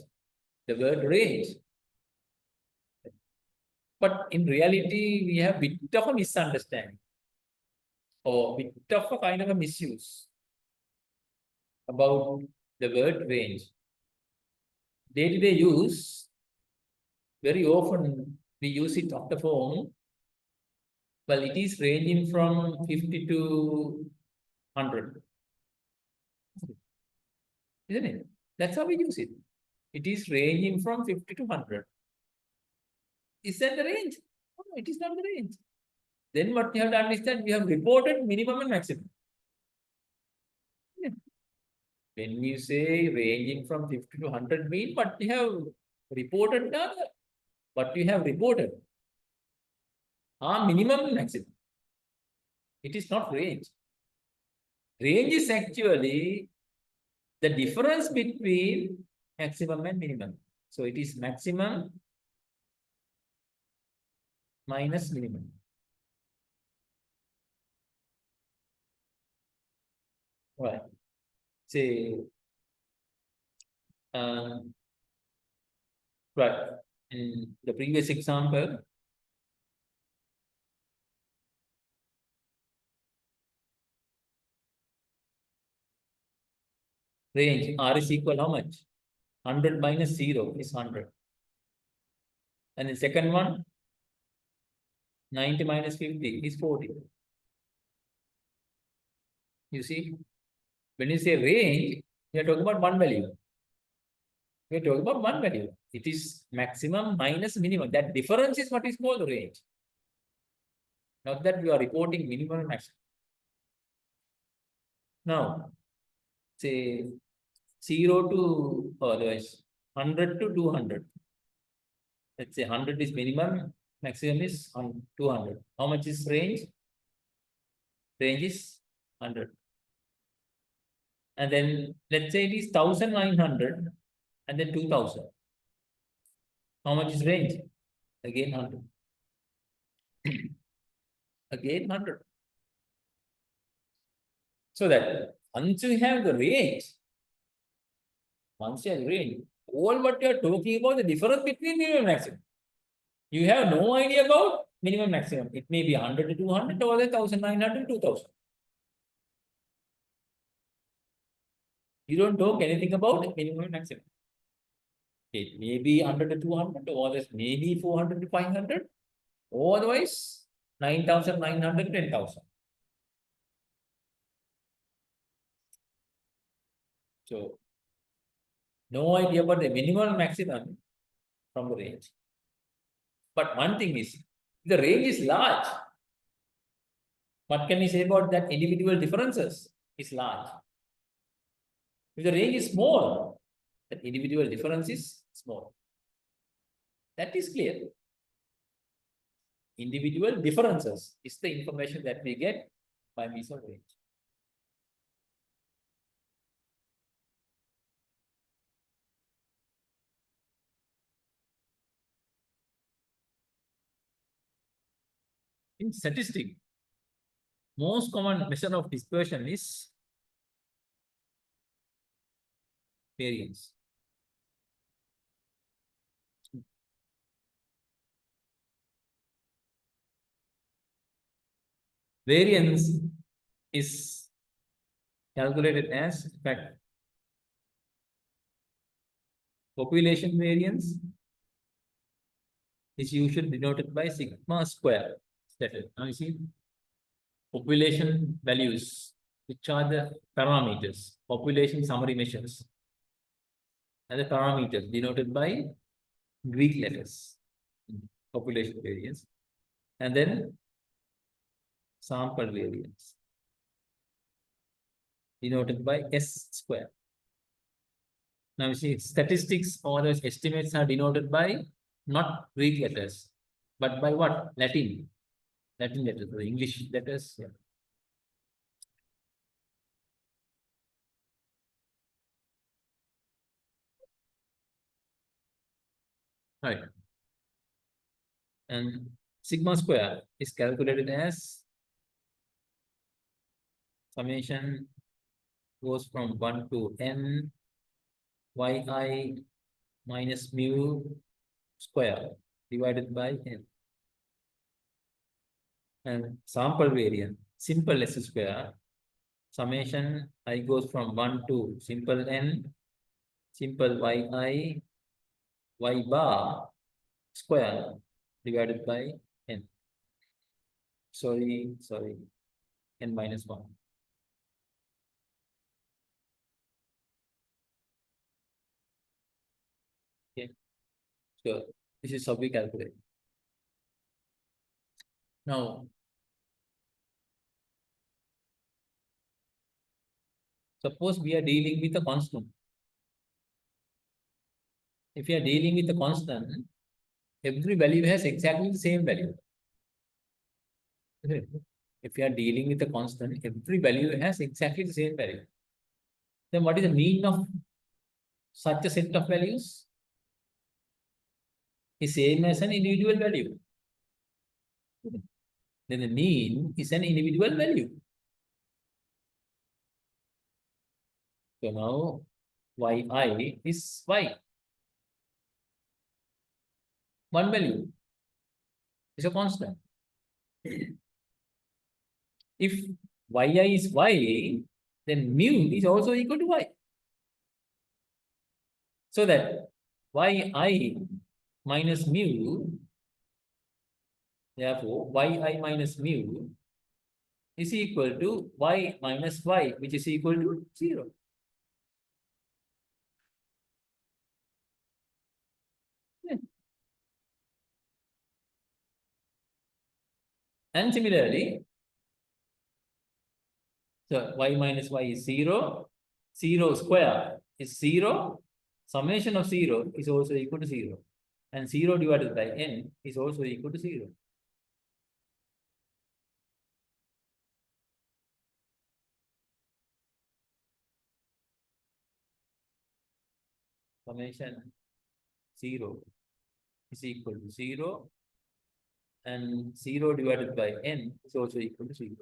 the word range. But in reality, we have a bit of a misunderstanding or bit of a kind of a misuse about the word range. Day-to-day use, very often we use it of the form, well, it is ranging from 50 to 100. Isn't it? That's how we use it. It is ranging from 50 to 100. Is that the range? No, it is not the range. Then what we have done is that we have reported minimum and maximum. Yeah. When you say ranging from 50 to 100 mean, what we have reported, what we have reported are minimum and maximum. It is not range. Range is actually the difference between maximum and minimum. So it is maximum minus minimum. Right. Say, right. In the previous example, range R is equal how much? 100 minus 0 is 100. And the second one, 90 minus 50 is 40. You see, when you say range, we are talking about one value. We are talking about one value. It is maximum minus minimum. That difference is what is called range. Not that we are reporting minimum and maximum. Now, say 0 to, or otherwise 100 to 200. Let's say 100 is minimum, maximum is 200. How much is range? Range is 100. And then let's say it is 1900 and then 2000. How much is range? Again 100. Again 100. So that once you have the range, Once you are range, all what you are talking about the difference between minimum and maximum. You have no idea about minimum maximum. It may be 100 to 200 or 1900 to 2000. You don't talk anything about minimum and maximum. It may be 100 to 200 or others maybe 400 to 500 or otherwise 9,900 to 10,000. So, no idea about the minimum and maximum from the range. But one thing is, the range is large. What can we say about that individual differences is large. If the range is small, the individual difference is small. That is clear. Individual differences is the information that we get by means of range. In statistics, most common measure of dispersion is variance. Variance is calculated as, in fact, population variance is usually denoted by sigma square. Now you see population values, which are the parameters, population summary measures, and the parameters denoted by Greek letters, population variance, and then sample variance denoted by S square. Now you see statistics or those estimates are denoted by not Greek letters, but by what? Latin letters, the English letters. Yeah. Right. And sigma square is calculated as summation goes from 1 to n yi minus mu square divided by n. And sample variance, simple S square, summation I goes from 1 to simple n, simple yi, y bar square divided by n. Sorry, n minus 1. Okay, so this is how we calculate. Now, suppose we are dealing with a constant. If you are dealing with a constant, every value has exactly the same value. Okay. If you are dealing with a constant, every value has exactly the same value. Then what is the mean of such a set of values? Is same as an individual value. Then the mean is an individual value. So now yi is y. One value is a constant. If yi is y, then mu is also equal to y. So that yi minus mu, therefore yi minus mu is equal to y minus y, which is equal to 0. Yeah. And similarly, so y minus y is 0, 0 square is 0, summation of 0 is also equal to 0, and 0 divided by n is also equal to 0. Summation 0 is equal to 0, and 0 divided by n is also equal to 0.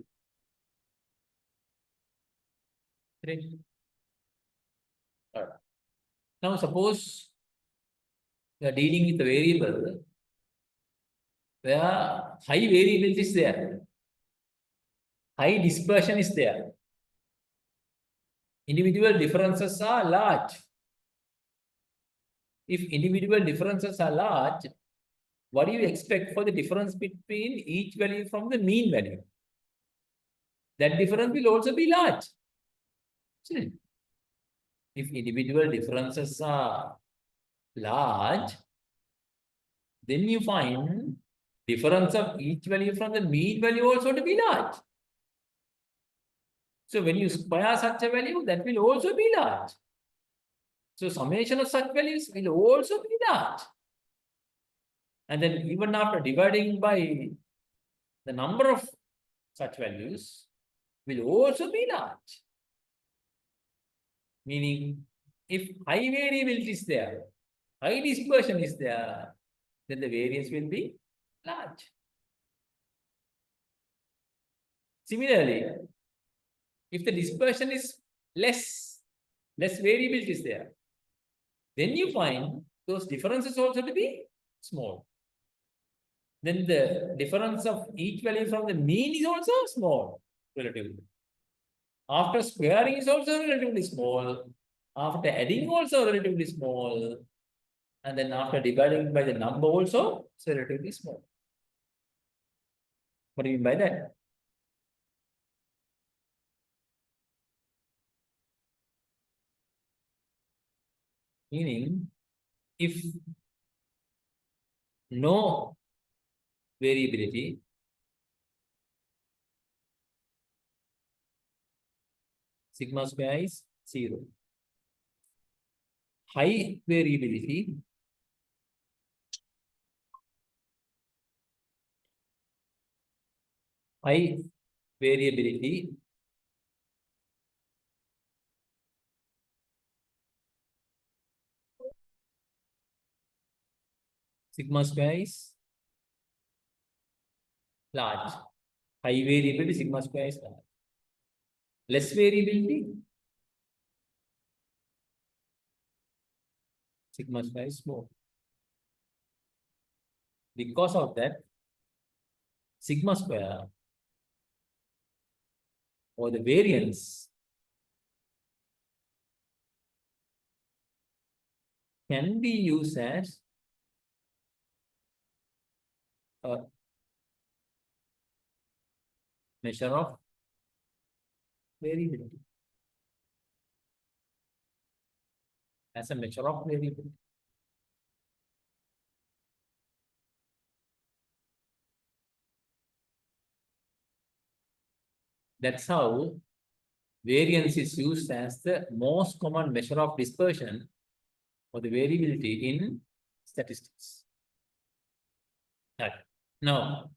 Right. All right. Now suppose we are dealing with a variable where high variability is there, high dispersion is there, individual differences are large. If individual differences are large, what do you expect for the difference between each value from the mean value? That difference will also be large. Isn't it? If individual differences are large, then you find difference of each value from the mean value also to be large. So when you square such a value, that will also be large. So summation of such values will also be large. And then even after dividing by the number of such values will also be large. Meaning, if high variability is there, high dispersion is there, then the variance will be large. Similarly, if the dispersion is less variability is there, then you find those differences also to be small. Then the difference of each value from the mean is also small, relatively. After squaring is also relatively small. After adding also relatively small. And then after dividing by the number also, it's relatively small. What do you mean by that? Meaning, if no variability, sigma square is 0. High variability, sigma square is large. High variability, sigma square is large. Less variability, sigma square is small. Because of that, sigma square or the variance can be used as a measure of variability. As a measure of variability. That's how variance is used as the most common measure of dispersion or the variability in statistics. Right. Now,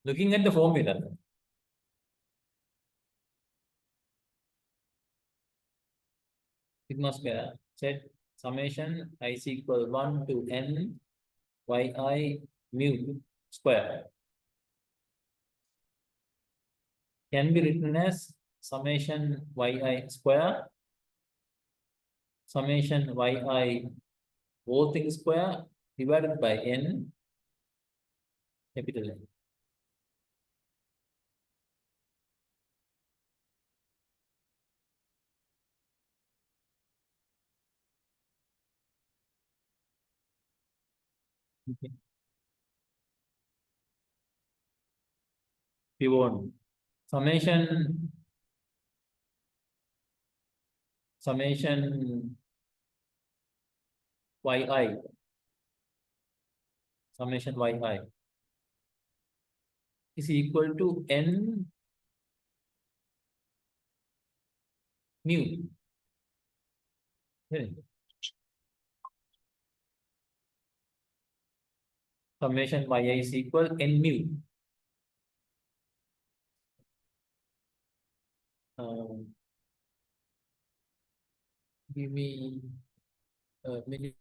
looking at the formula, sigma square set summation I is equal 1 to n yi mu square can be written as summation yi square, summation yi whole thing square divided by n capital N. Okay. If you want summation yi summation yi is equal to n mu. Okay. Summation yi is equal n mu. Give me a minute.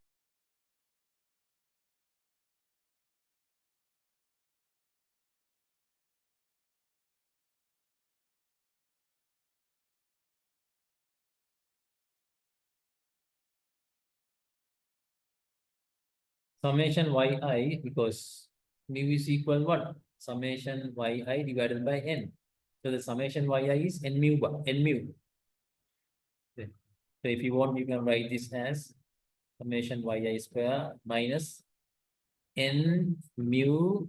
summation yi, because mu is equal what? Summation yi divided by n. So the summation yi is n mu. Okay. So if you want, you can write this as summation yi square minus n mu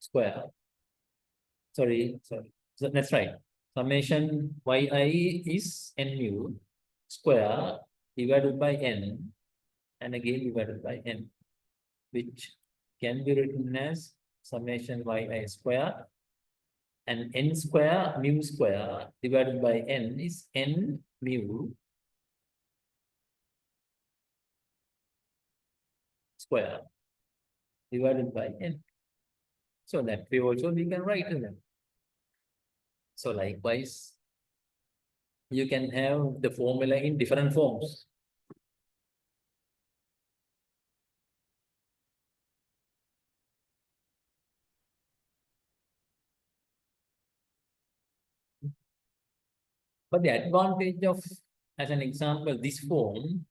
square. Sorry. So that's right. Summation yi is n mu square divided by n, and again divided by n, which can be written as summation yi square, and n square mu square divided by n is n mu square divided by n. So that way also we can write them. So likewise, you can have the formula in different forms. But the advantage of, as an example, this form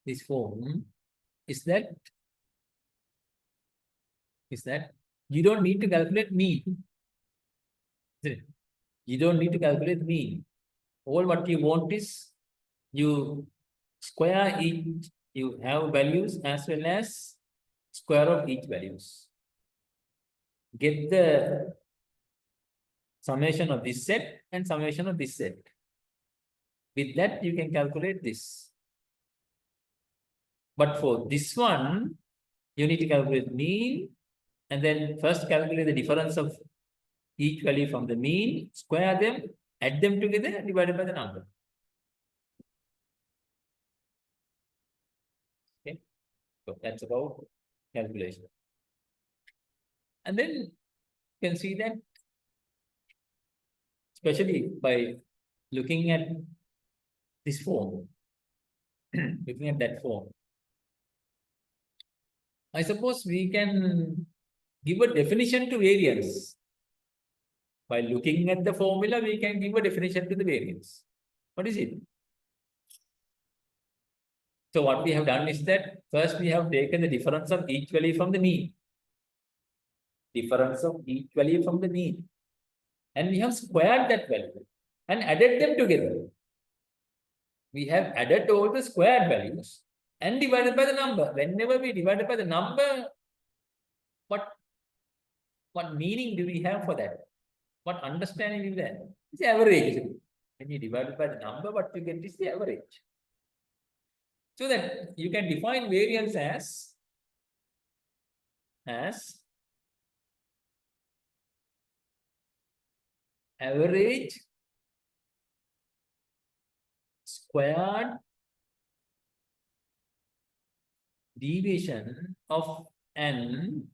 is that you don't need to calculate mean. You don't need to calculate mean. All what you want is you square each, you have values as well as square of each values. Get the summation of this set and summation of this set. With that, you can calculate this. But for this one, you need to calculate mean, and then first calculate the difference of each value from the mean, square them, add them together, and divide by the number. Okay, so that's about calculation. And then you can see that, especially by looking at this form, looking at that form, I suppose we can give a definition to variance. By looking at the formula, we can give a definition to the variance. What is it? So what we have done is that first we have taken the difference of each value from the mean. Difference of each value from the mean. And we have squared that value and added them together. We have added all the squared values and divided by the number. Whenever we divide by the number, what meaning do we have for that? What understanding is that? It's the average. When you divide it by the number, what you get is the average. So that you can define variance as average squared deviation of an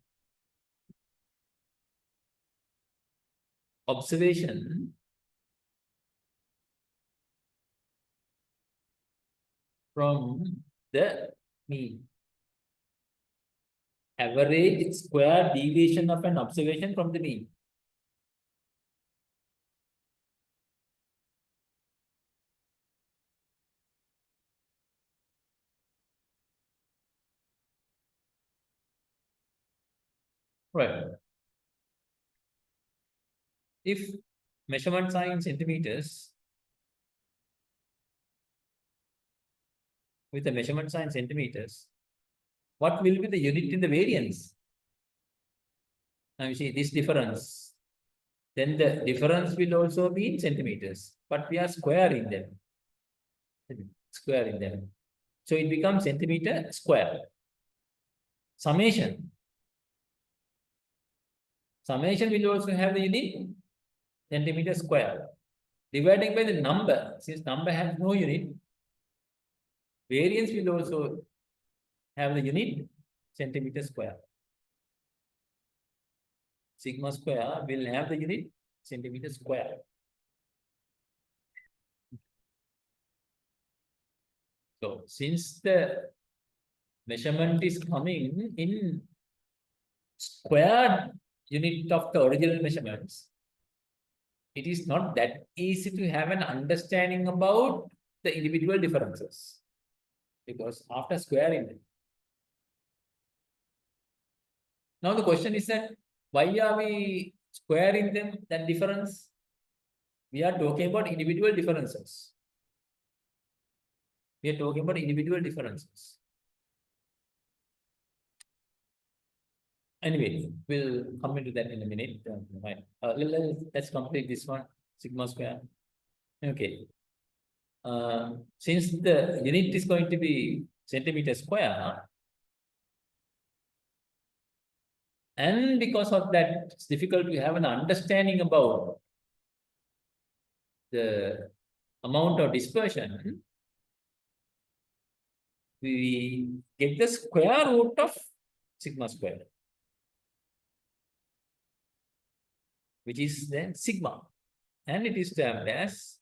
observation from the mean. Average square deviation of an observation from the mean. Right. If measurements are in centimeters, with the measurement sign centimeters, what will be the unit in the variance? Now you see this difference. Then the difference will also be in centimeters, but we are squaring them. Squaring them. So it becomes centimeter square. Summation. Summation will also have the unit centimeter square. Dividing by the number, since number has no unit, variance will also have the unit centimeter square. Sigma square will have the unit centimeter square. So since the measurement is coming in squared unit of the original measurements, it is not that easy to have an understanding about the individual differences. Because after squaring them. Now the question is that why are we squaring them, that difference? We are talking about individual differences. We are talking about individual differences. Anyway, we'll come into that in a minute. Let's complete this one, sigma square. Okay. Since the unit is going to be centimeter square, and because of that, it's difficult to have an understanding about the amount of dispersion. We get the square root of sigma square, which is then sigma, and it is termed as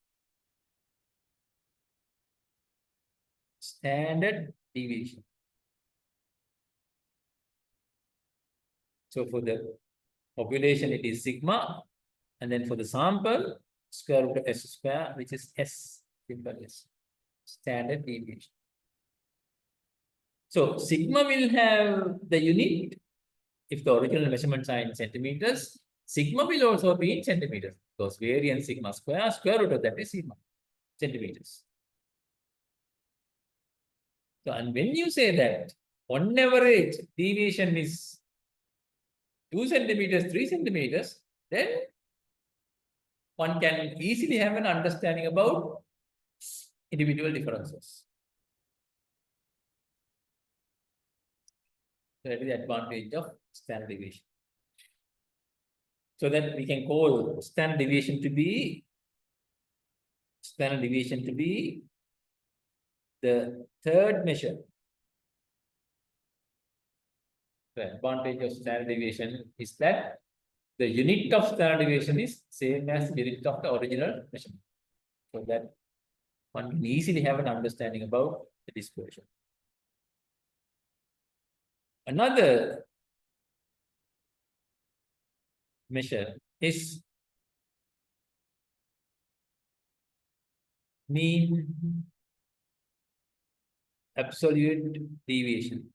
standard deviation. So for the population, it is sigma, and then for the sample, square root of s square, which is s, simple s, standard deviation. So sigma will have the unit, if the original measurements are in centimeters, sigma will also be in centimeters, because variance sigma square root of that is sigma, centimeters. So, and when you say that on average deviation is 2 centimeters, 3 centimeters, then one can easily have an understanding about individual differences. So that is the advantage of standard deviation. So that we can call standard deviation to be the third measure. The advantage of standard deviation is that the unit of standard deviation is same as the unit of the original measurement. So that one can easily have an understanding about the dispersion. Another measure is mean absolute deviation.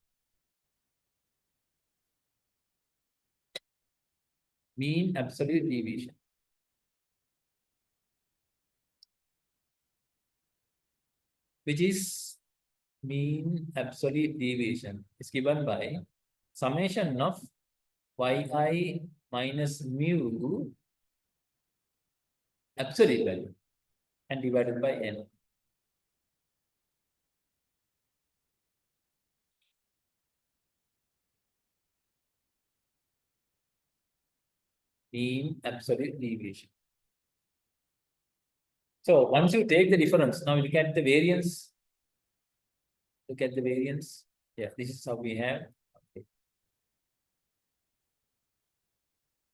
Mean absolute deviation. Which is mean absolute deviation is given by summation of yi minus mu absolute value and divided by n. Mean absolute deviation. So once you take the difference, now look at the variance. Look at the variance. Yeah, this is how we have. Okay.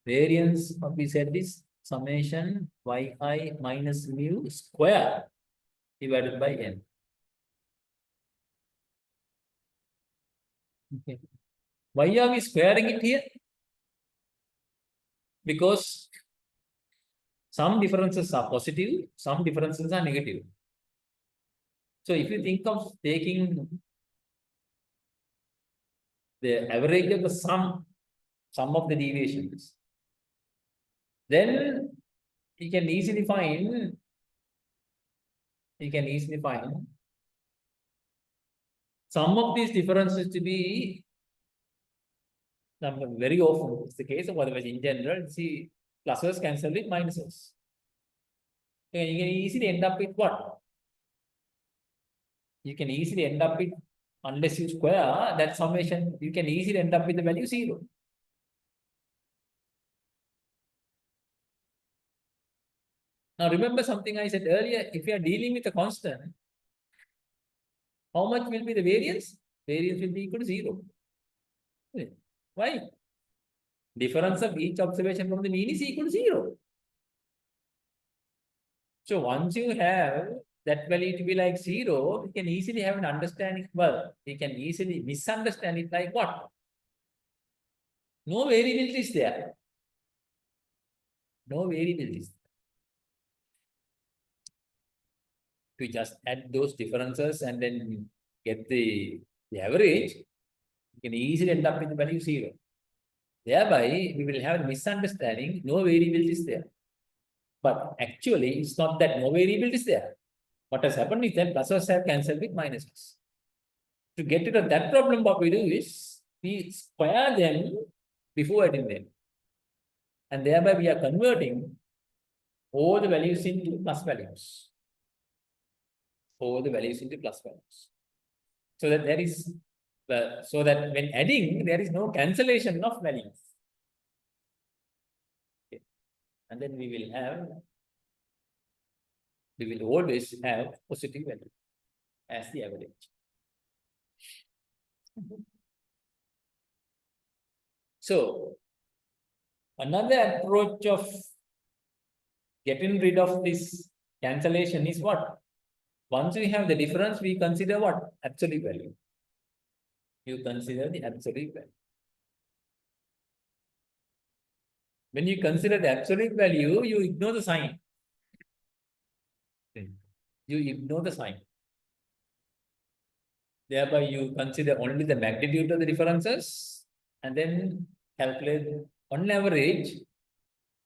Variance, what we said is summation yi minus mu square divided by n. Okay. Why are we squaring it here? Because some differences are positive, some differences are negative. So if you think of taking the average of the sum of the deviations, then you can easily find some of these differences to be very often it's the case, of otherwise in general, see pluses cancel with minuses. And you can easily end up with what? You can easily end up with, unless you square that summation, you can easily end up with the value 0. Now remember something I said earlier, if you are dealing with a constant, how much will be the variance? Variance will be equal to 0. Why? Difference of each observation from the mean is equal to 0. So once you have that value to be like 0, you can easily have an understanding. Well, you can easily misunderstand it like what? No variability is there. No variability. to just add those differences and then get the average, you can easily end up with the value 0. Thereby, we will have a misunderstanding, no variable is there. But actually, it's not that no variable is there. What has happened is that pluses have cancelled with minuses. To get rid of that problem, what we do is we square them before adding them. And thereby we are converting all the values into plus values. All the values into plus values. So that there is, so that when adding, there is no cancellation of values. Okay. And then we will always have positive value as the average. So, another approach of getting rid of this cancellation is what? Once we have the difference, we consider what? Absolute value. You consider the absolute value. When you consider the absolute value, you ignore the sign. You ignore the sign. Thereby, you consider only the magnitude of the differences and then calculate on average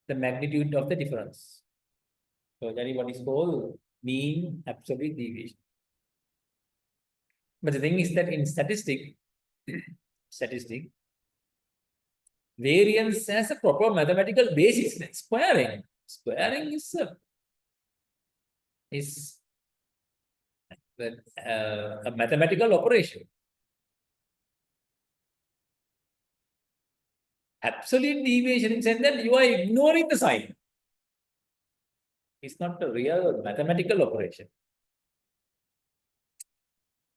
the magnitude of the difference. So that is what is called mean absolute deviation. But the thing is that in statistics, variance has a proper mathematical basis. Like squaring is a mathematical operation. Absolute deviation in the sense that you are ignoring the sign. It's not a real mathematical operation.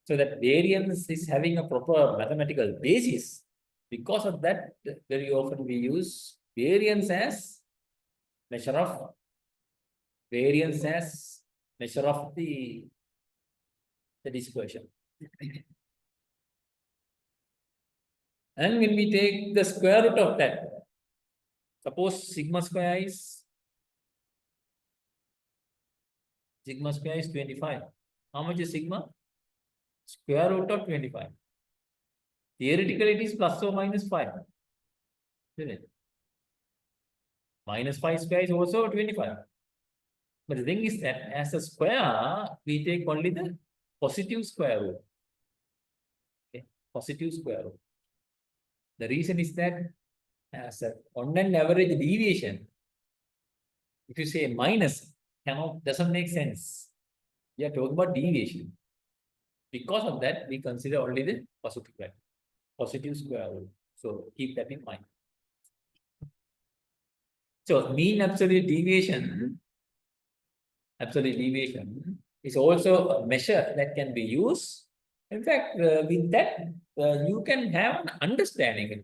So that variance is having a proper mathematical basis. Because of that, very often we use variance as measure of the dispersion. And when we take the square root of that, suppose sigma square is 25. How much is sigma? Square root of 25. Theoretically, it is plus or minus 5. Isn't it? Minus 5 square is also 25. But the thing is that as a square, we take only the positive square root. Okay, positive square root. The reason is that as on an average deviation, if you say minus, doesn't make sense. We are talking about deviation. Because of that, we consider only the positive value, positive square root. So keep that in mind. So mean absolute deviation is also a measure that can be used. In fact, with that, you can have an understanding.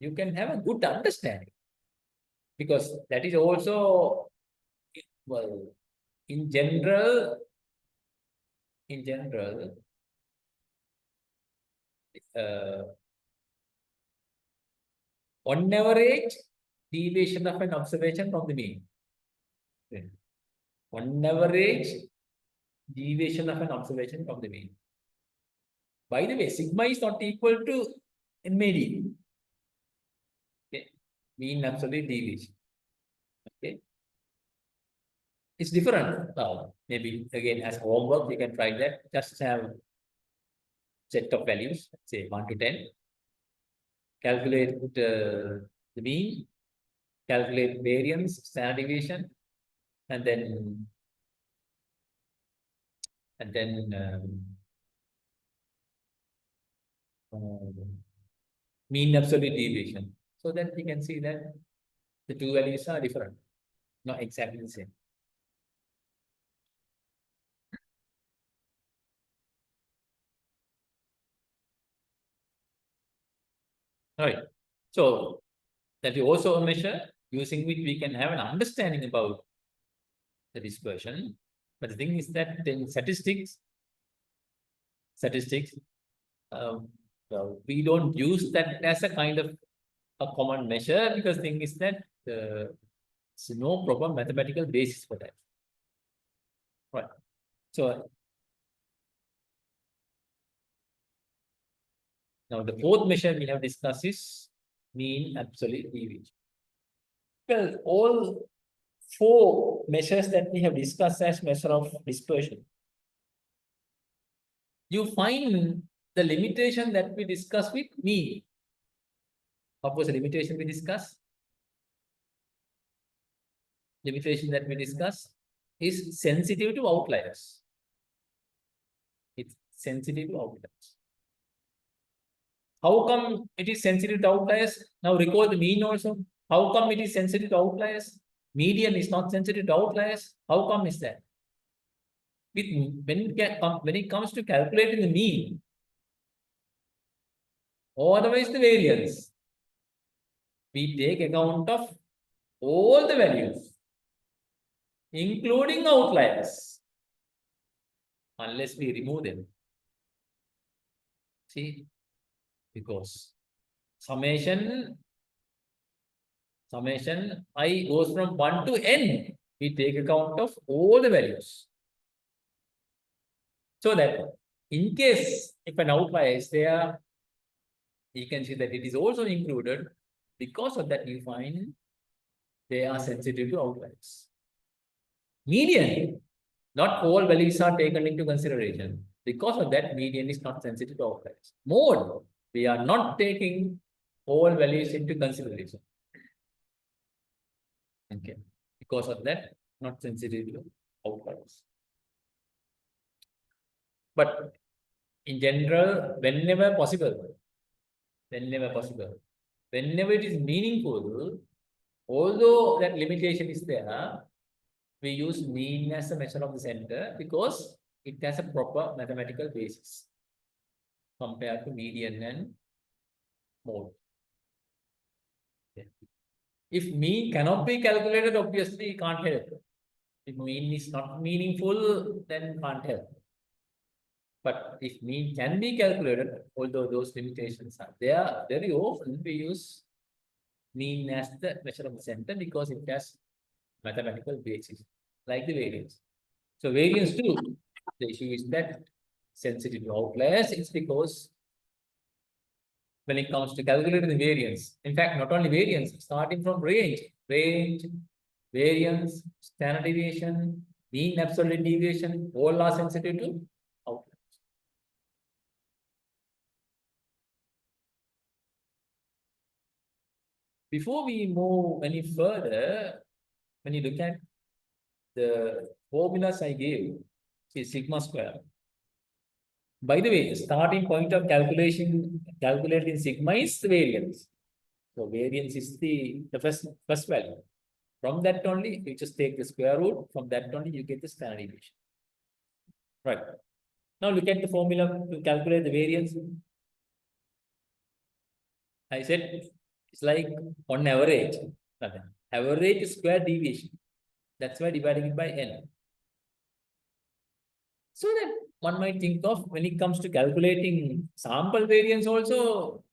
You can have a good understanding. Because that is also, well, in general, on average, deviation of an observation from the mean. On average, deviation of an observation from the mean. By the way, sigma is not equal to median. Okay, mean absolute deviation. Okay, it's different. Maybe again as homework, you can try that. Just have set of values, say 1 to 10. Calculate the mean, calculate variance, standard deviation, and then mean absolute deviation. So that you can see that the two values are different, not exactly the same. All right. So that is also a measure using which we can have an understanding about the dispersion. But the thing is that in statistics, we don't use that as a kind of a common measure because the thing is that there's no proper mathematical basis for that. Right. So now the fourth measure we have discussed is mean absolute deviation. Well, all four measures that we have discussed as measure of dispersion, you find the limitation that we discussed with mean. What was the limitation we discussed? Limitation that we discussed is sensitive to outliers. It's sensitive to outliers. How come it is sensitive to outliers? Now recall the mean also. How come it is sensitive to outliers? Median is not sensitive to outliers. How come is that? When it comes to calculating the mean, or otherwise the variance, we take account of all the values, including outliers, unless we remove them. See, because summation I goes from 1 to n, we take account of all the values. So that in case if an outlier is there, you can see that it is also included. Because of that, you find they are sensitive to outliers. Median, not all values are taken into consideration. Because of that, median is not sensitive to outliers. Mode, we are not taking all values into consideration. Okay, because of that, not sensitive to outliers. But in general, whenever possible, whenever it is meaningful, although that limitation is there, we use mean as a measure of the center because it has a proper mathematical basis compared to median and mode. Okay. If mean cannot be calculated, obviously it can't help. If mean is not meaningful, then can't help. But if mean can be calculated, although those limitations are there, very often we use mean as the measure of the center because it has mathematical basis, like the variance. So variance too, the issue is that sensitive to outliers is because when it comes to calculating the variance, in fact, not only variance, starting from range, variance, standard deviation, mean absolute deviation, all are sensitive to outliers. Before we move any further, when you look at the formulas I gave, see sigma square. By the way, starting point of calculating sigma is the variance. So variance is the first value. From that only, you just take the square root. From that only, you get the standard deviation. Right. Now look at the formula to calculate the variance. I said it's like on average. Average square deviation. That's why dividing it by n. So that one might think of when it comes to calculating sample variance also,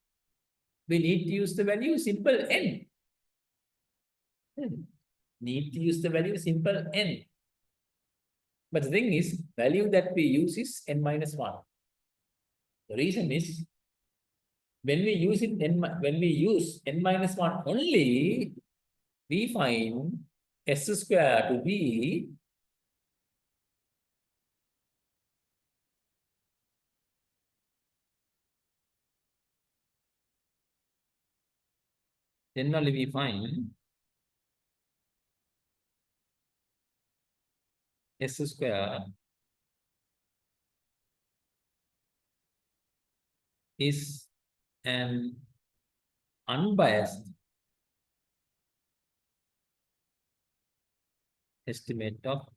we need to use the value simple n. Need to use the value simple n. But the thing is, value that we use is n minus 1. The reason is, when we use n minus 1 only, we find s square to be then only we find s square is an unbiased estimate of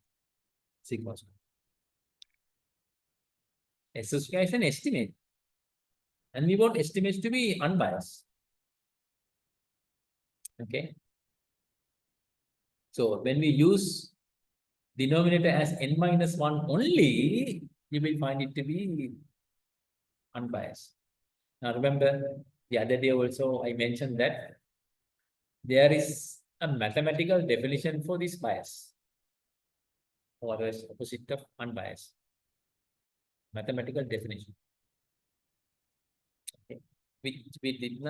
sigma square. S square is an estimate. And we want estimates to be unbiased. Okay. So when we use denominator as n minus 1 only, you will find it to be unbiased. Now remember, the other day also I mentioned that there is a mathematical definition for this bias. or as opposite of unbiased. Mathematical definition. Okay. Which we did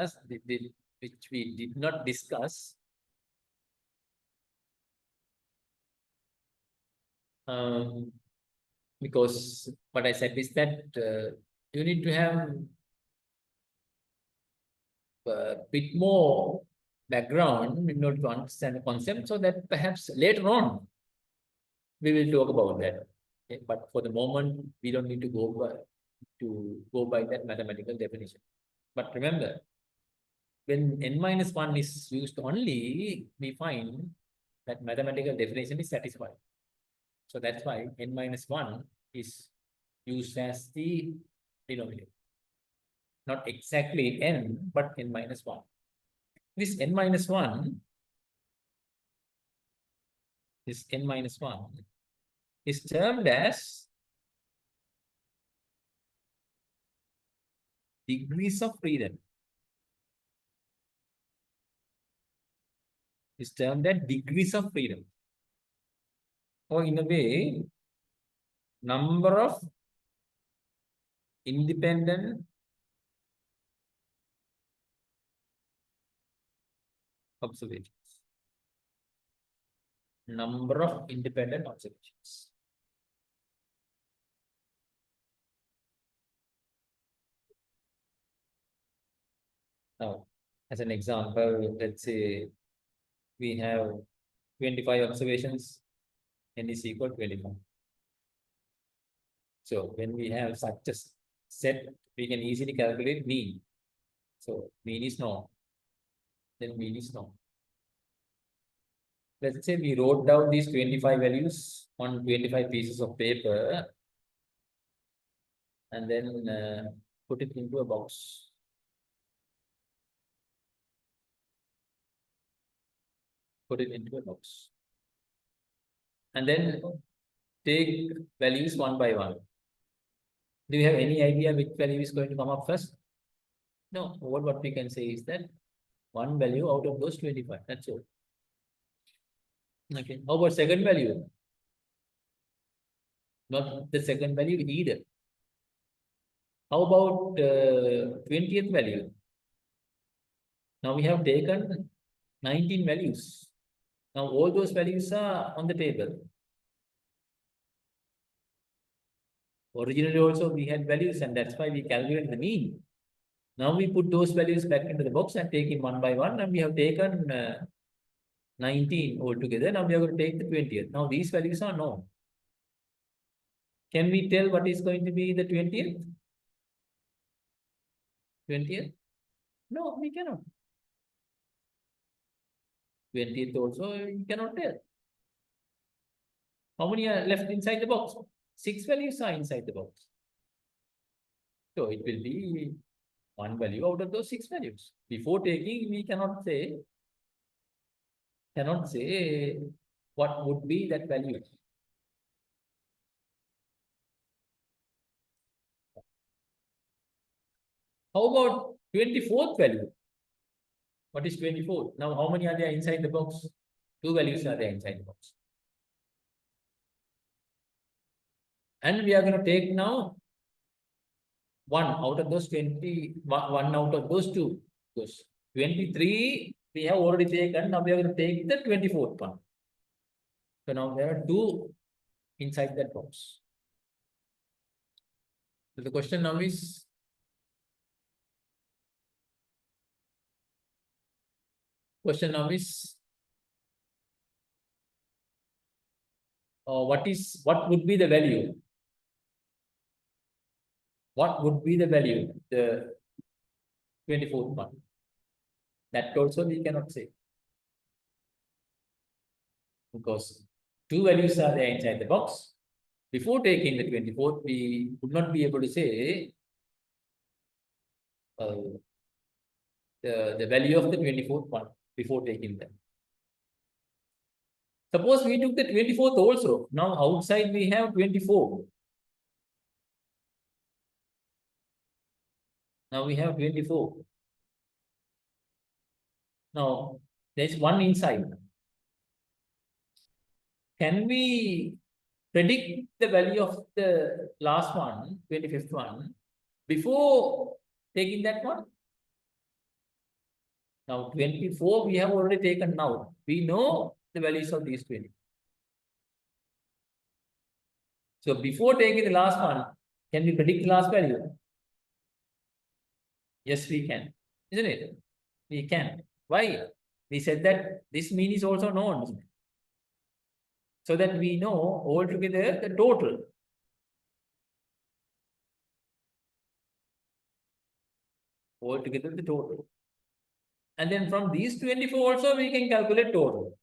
not discuss. Because what I said is that you need to have a bit more background in order to understand the concept, so that perhaps later on we will talk about that. Okay? But for the moment, we don't need to go by that mathematical definition. But remember, when n-1 is used only, we find that mathematical definition is satisfied. So that's why n-1 is used as the denominator. Not exactly n, but n-1. This n-1, is termed as degrees of freedom. Is termed as degrees of freedom. Or in a way, number of independent observations. Number of independent observations. Now, as an example, let's say we have 25 observations, n is equal to 25. So when we have such a set, we can easily calculate mean. So mean is known. Then mean is known. Let's say we wrote down these 25 values on 25 pieces of paper and then put it into a box. Put it into a box. And then take values one by one. Do you have any idea which value is going to come up first? No. What we can say is that one value out of those 25. That's all. Okay. How about second value? Not the second value either. How about 20th value? Now we have taken 19 values. Now all those values are on the table. Originally also we had values, and that's why we calculated the mean. Now we put those values back into the box and take it one by one, and we have taken 19 altogether. Now we are going to take the 20th. Now these values are known. Can we tell what is going to be the 20th? 20th? No, we cannot. 20th also you cannot tell. How many are left inside the box? 6 values are inside the box. So it will be one value out of those 6 values. Before taking, we cannot say what would be that value. How about 24th value? What is 24th? Now, how many are there inside the box? 2 values are there inside the box. And we are going to take now one out of those 20, one out of those 2. Because 23 we have already taken. Now we are going to take the 24th one. So now there are 2 inside that box. So the question now is, what would be the value? What would be the value? The 24th one. That also we cannot say. Because 2 values are there inside the box. Before taking the 24th, we would not be able to say the value of the 24th one before taking them. Suppose we took the 24th also. Now outside we have 24. Now we have 24. Now there's 1 inside. Can we predict the value of the last one, 25th one, before taking that one? Now 24 we have already taken now. We know the values of these 20. So before taking the last one, can we predict the last value? Yes, we can, isn't it? We can. Why? We said that this mean is also known, isn't it? So that we know altogether the total. Altogether the total. And then from these 24 also we can calculate total.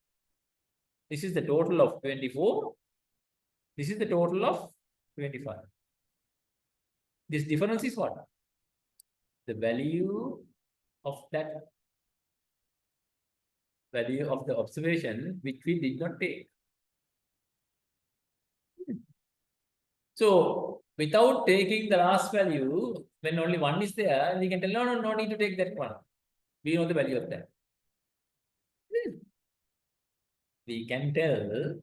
This is the total of 24. This is the total of 25. This difference is what? The value of that value of the observation which we did not take. So without taking the last value, when only one is there, we can tell no need to take that one. We know the value of that. We can tell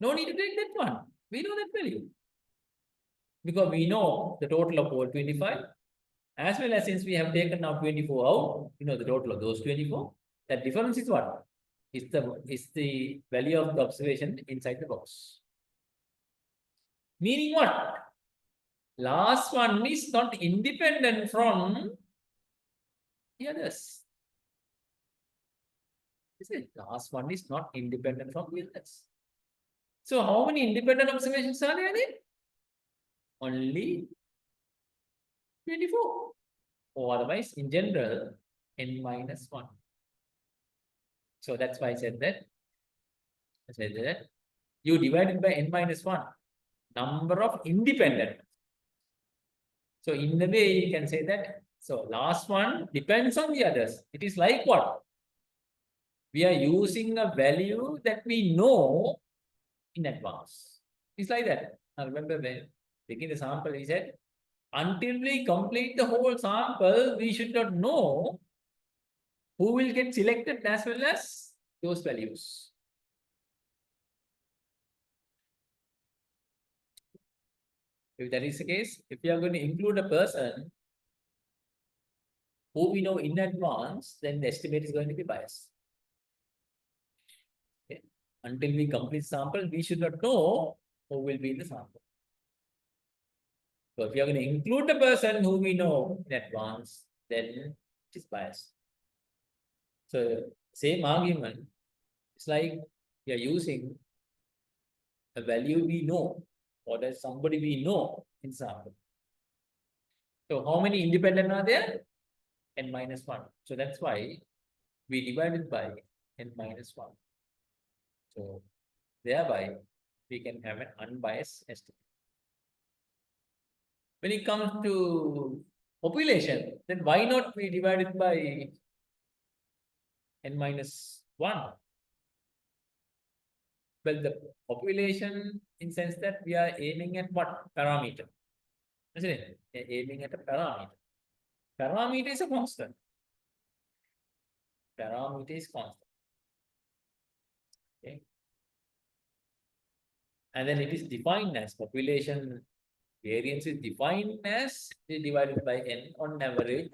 no need to take that one. We know that value. Because we know the total of all 25. As well as since we have taken now 24 out, you know the total of those 24. That difference is what? Is the value of the observation inside the box. Meaning what? Last one is not independent from the others. Is it? Last one is not independent from the others. So how many independent observations are there? Only 24. Or otherwise, in general, n-1. So that's why I said that. You divided by n-1, number of independent. So in a way, you can say that. So last one depends on the others. It is like what? We are using a value that we know in advance. It's like that. Now remember when taking the sample, he said, until we complete the whole sample, we should not know who will get selected as well as those values. If that is the case, if we are going to include a person who we know in advance, then the estimate is going to be biased. Okay. Until we complete sample, we should not know who will be in the sample. So if you are going to include the person who we know in advance, then it is biased. So same argument, it's like we are using a value we know, or there's somebody we know in sample. So how many independent are there? n-1. So that's why we divided by n-1. So thereby we can have an unbiased estimate. When it comes to population, then why not we divide it by n-1? Well, the population in sense that we are aiming at what parameter? Isn't it? We are aiming at a parameter. Parameter is a constant. Parameter is constant. Okay. And then it is defined as population variance is defined as divided by n on average.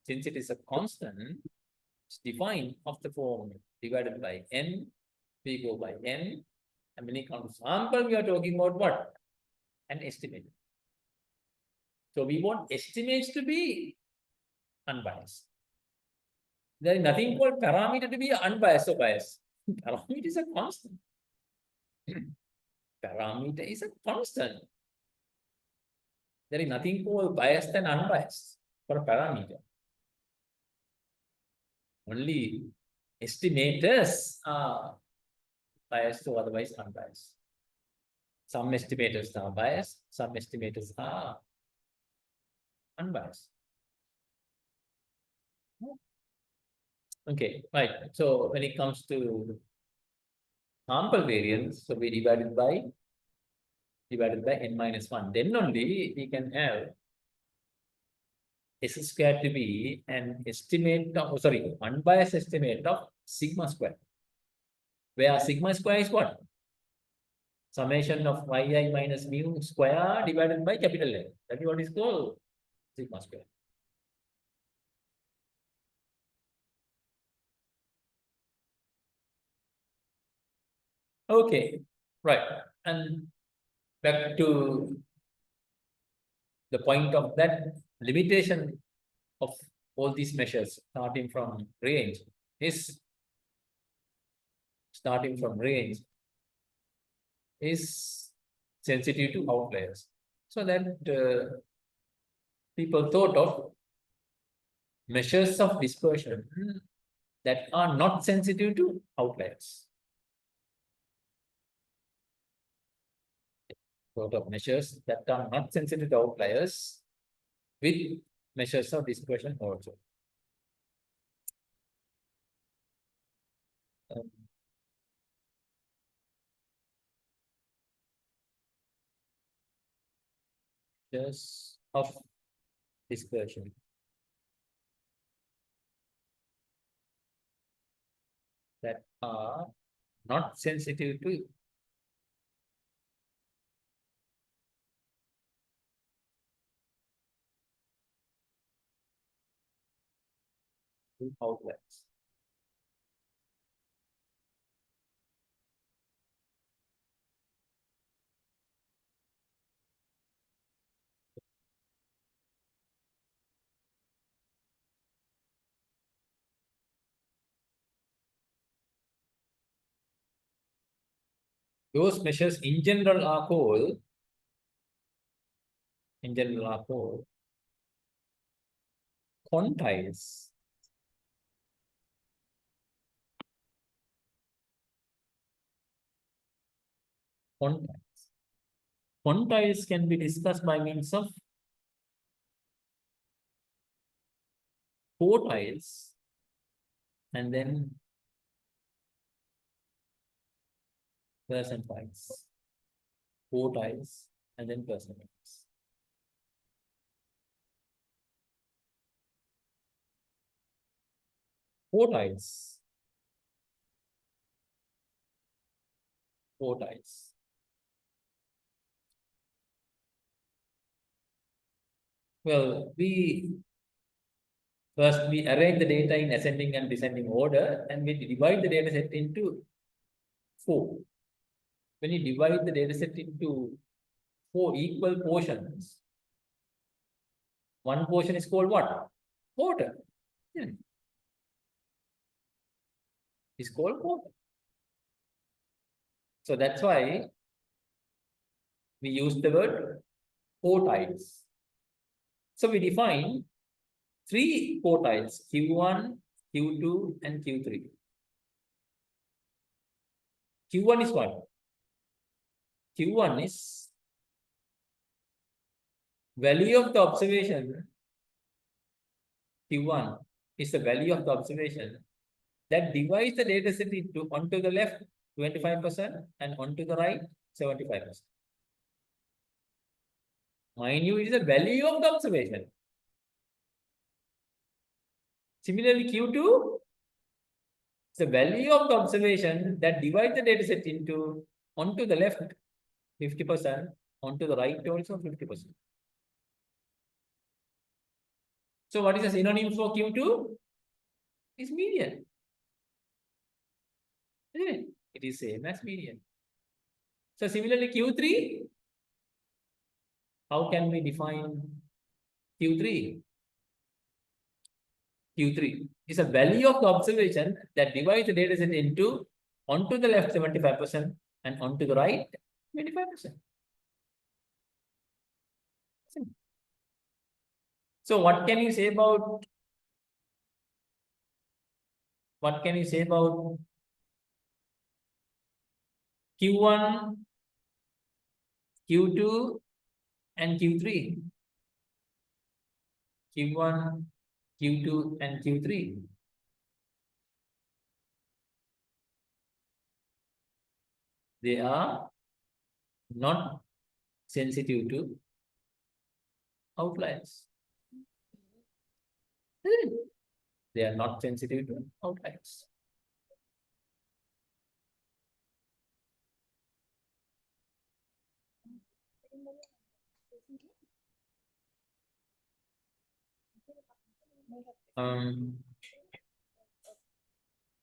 Since it is a constant, it's defined of the form divided by n, we go by n, and when it comes to sample, we are talking about what? An estimate. So we want estimates to be unbiased. There is nothing called parameter to be unbiased or biased. Parameter is a constant. Parameter is a constant. There is nothing called biased and unbiased for a parameter. Only estimators are biased or otherwise unbiased. Some estimators are biased, some estimators are unbiased. Okay, right. So when it comes to sample variance, so we divided by n-1. Then only we can have S squared to be an estimate of, unbiased estimate of sigma square. Where sigma square is what? summation of yi minus mu square divided by capital N. That is what is called sigma square. Okay, right. And back to the point of that limitation of all these measures starting from range is sensitive to outliers. So that people thought of measures of dispersion that are not sensitive to outliers. Thought of measures that are not sensitive to outliers with measures of dispersion also. Measures of dispersion. That are not sensitive to outliers. Those measures in general are called quantiles. Quantiles can be discussed by means of quartiles and then percentiles. Quartiles and then percentiles. Quartiles. Well, we arrange the data in ascending and descending order, and we divide the data set into 4. When you divide the data set into 4 equal portions, one portion is called what? Quarter. Yeah. It's called quarter. So that's why we use the word quartiles. So we define 3 quartiles, Q1, Q2, and Q3. Q1 is what? Q1 is value of the observation. Q1 is the value of the observation that divides the data set into onto the left 25% and onto the right 75%. Mind you, it is the value of the observation. Similarly, Q2 is the value of the observation that divides the data set into onto the left 50%, onto the right also 50%. So what is the synonym for Q2? It's median. Isn't it? It is same as median. So similarly, Q3, how can we define Q3? Q3 is a value of the observation that divides the data set into onto the left 75% and onto the right 25%. So what can you say about Q1, Q2, and Q3? Q1, Q2, and Q3. They are not sensitive to outliers. They are not sensitive to outliers.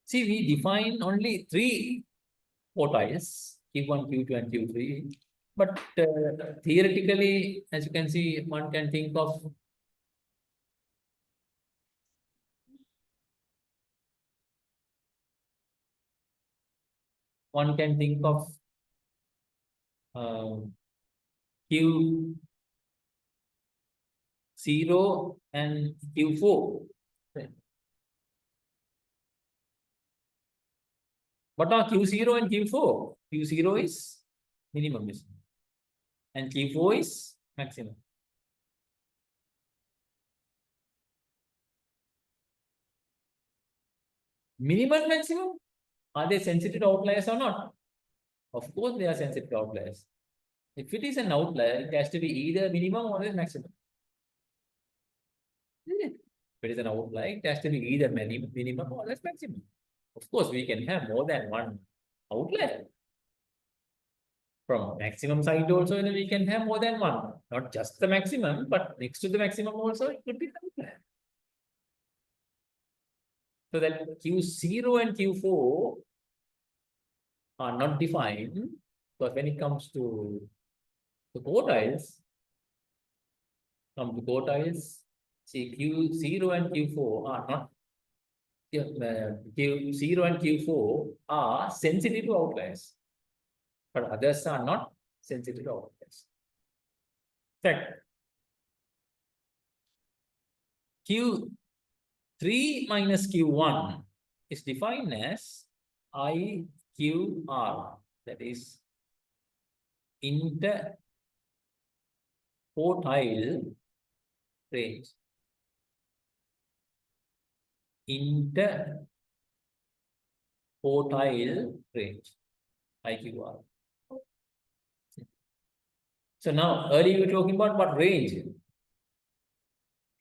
See, we define only 3 quartiles, Q1, Q2, and Q3. But theoretically, as you can see, one can think of Q0 and Q4. Right. What are Q0 and Q4? Q0 is minimum, and Q4 is maximum. Minimum, maximum, are they sensitive to outliers or not? Of course, they are sensitive to outliers. If it is an outlier, it has to be either minimum or maximum. If it is an outlier, it has to be either minimum or maximum. Of course, we can have more than one outlier. From maximum side also, we can have more than one. Not just the maximum, but next to the maximum also, it could be an outlier. So that Q0 and Q4 are not defined, but when it comes to the quartiles, see Q0 and Q4 are not, Q0 and Q4 are sensitive to outliers, but others are not sensitive to outliers. Fact. Q3 minus Q1 is defined as IQR, that is interquartile range. Interquartile range, IQR. So now, earlier we were talking about what range?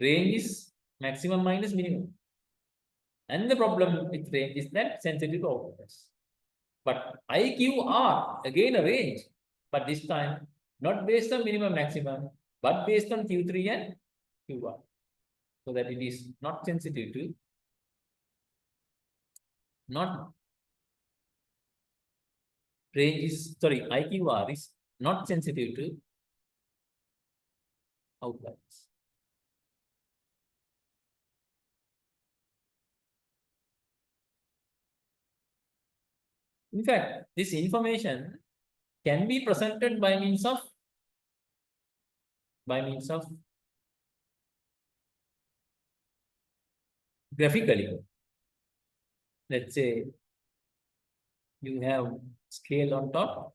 Range is maximum minus minimum. And the problem with range is that sensitive to outliers. But IQR, again a range, but this time not based on minimum maximum, but based on Q3 and Q1. So that it is not sensitive to, IQR is not sensitive to outliers. In fact, this information can be presented by means of graphically. Let's say you have scale on top,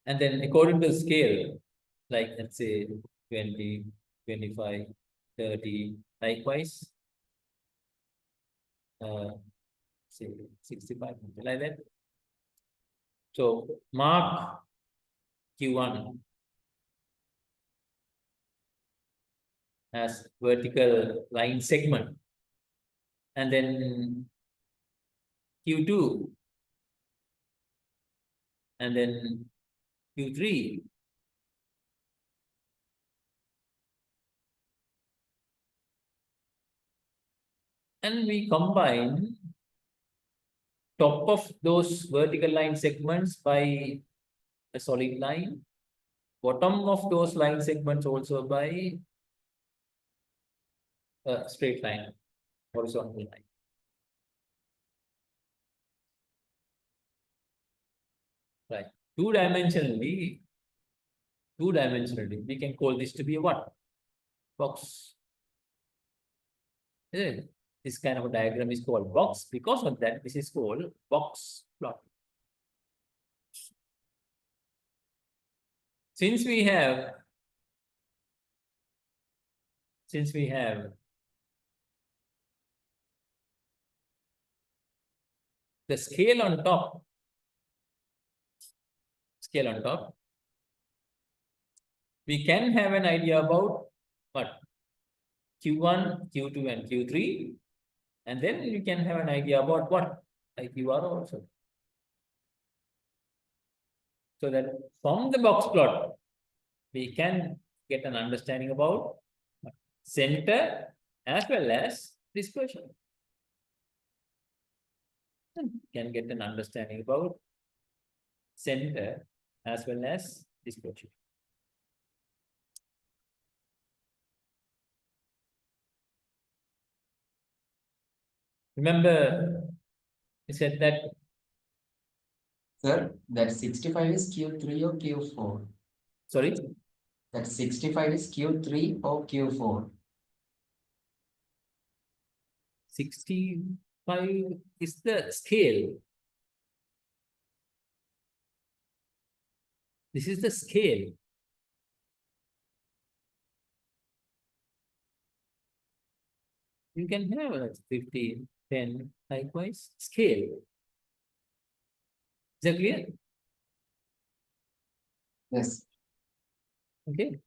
and then according to the scale, like let's say 20, 25, 30, likewise, say 65, like that. So mark Q1 as vertical line segment, and then Q2, and then Q3, and we combine top of those vertical line segments by a solid line, bottom of those line segments also by a straight line, horizontal line. Right. Two-dimensionally, we can call this to be a what? Box. This kind of a diagram is called box. Because of that, this is called box plot. Since we have the scale on top, we can have an idea about what? Q1, Q2, and Q3. And then you can have an idea about what? IQR also. So that from the box plot, we can get an understanding about center as well as dispersion. Can get an understanding about center as well as dispersion. Remember, we said that Sir, that 65 is Q3 or Q4? sorry, That 65 is Q3 or Q4? 65 is the scale. This is the scale. You can have a 15, 10, likewise, scale. Is that clear? Yes. Okay.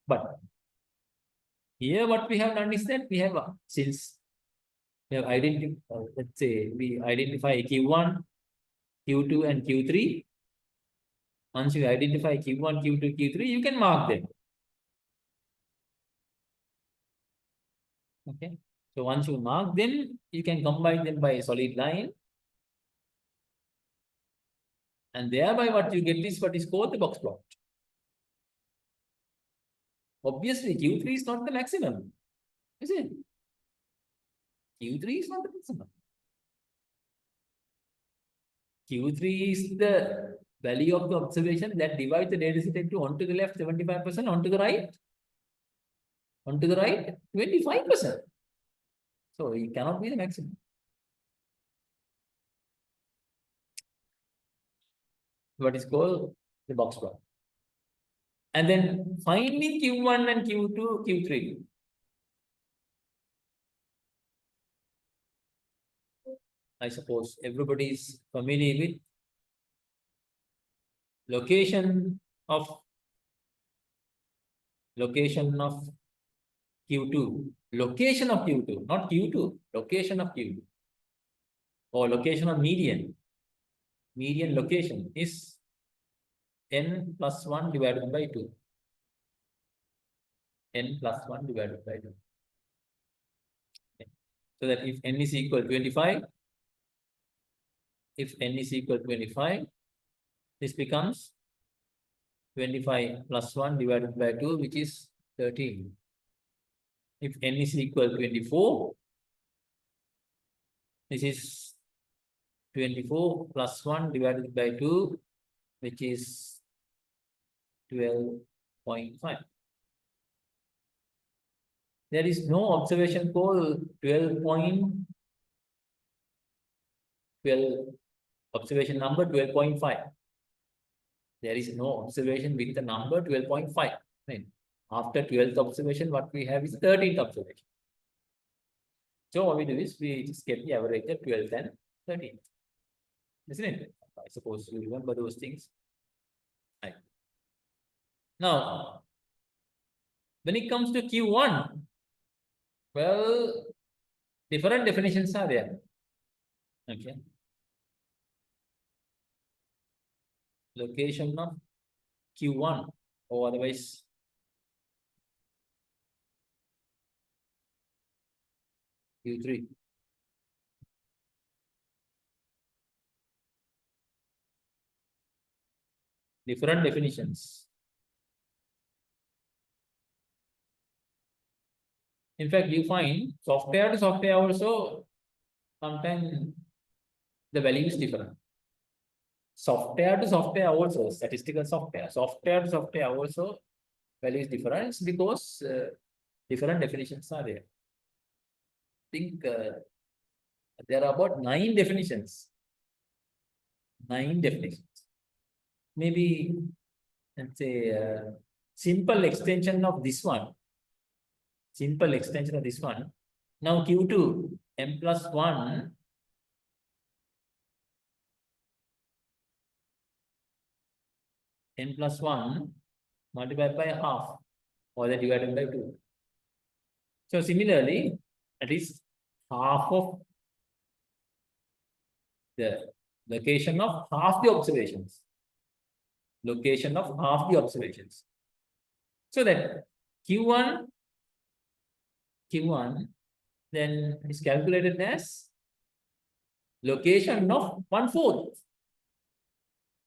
But here what we have done is that we have, since we have identified, let's say we identify Q1, Q2 and Q3. Once you identify Q1, Q2, Q3, you can mark them. Okay. So once you mark them, you can combine them by a solid line. And thereby what you get is what is called the box plot. Obviously, Q3 is not the maximum, is it? Q3 is not the maximum. Q3 is the value of the observation that divides the data set into onto the left 75%, onto the right 25%. So it cannot be the maximum. What is called the box plot. And then finding Q1 and Q2, Q3. I suppose everybody is familiar with location of Q2. Location of Q2, not Q2. Location of Q2. Or location of median. Median location is n plus 1 divided by 2. N plus 1 divided by 2. Okay. So that if n is equal to 25, if n is equal to 25, this becomes 25 plus 1 divided by 2, which is 13. If n is equal to 24, this is 24 plus 1 divided by 2, which is 12.5. There is no observation called 12.12, observation number 12.5. There is no observation with the number 12.5. Right? After 12th observation, what we have is 13th observation. So what we do is we just get the average of 12th and 13th. Isn't it? I suppose you remember those things. Right. Now, when it comes to Q1, well, different definitions are there. Okay. Location of Q1 or otherwise Q3. Different definitions. In fact, you find software to software also sometimes the value is different. Software to software also, statistical software to software also value is different because different definitions are there. I think there are about 9 definitions. 9 definitions. Maybe let's say simple extension of this one. Simple extension of this one. Now Q2 m plus 1 n plus 1 multiplied by half or that divided by 2. So similarly, at least half of the location of half the observations. Location of half the observations. So that Q1 then is calculated as location of 1/4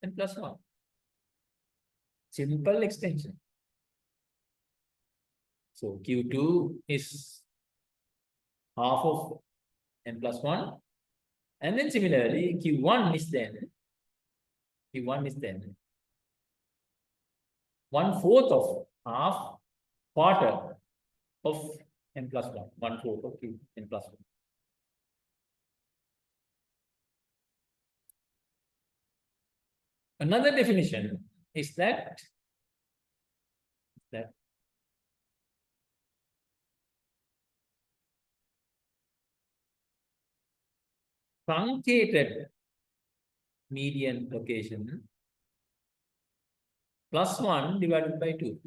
n plus 1. Simple extension. So Q2 is half of n plus 1. And then similarly, Q1 is then 1/4 of half quarter of n plus 1. 1/4 of Q n plus 1. Another definition is that truncated median location plus 1 divided by 2.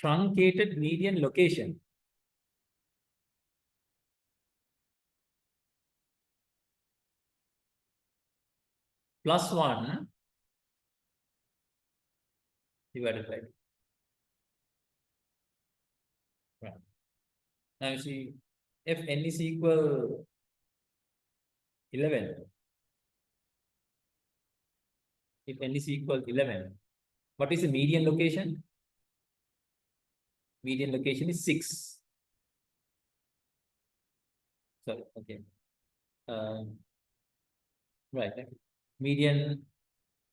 Truncated median location plus 1 divided by 2. Right. Now you see, if n is equal 11, if n is equal 11, what is the median location? Median location is 6. Sorry, okay. Right. Median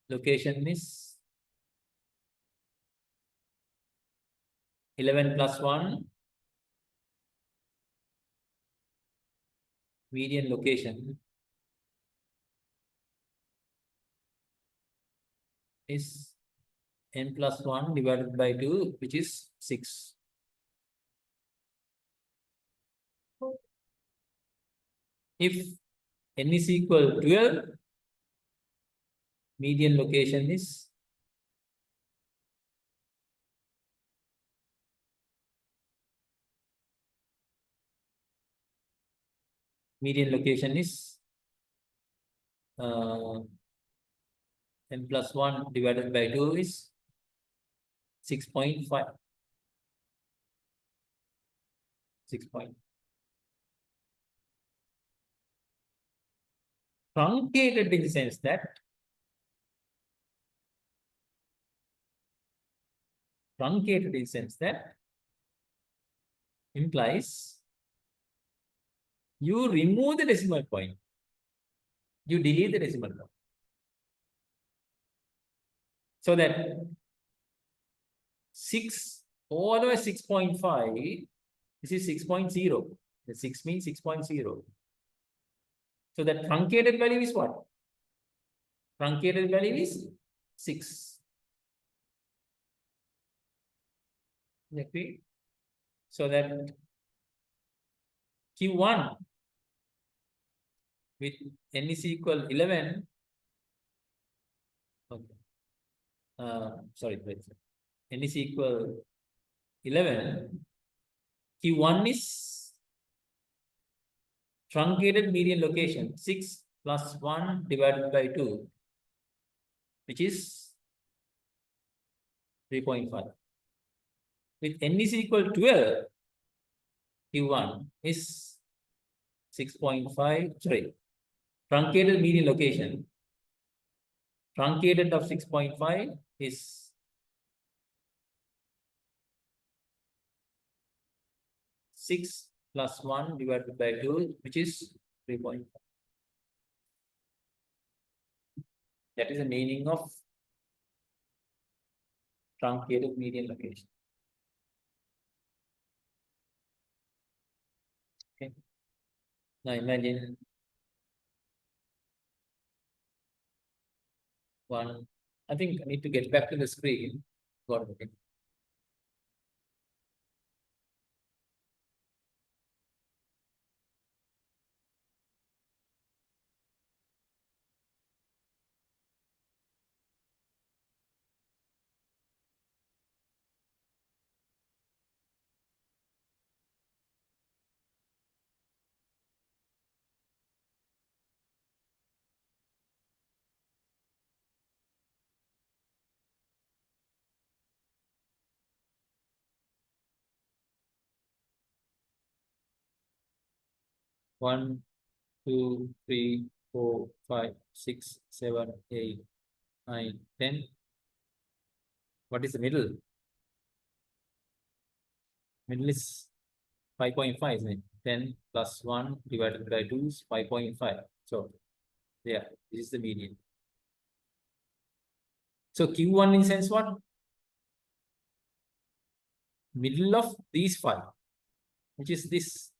location is 11 plus 1. Median location is n plus 1 divided by 2, which is 6. If n is equal 12, median location is n plus 1 divided by 2 is 6.5. 6 point. Truncated in the sense that implies you remove the decimal point. You delete the decimal point. So that 6 all the way 6.5, this is 6.0. The 6 means 6.0. So that truncated value is what? Truncated value is 6. Okay. So that Q1 with n is equal 11. Okay. Sorry, n is equal 11. Q1 is truncated median location 6 plus 1 divided by 2, which is 3.5. With n is equal 12, Q1 is 6.5. Sorry, truncated median location. Truncated of 6.5 is 6 plus 1 divided by 2, which is 3.5. That is the meaning of truncated median location. Okay. Now imagine one. I think I need to get back to the screen. Got it. 1, 2, 3, 4, 5, 6, 7, 8, 9, 10. What is the middle? Middle is 5.5, isn't it? 10 plus 1 divided by 2 is 5.5. So, yeah, this is the median. So, Q1 in sense what? Middle of these 5, which is this,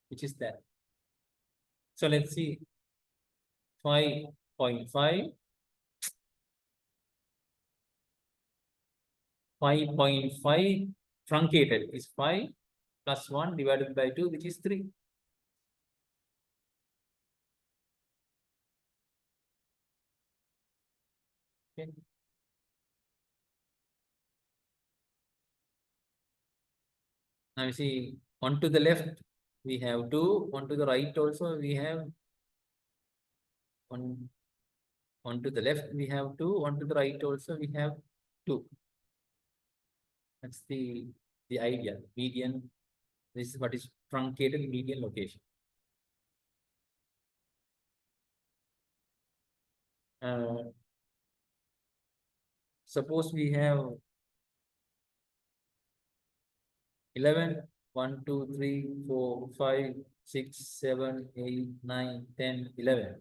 which is that. So, let's see. 5.5. 5.5 truncated is 5 plus 1 divided by 2, which is 3. Okay. Now you see, one to the left we have 2, one to the right also we have 1. One to the left we have 2, one to the right also we have 2. That's the idea. Median. This is what is truncated median location. Suppose we have 11, 1, 2, 3, 4, 5, 6, 7, 8, 9, 10, 11.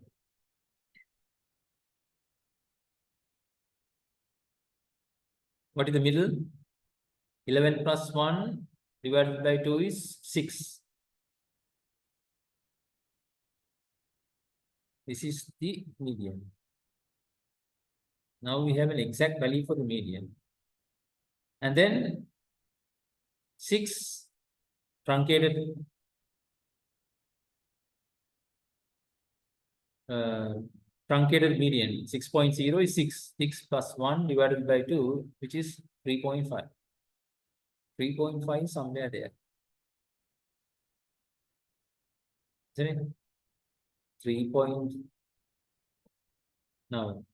What is the middle? 11 plus 1 divided by 2 is 6. This is the median. Now we have an exact value for the median. And then 6 truncated truncated median 6.0 is 6. 6 plus 1 divided by 2, which is 3.5. 3.5 somewhere there. Isn't it? 3 point. Now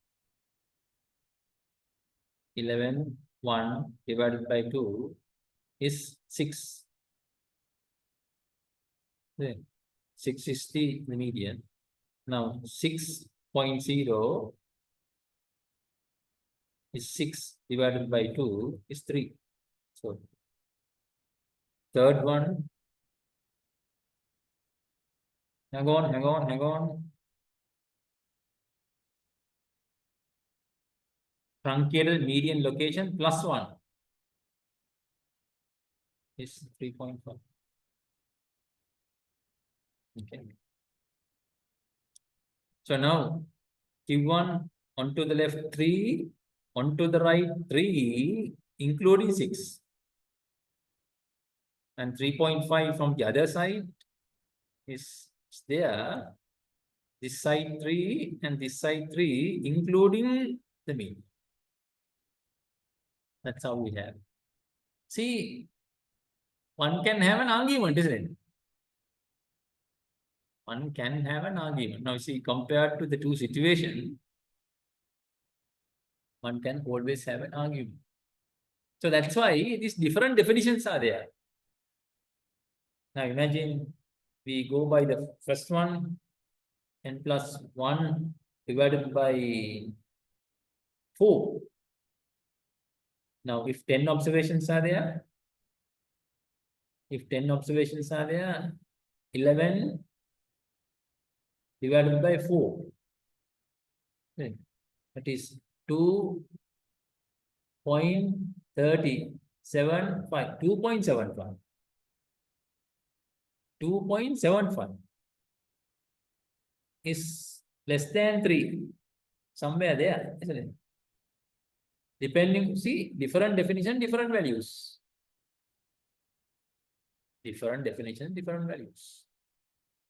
11, 1 divided by 2 is 6. Okay. 6 is the median. Now 6.0 is 6 divided by 2 is 3. So third one. Hang on. Truncated median location plus 1 is 3.5. Okay. So now Q1 onto the left 3, onto the right 3, including 6. And 3.5 from the other side is there. This side 3 and this side 3, including the mean. That's how we have. See, one can have an argument, isn't it? One can have an argument. Now, see, compared to the two situations, one can always have an argument. So that's why these different definitions are there. Now, imagine we go by the first one, n plus 1 divided by 4. Now, if 10 observations are there, 11 divided by 4. Okay. That is 2.35. 2.75 is less than 3. Somewhere there, isn't it? Depending, see, different definition, different values. Different definition, different values.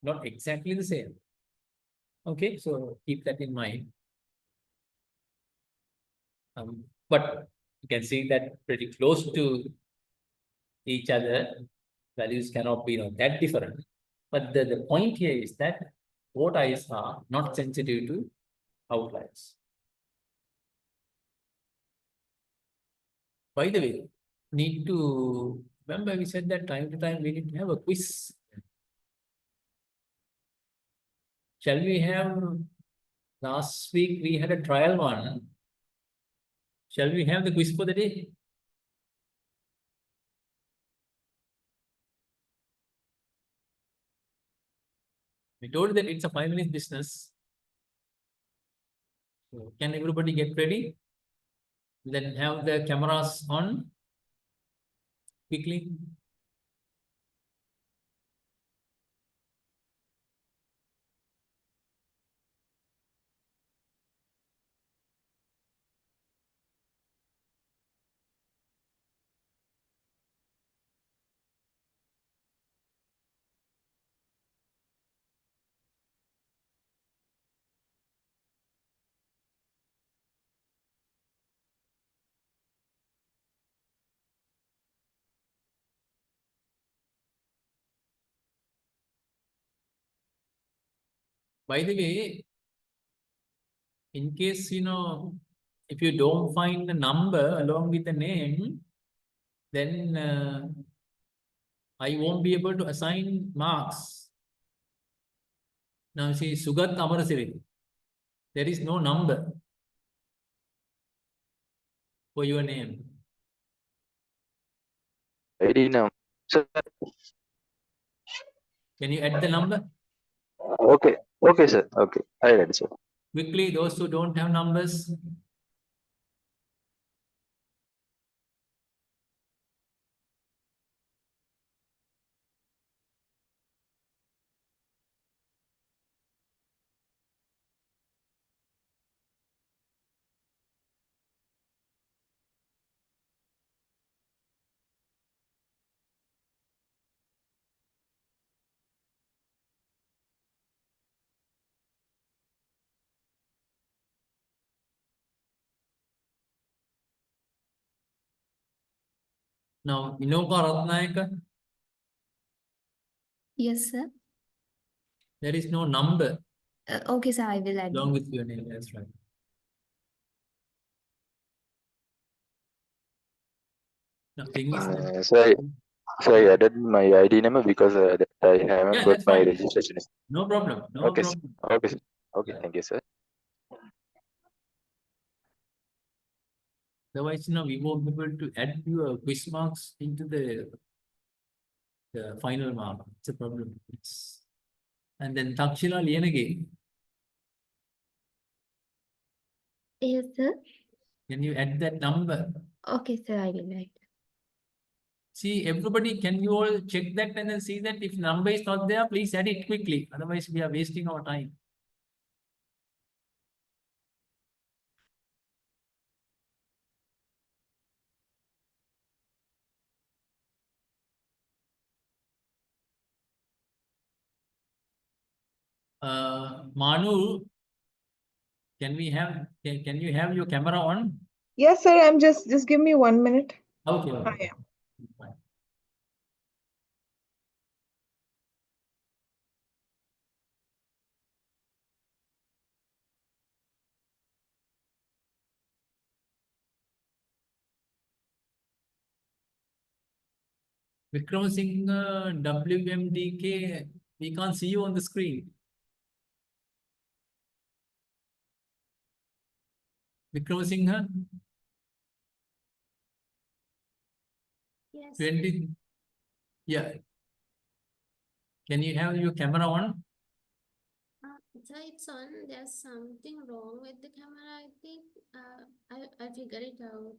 Not exactly the same. Okay, so keep that in mind. But you can see that pretty close to each other. Values cannot be that different. But the point here is that both eyes are not sensitive to outliers. By the way, need to remember we said that time to time we need to have a quiz. shall we have, last week we had a trial one. Shall we have the quiz for the day? We told that it's a 5 minute business. So can everybody get ready? Then have the cameras on quickly. By the way, in case, if you don't find the number along with the name, then I won't be able to assign marks. Now see, Sugat Amarasiri, there is no number for your name. ID number. Sir, Can you add the number? okay. Okay, sir. Okay. I read, sir. Quickly, those who don't have numbers. Now, Inoka Ratnayaka, Yes, sir. there is no number Okay, sir, I will add. along with your name. That's right. Now, thing is that, So I added my ID number because I haven't yeah, got that's my fine. registration. No problem. No Okay, sir. problem. Okay, sir. Okay, Yeah. thank you, sir. Otherwise, we won't be able to add your quiz marks into the final mark. It's a problem. And then Takshila Liyanage, Yes, sir. can you add that number? Okay, sir, I will add. See, everybody, can you all check that and then see that if number is not there, please add it quickly. Otherwise, we are wasting our time. Manu, can you have your camera on? Yes, sir. I'm just give me 1 minute. Okay. I Okay. am. Fine. Vikram Singh, WMDK, we can't see you on the screen. Vikram Singh, Yes. 20. Yeah. Can you have your camera on? So it's on. There's something wrong with the camera, I think. I figure it out.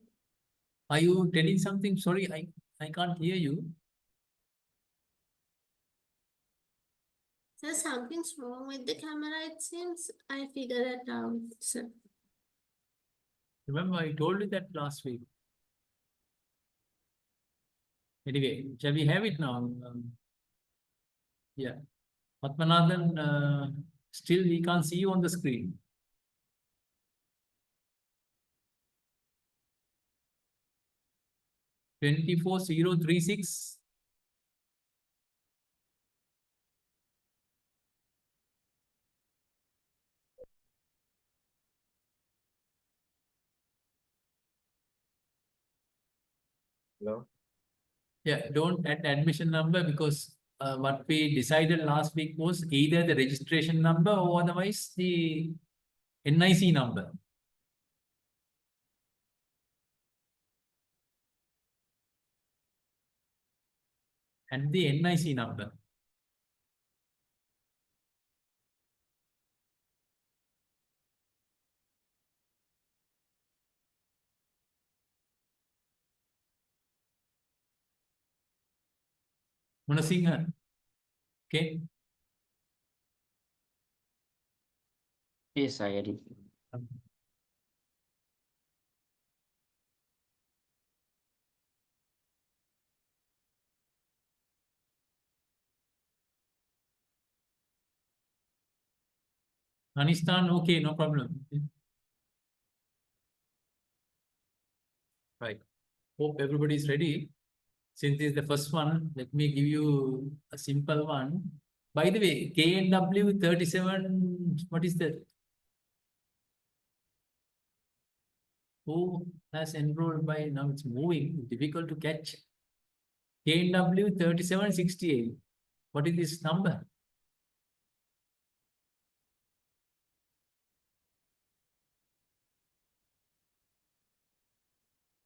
Are you telling something? Sorry, I can't hear you. So something's wrong with the camera, it seems. I figured it out, sir. Remember, I told you that last week. Anyway, shall we have it now? Yeah. Padmanathan, still we can't see you on the screen. $24,036. Hello. Yeah, don't add admission number because what we decided last week was either the registration number or otherwise the NIC number. And the NIC number. Munasinghe. Okay. Yes, I agree. Anistan, okay, no problem. Right. Hope everybody is ready. Since this is the first one, let me give you a simple one. By the way, KNW 37, what is that? Who has enrolled by now? It's moving, difficult to catch. KNW 3768. What is this number?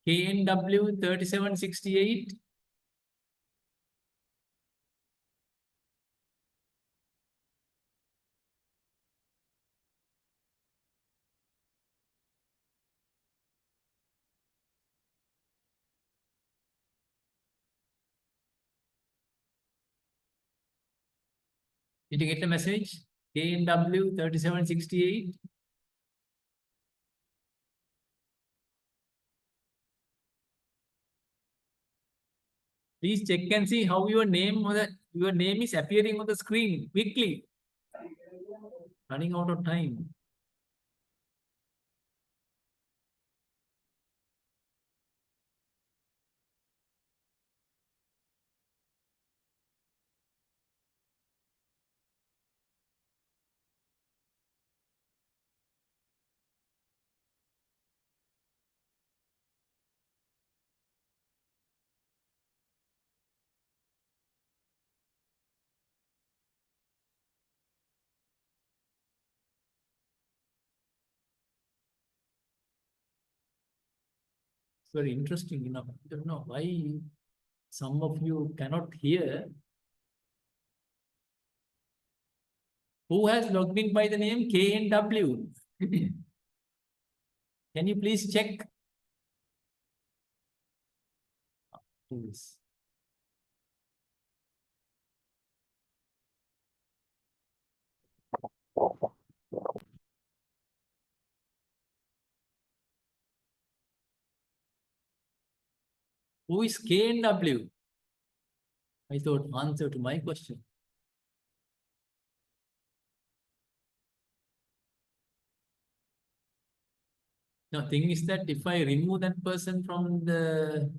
KNW 3768. Did you get the message? KNW 3768. Please check and see how your name is appearing on the screen quickly. Running out of time. It's very interesting, I don't know why some of you cannot hear. Who has logged in by the name KNW? Can you please check? Please. Who is KNW? I thought answer to my question. Now, thing is that if I remove that person from the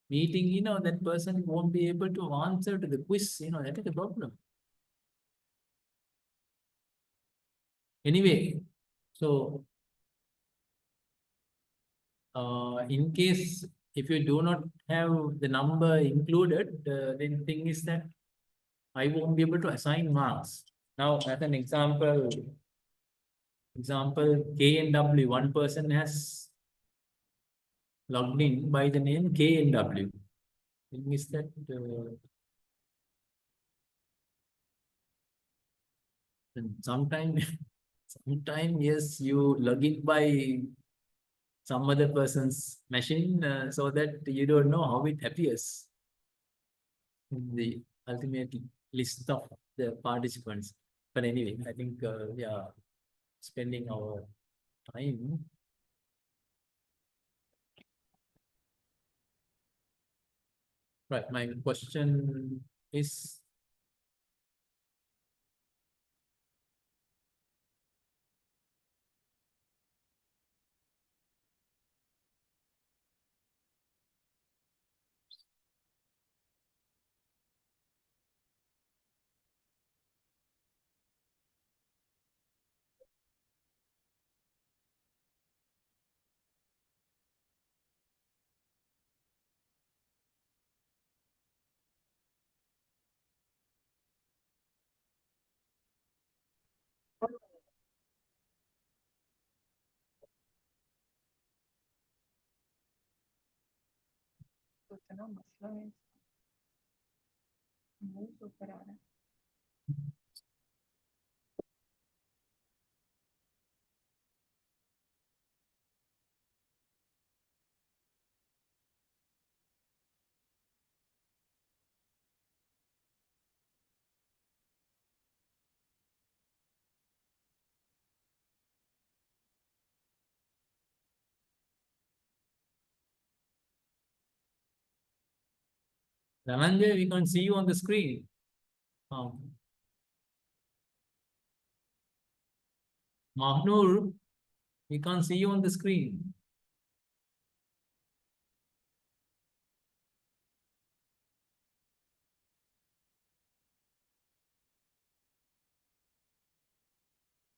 meeting, that person won't be able to answer to the quiz, that is the problem. Anyway, so in case if you do not have the number included, then thing is that I won't be able to assign marks. Now, as an example KNW, one person has logged in by the name KNW. Thing is that sometime yes, you log in by some other person's machine so that you don't know how it appears in the ultimate list of the participants. But anyway, I think we are spending our time. Right, my question is, Dhananjay, we can see you on the screen. Mahnur, we can't see you on the screen.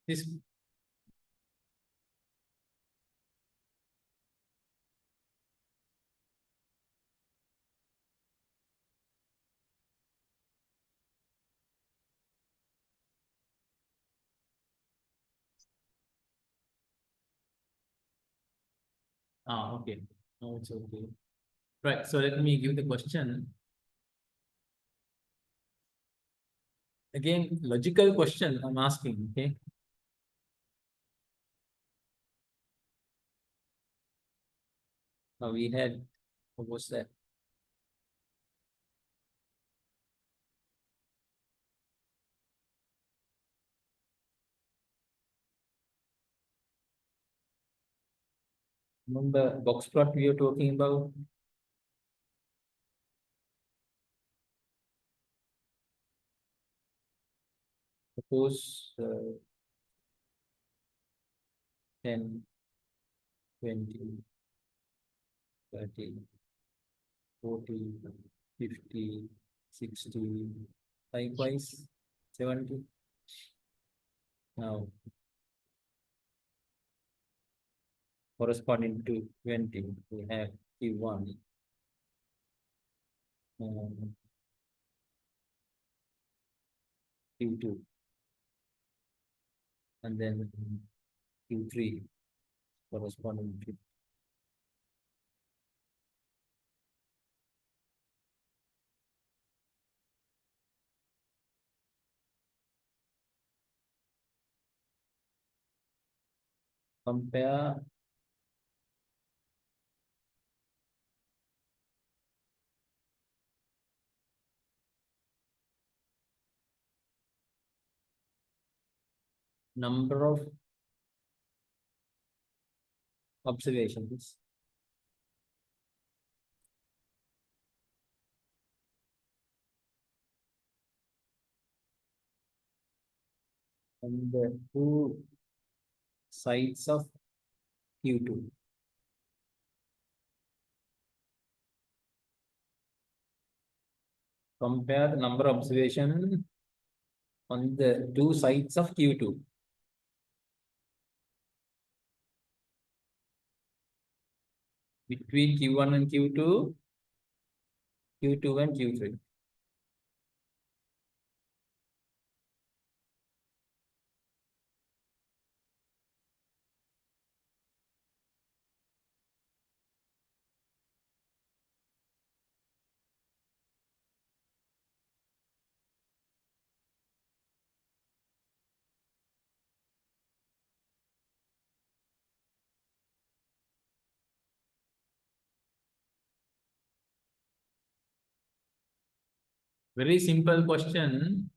This okay. No, it's okay. Right, so let me give the question. Again, logical question I'm asking, okay? Now we had, what was that? Remember box plot we were talking about? Suppose 10, 20, 30, 40, 50, 60, likewise 70. Now, corresponding to 20, we have Q1. Q2. And then Q3 corresponding to compare number of observations on the two sides of Q2. Compare the number of observation on the two sides of Q2. Between Q1 and Q2, Q2 and Q3. Very simple question.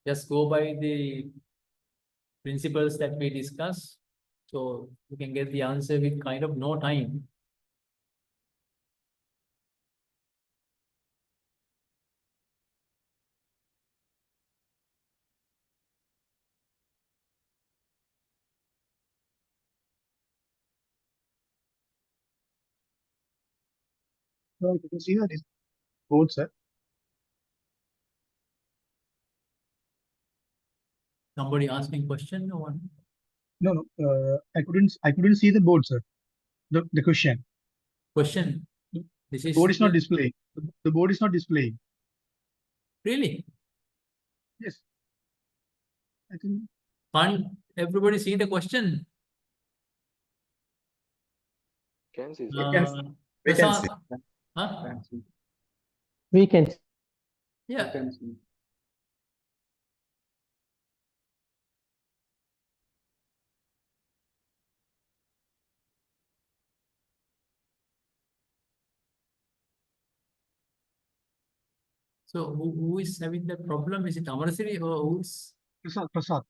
Just go by the principles that we discussed. So you can get the answer with kind of no time. No, you can see that is board, sir. Somebody asking question or one? No, I couldn't see the board, sir. The question. Question. This The is board is not displaying. The board is not displaying. really? Yes. I think. Can't everybody see the question? Can see, We can sir. we can Prasad, see. Huh? We can. Yeah. So who is having the problem? Is it Amarasiri or who's Prasad,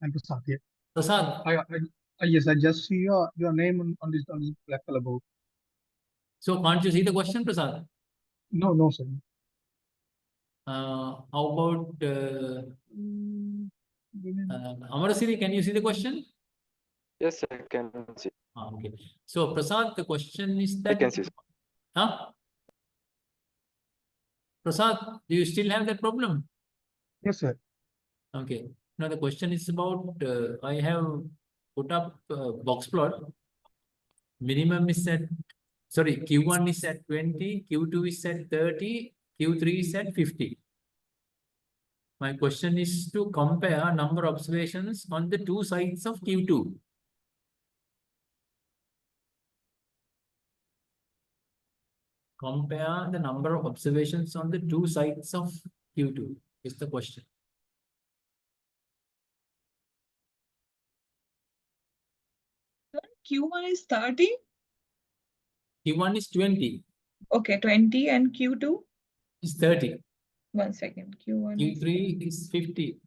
and Prasad. Yeah. Prasad? Yes, I just see your name on this black color board. So can't you see the question, Prasad? No, sir. How about Amarasiri? Can you see the question? Yes, I can see. Okay. So Prasad, the question is I that. can see. Huh? Prasad, do you still have that problem? Yes, sir. Okay. Now the question is about I have put up box plot. Minimum is at Q1 is at 20, Q2 is at 30, Q3 is at 50. My question is to compare number of observations on the two sides of Q2. Compare the number of observations on the two sides of Q2 is the question. Q1 is 30. Q1 is 20, Okay, 20 and Q2. is 30, 1 second. Q1 Q3 is 50.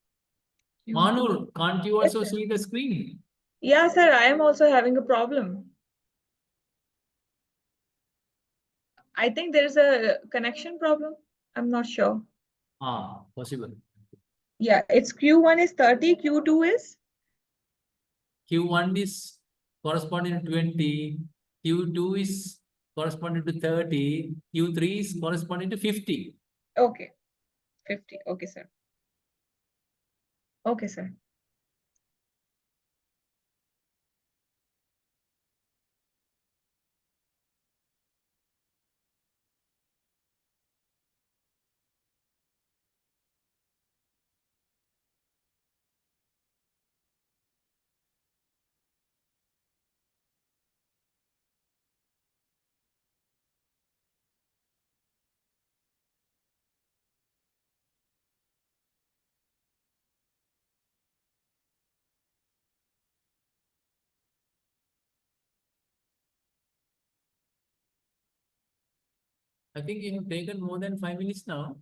Q2. Manur, can't you Yes, also sir. see the screen? Yeah, sir, I am also having a problem. I think there's a connection problem. I'm not sure. Possible. Yeah, it's Q1 is 30, Q2 is? Q1 is corresponding to 20, Q2 is corresponding to 30, Q3 is corresponding to 50. Okay, 50. Okay, sir. Okay, sir. I think you have taken more than 5 minutes now.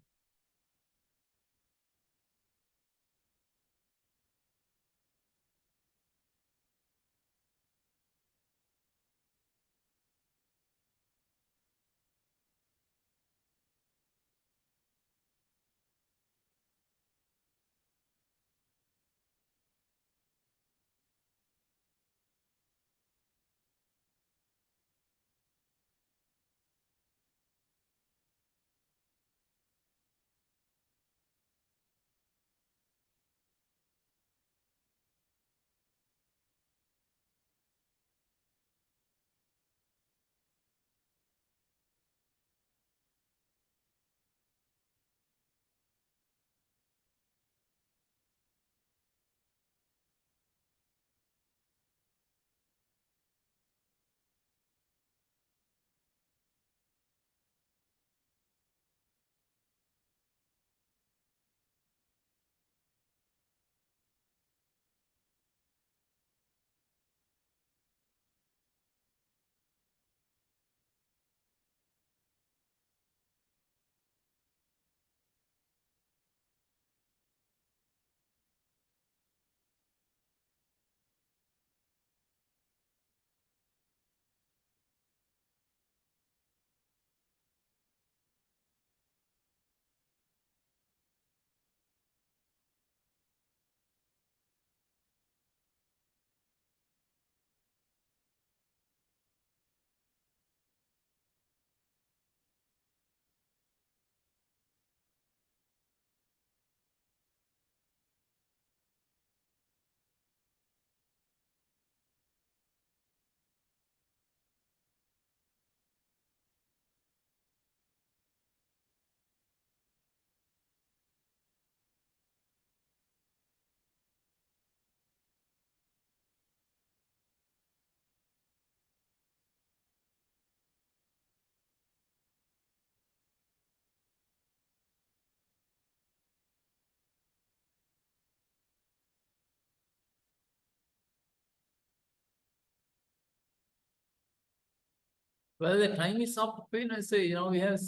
Well, the time is up. When I say, we have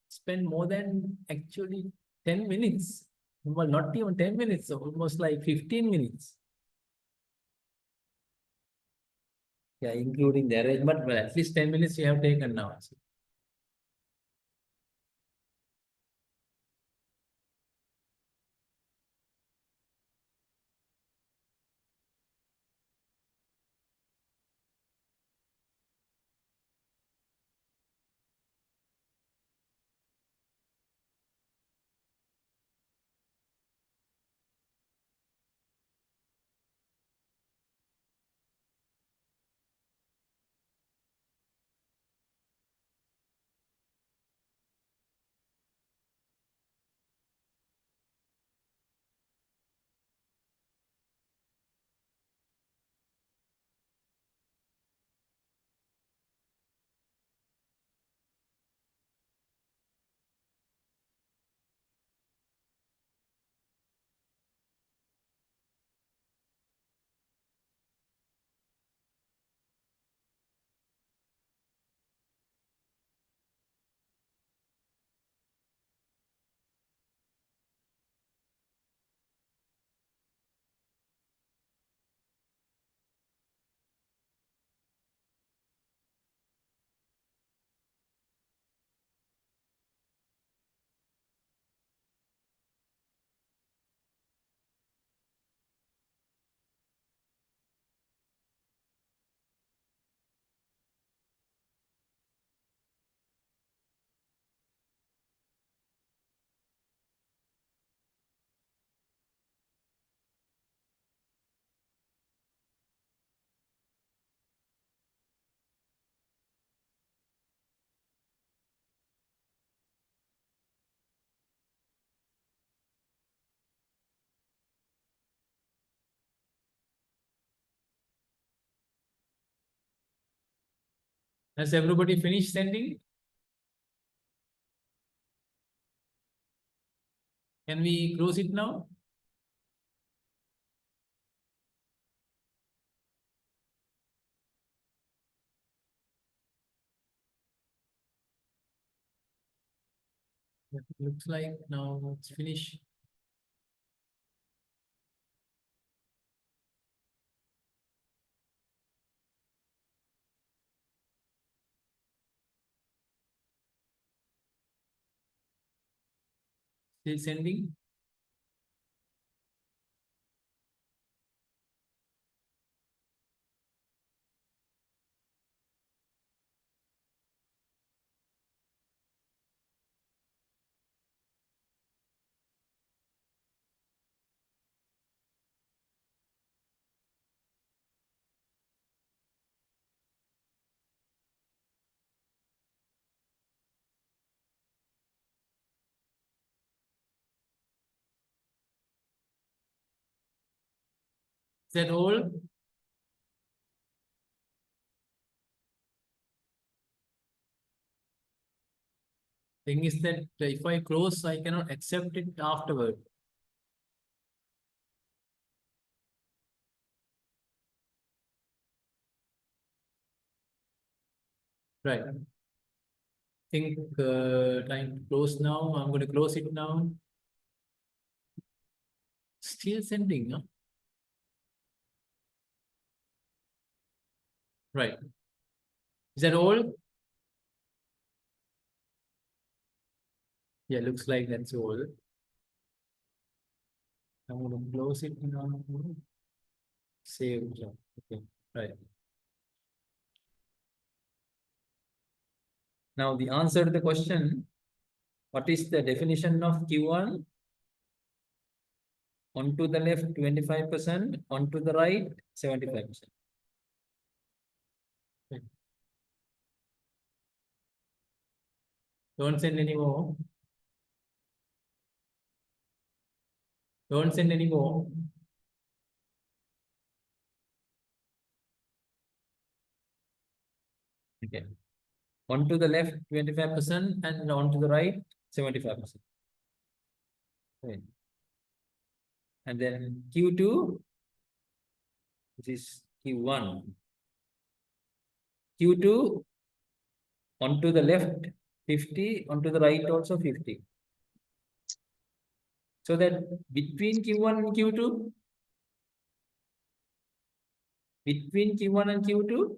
spent more than actually 10 minutes. Well, not even 10 minutes, almost like 15 minutes. Yeah, including the arrangement, but at least 10 minutes you have taken now. Has everybody finished sending? Can we close it now? It looks like now it's finished. Still sending? Is that all? Thing is that if I close, I cannot accept it afterward. Right. Think time to close now. I'm going to close it now. Still sending, no? Right. Is that all? Yeah, looks like that's all. I'm going to close it now. Save. Okay. Right. Now the answer to the question, what is the definition of Q1? On to the left 25%, on to the right 75%. Don't send any more. Don't send any more. Okay. On to the left 25% and on to the right 75%. Okay. And then Q2, which is Q1. Q2 onto the left 50, onto the right also 50. So that between Q1 and Q2, between Q1 and Q2,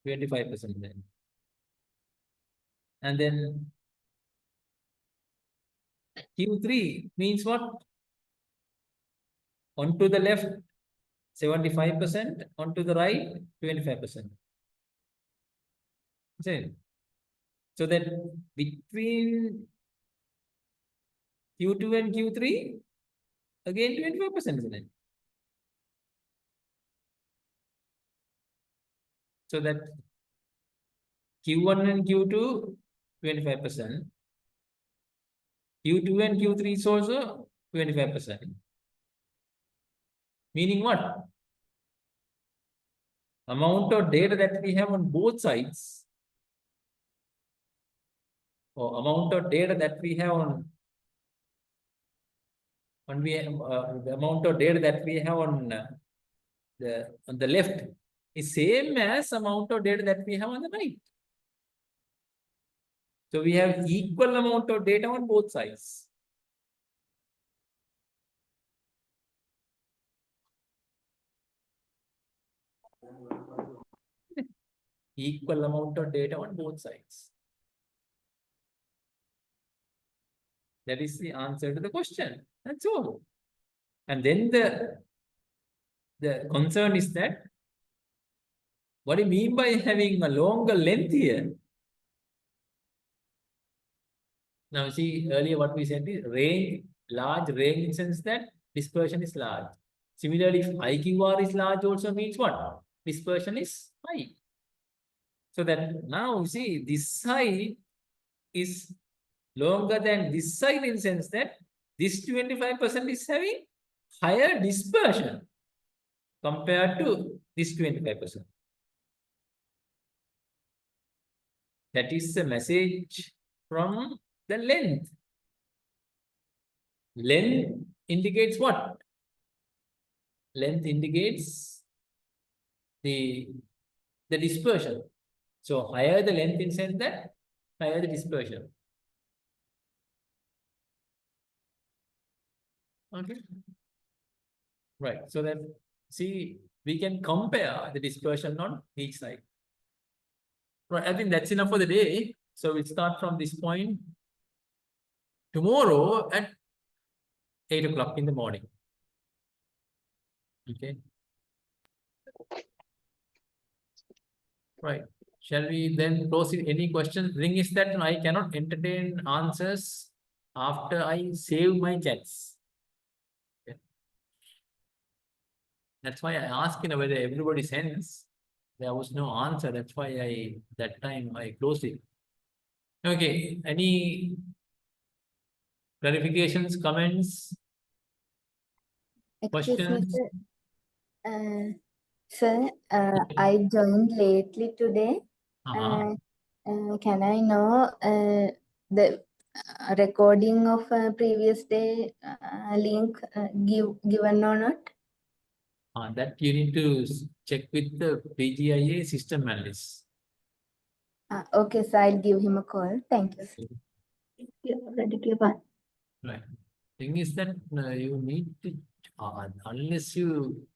%25% then. And then Q3 means what? Onto the left 75%, onto the right 25%. Same. So that between Q2 and Q3, again 25%, isn't it? So that Q1 and Q2, 25%. Q2 and Q3 is also 25%. Meaning what? Amount of data that we have on both sides, or amount of data that we have on the amount of data that we have on the left is same as amount of data that we have on the right. So we have equal amount of data on both sides. Equal amount of data on both sides. That is the answer to the question. That's all. And then the concern is that what do you mean by having a longer length here? Now see earlier what we said is range, large range in the sense that dispersion is large. Similarly, if IQR is large also means what? Dispersion is high. So that now see this side is longer than this side in the sense that this 25% is having higher dispersion compared to this 25%. That is the message from the length. Length indicates what? Length indicates the dispersion. So higher the length in the sense that higher the dispersion. Okay. Right. So then see, we can compare the dispersion on each side. Right. I think that's enough for the day. So we'll start from this point tomorrow at 8 o'clock in the morning. Okay. Right. Shall we then proceed? Any questions? The thing is that I cannot entertain answers after I save my chats. Okay. That's why I asked whether everybody sends. There was no answer. That's why that time I closed it. Okay. Any clarifications, comments, Excuse me, questions? sir, I joined lately today. Can I know the recording of previous day link given or not? That you need to check with the PGIA system analyst. Okay, so I'll give him a call. Thank you, sir. You already given. Right. Thing is that you need to, unless you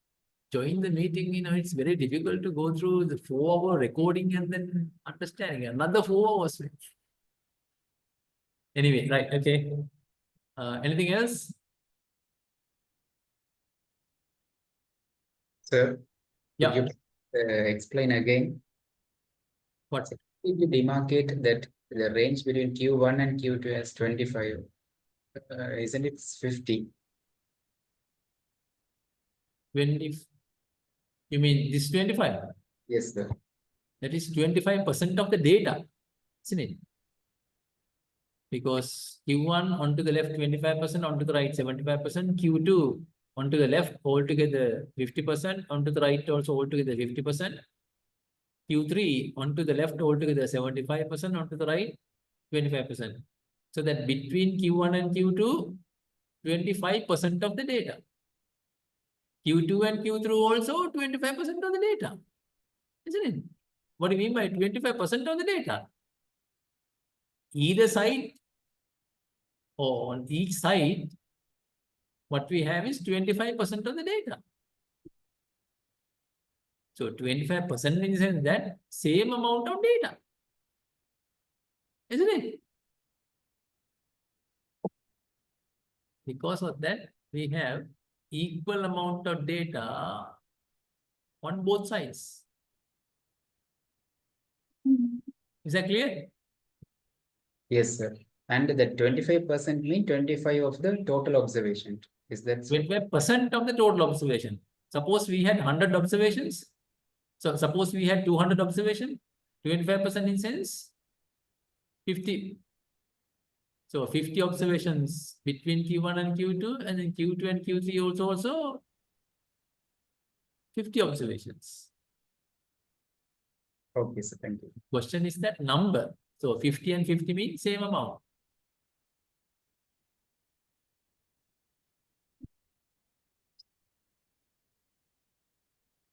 join the meeting, it's very difficult to go through the 4-hour recording and then understanding another 4 hours. Anyway, right. Okay. Anything else? Sir, yeah. Could you explain again? What's it? If you demarcate that the range between Q1 and Q2 as 25, isn't it 50? 20. You mean this 25? Yes, sir. That is 25% of the data, isn't it? Because Q1 onto the left 25%, onto the right 75%, Q2 onto the left altogether 50%, onto the right also altogether 50%, Q3 onto the left altogether 75%, onto the right 25%. So that between Q1 and Q2, 25% of the data. Q2 and Q3 also 25% of the data, isn't it? What do you mean by 25% of the data? Either side or on each side, what we have is 25% of the data. So 25% means that same amount of data, isn't it? Because of that, we have equal amount of data on both sides. Is that clear? Yes, sir. And the 25% mean 25 of the total observation. Is that so? 25% of the total observation. Suppose we had 100 observations. So suppose we had 200 observation, 25% in sense 50. So 50 observations between Q1 and Q2, and then Q2 and Q3 also 50 observations. Okay, sir. Thank you. Question is that number. So 50 and 50 mean same amount.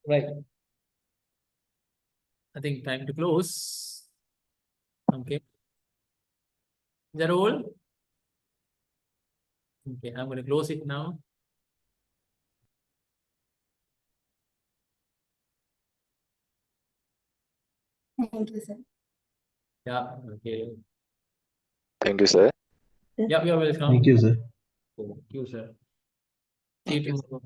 Right. I think time to close. Okay. Is that all? Okay, I'm going to close it now. Thank you, sir. Yeah, okay. Thank you, sir. Yeah, you're welcome. Thank you, sir. Thank you, sir. See you tomorrow.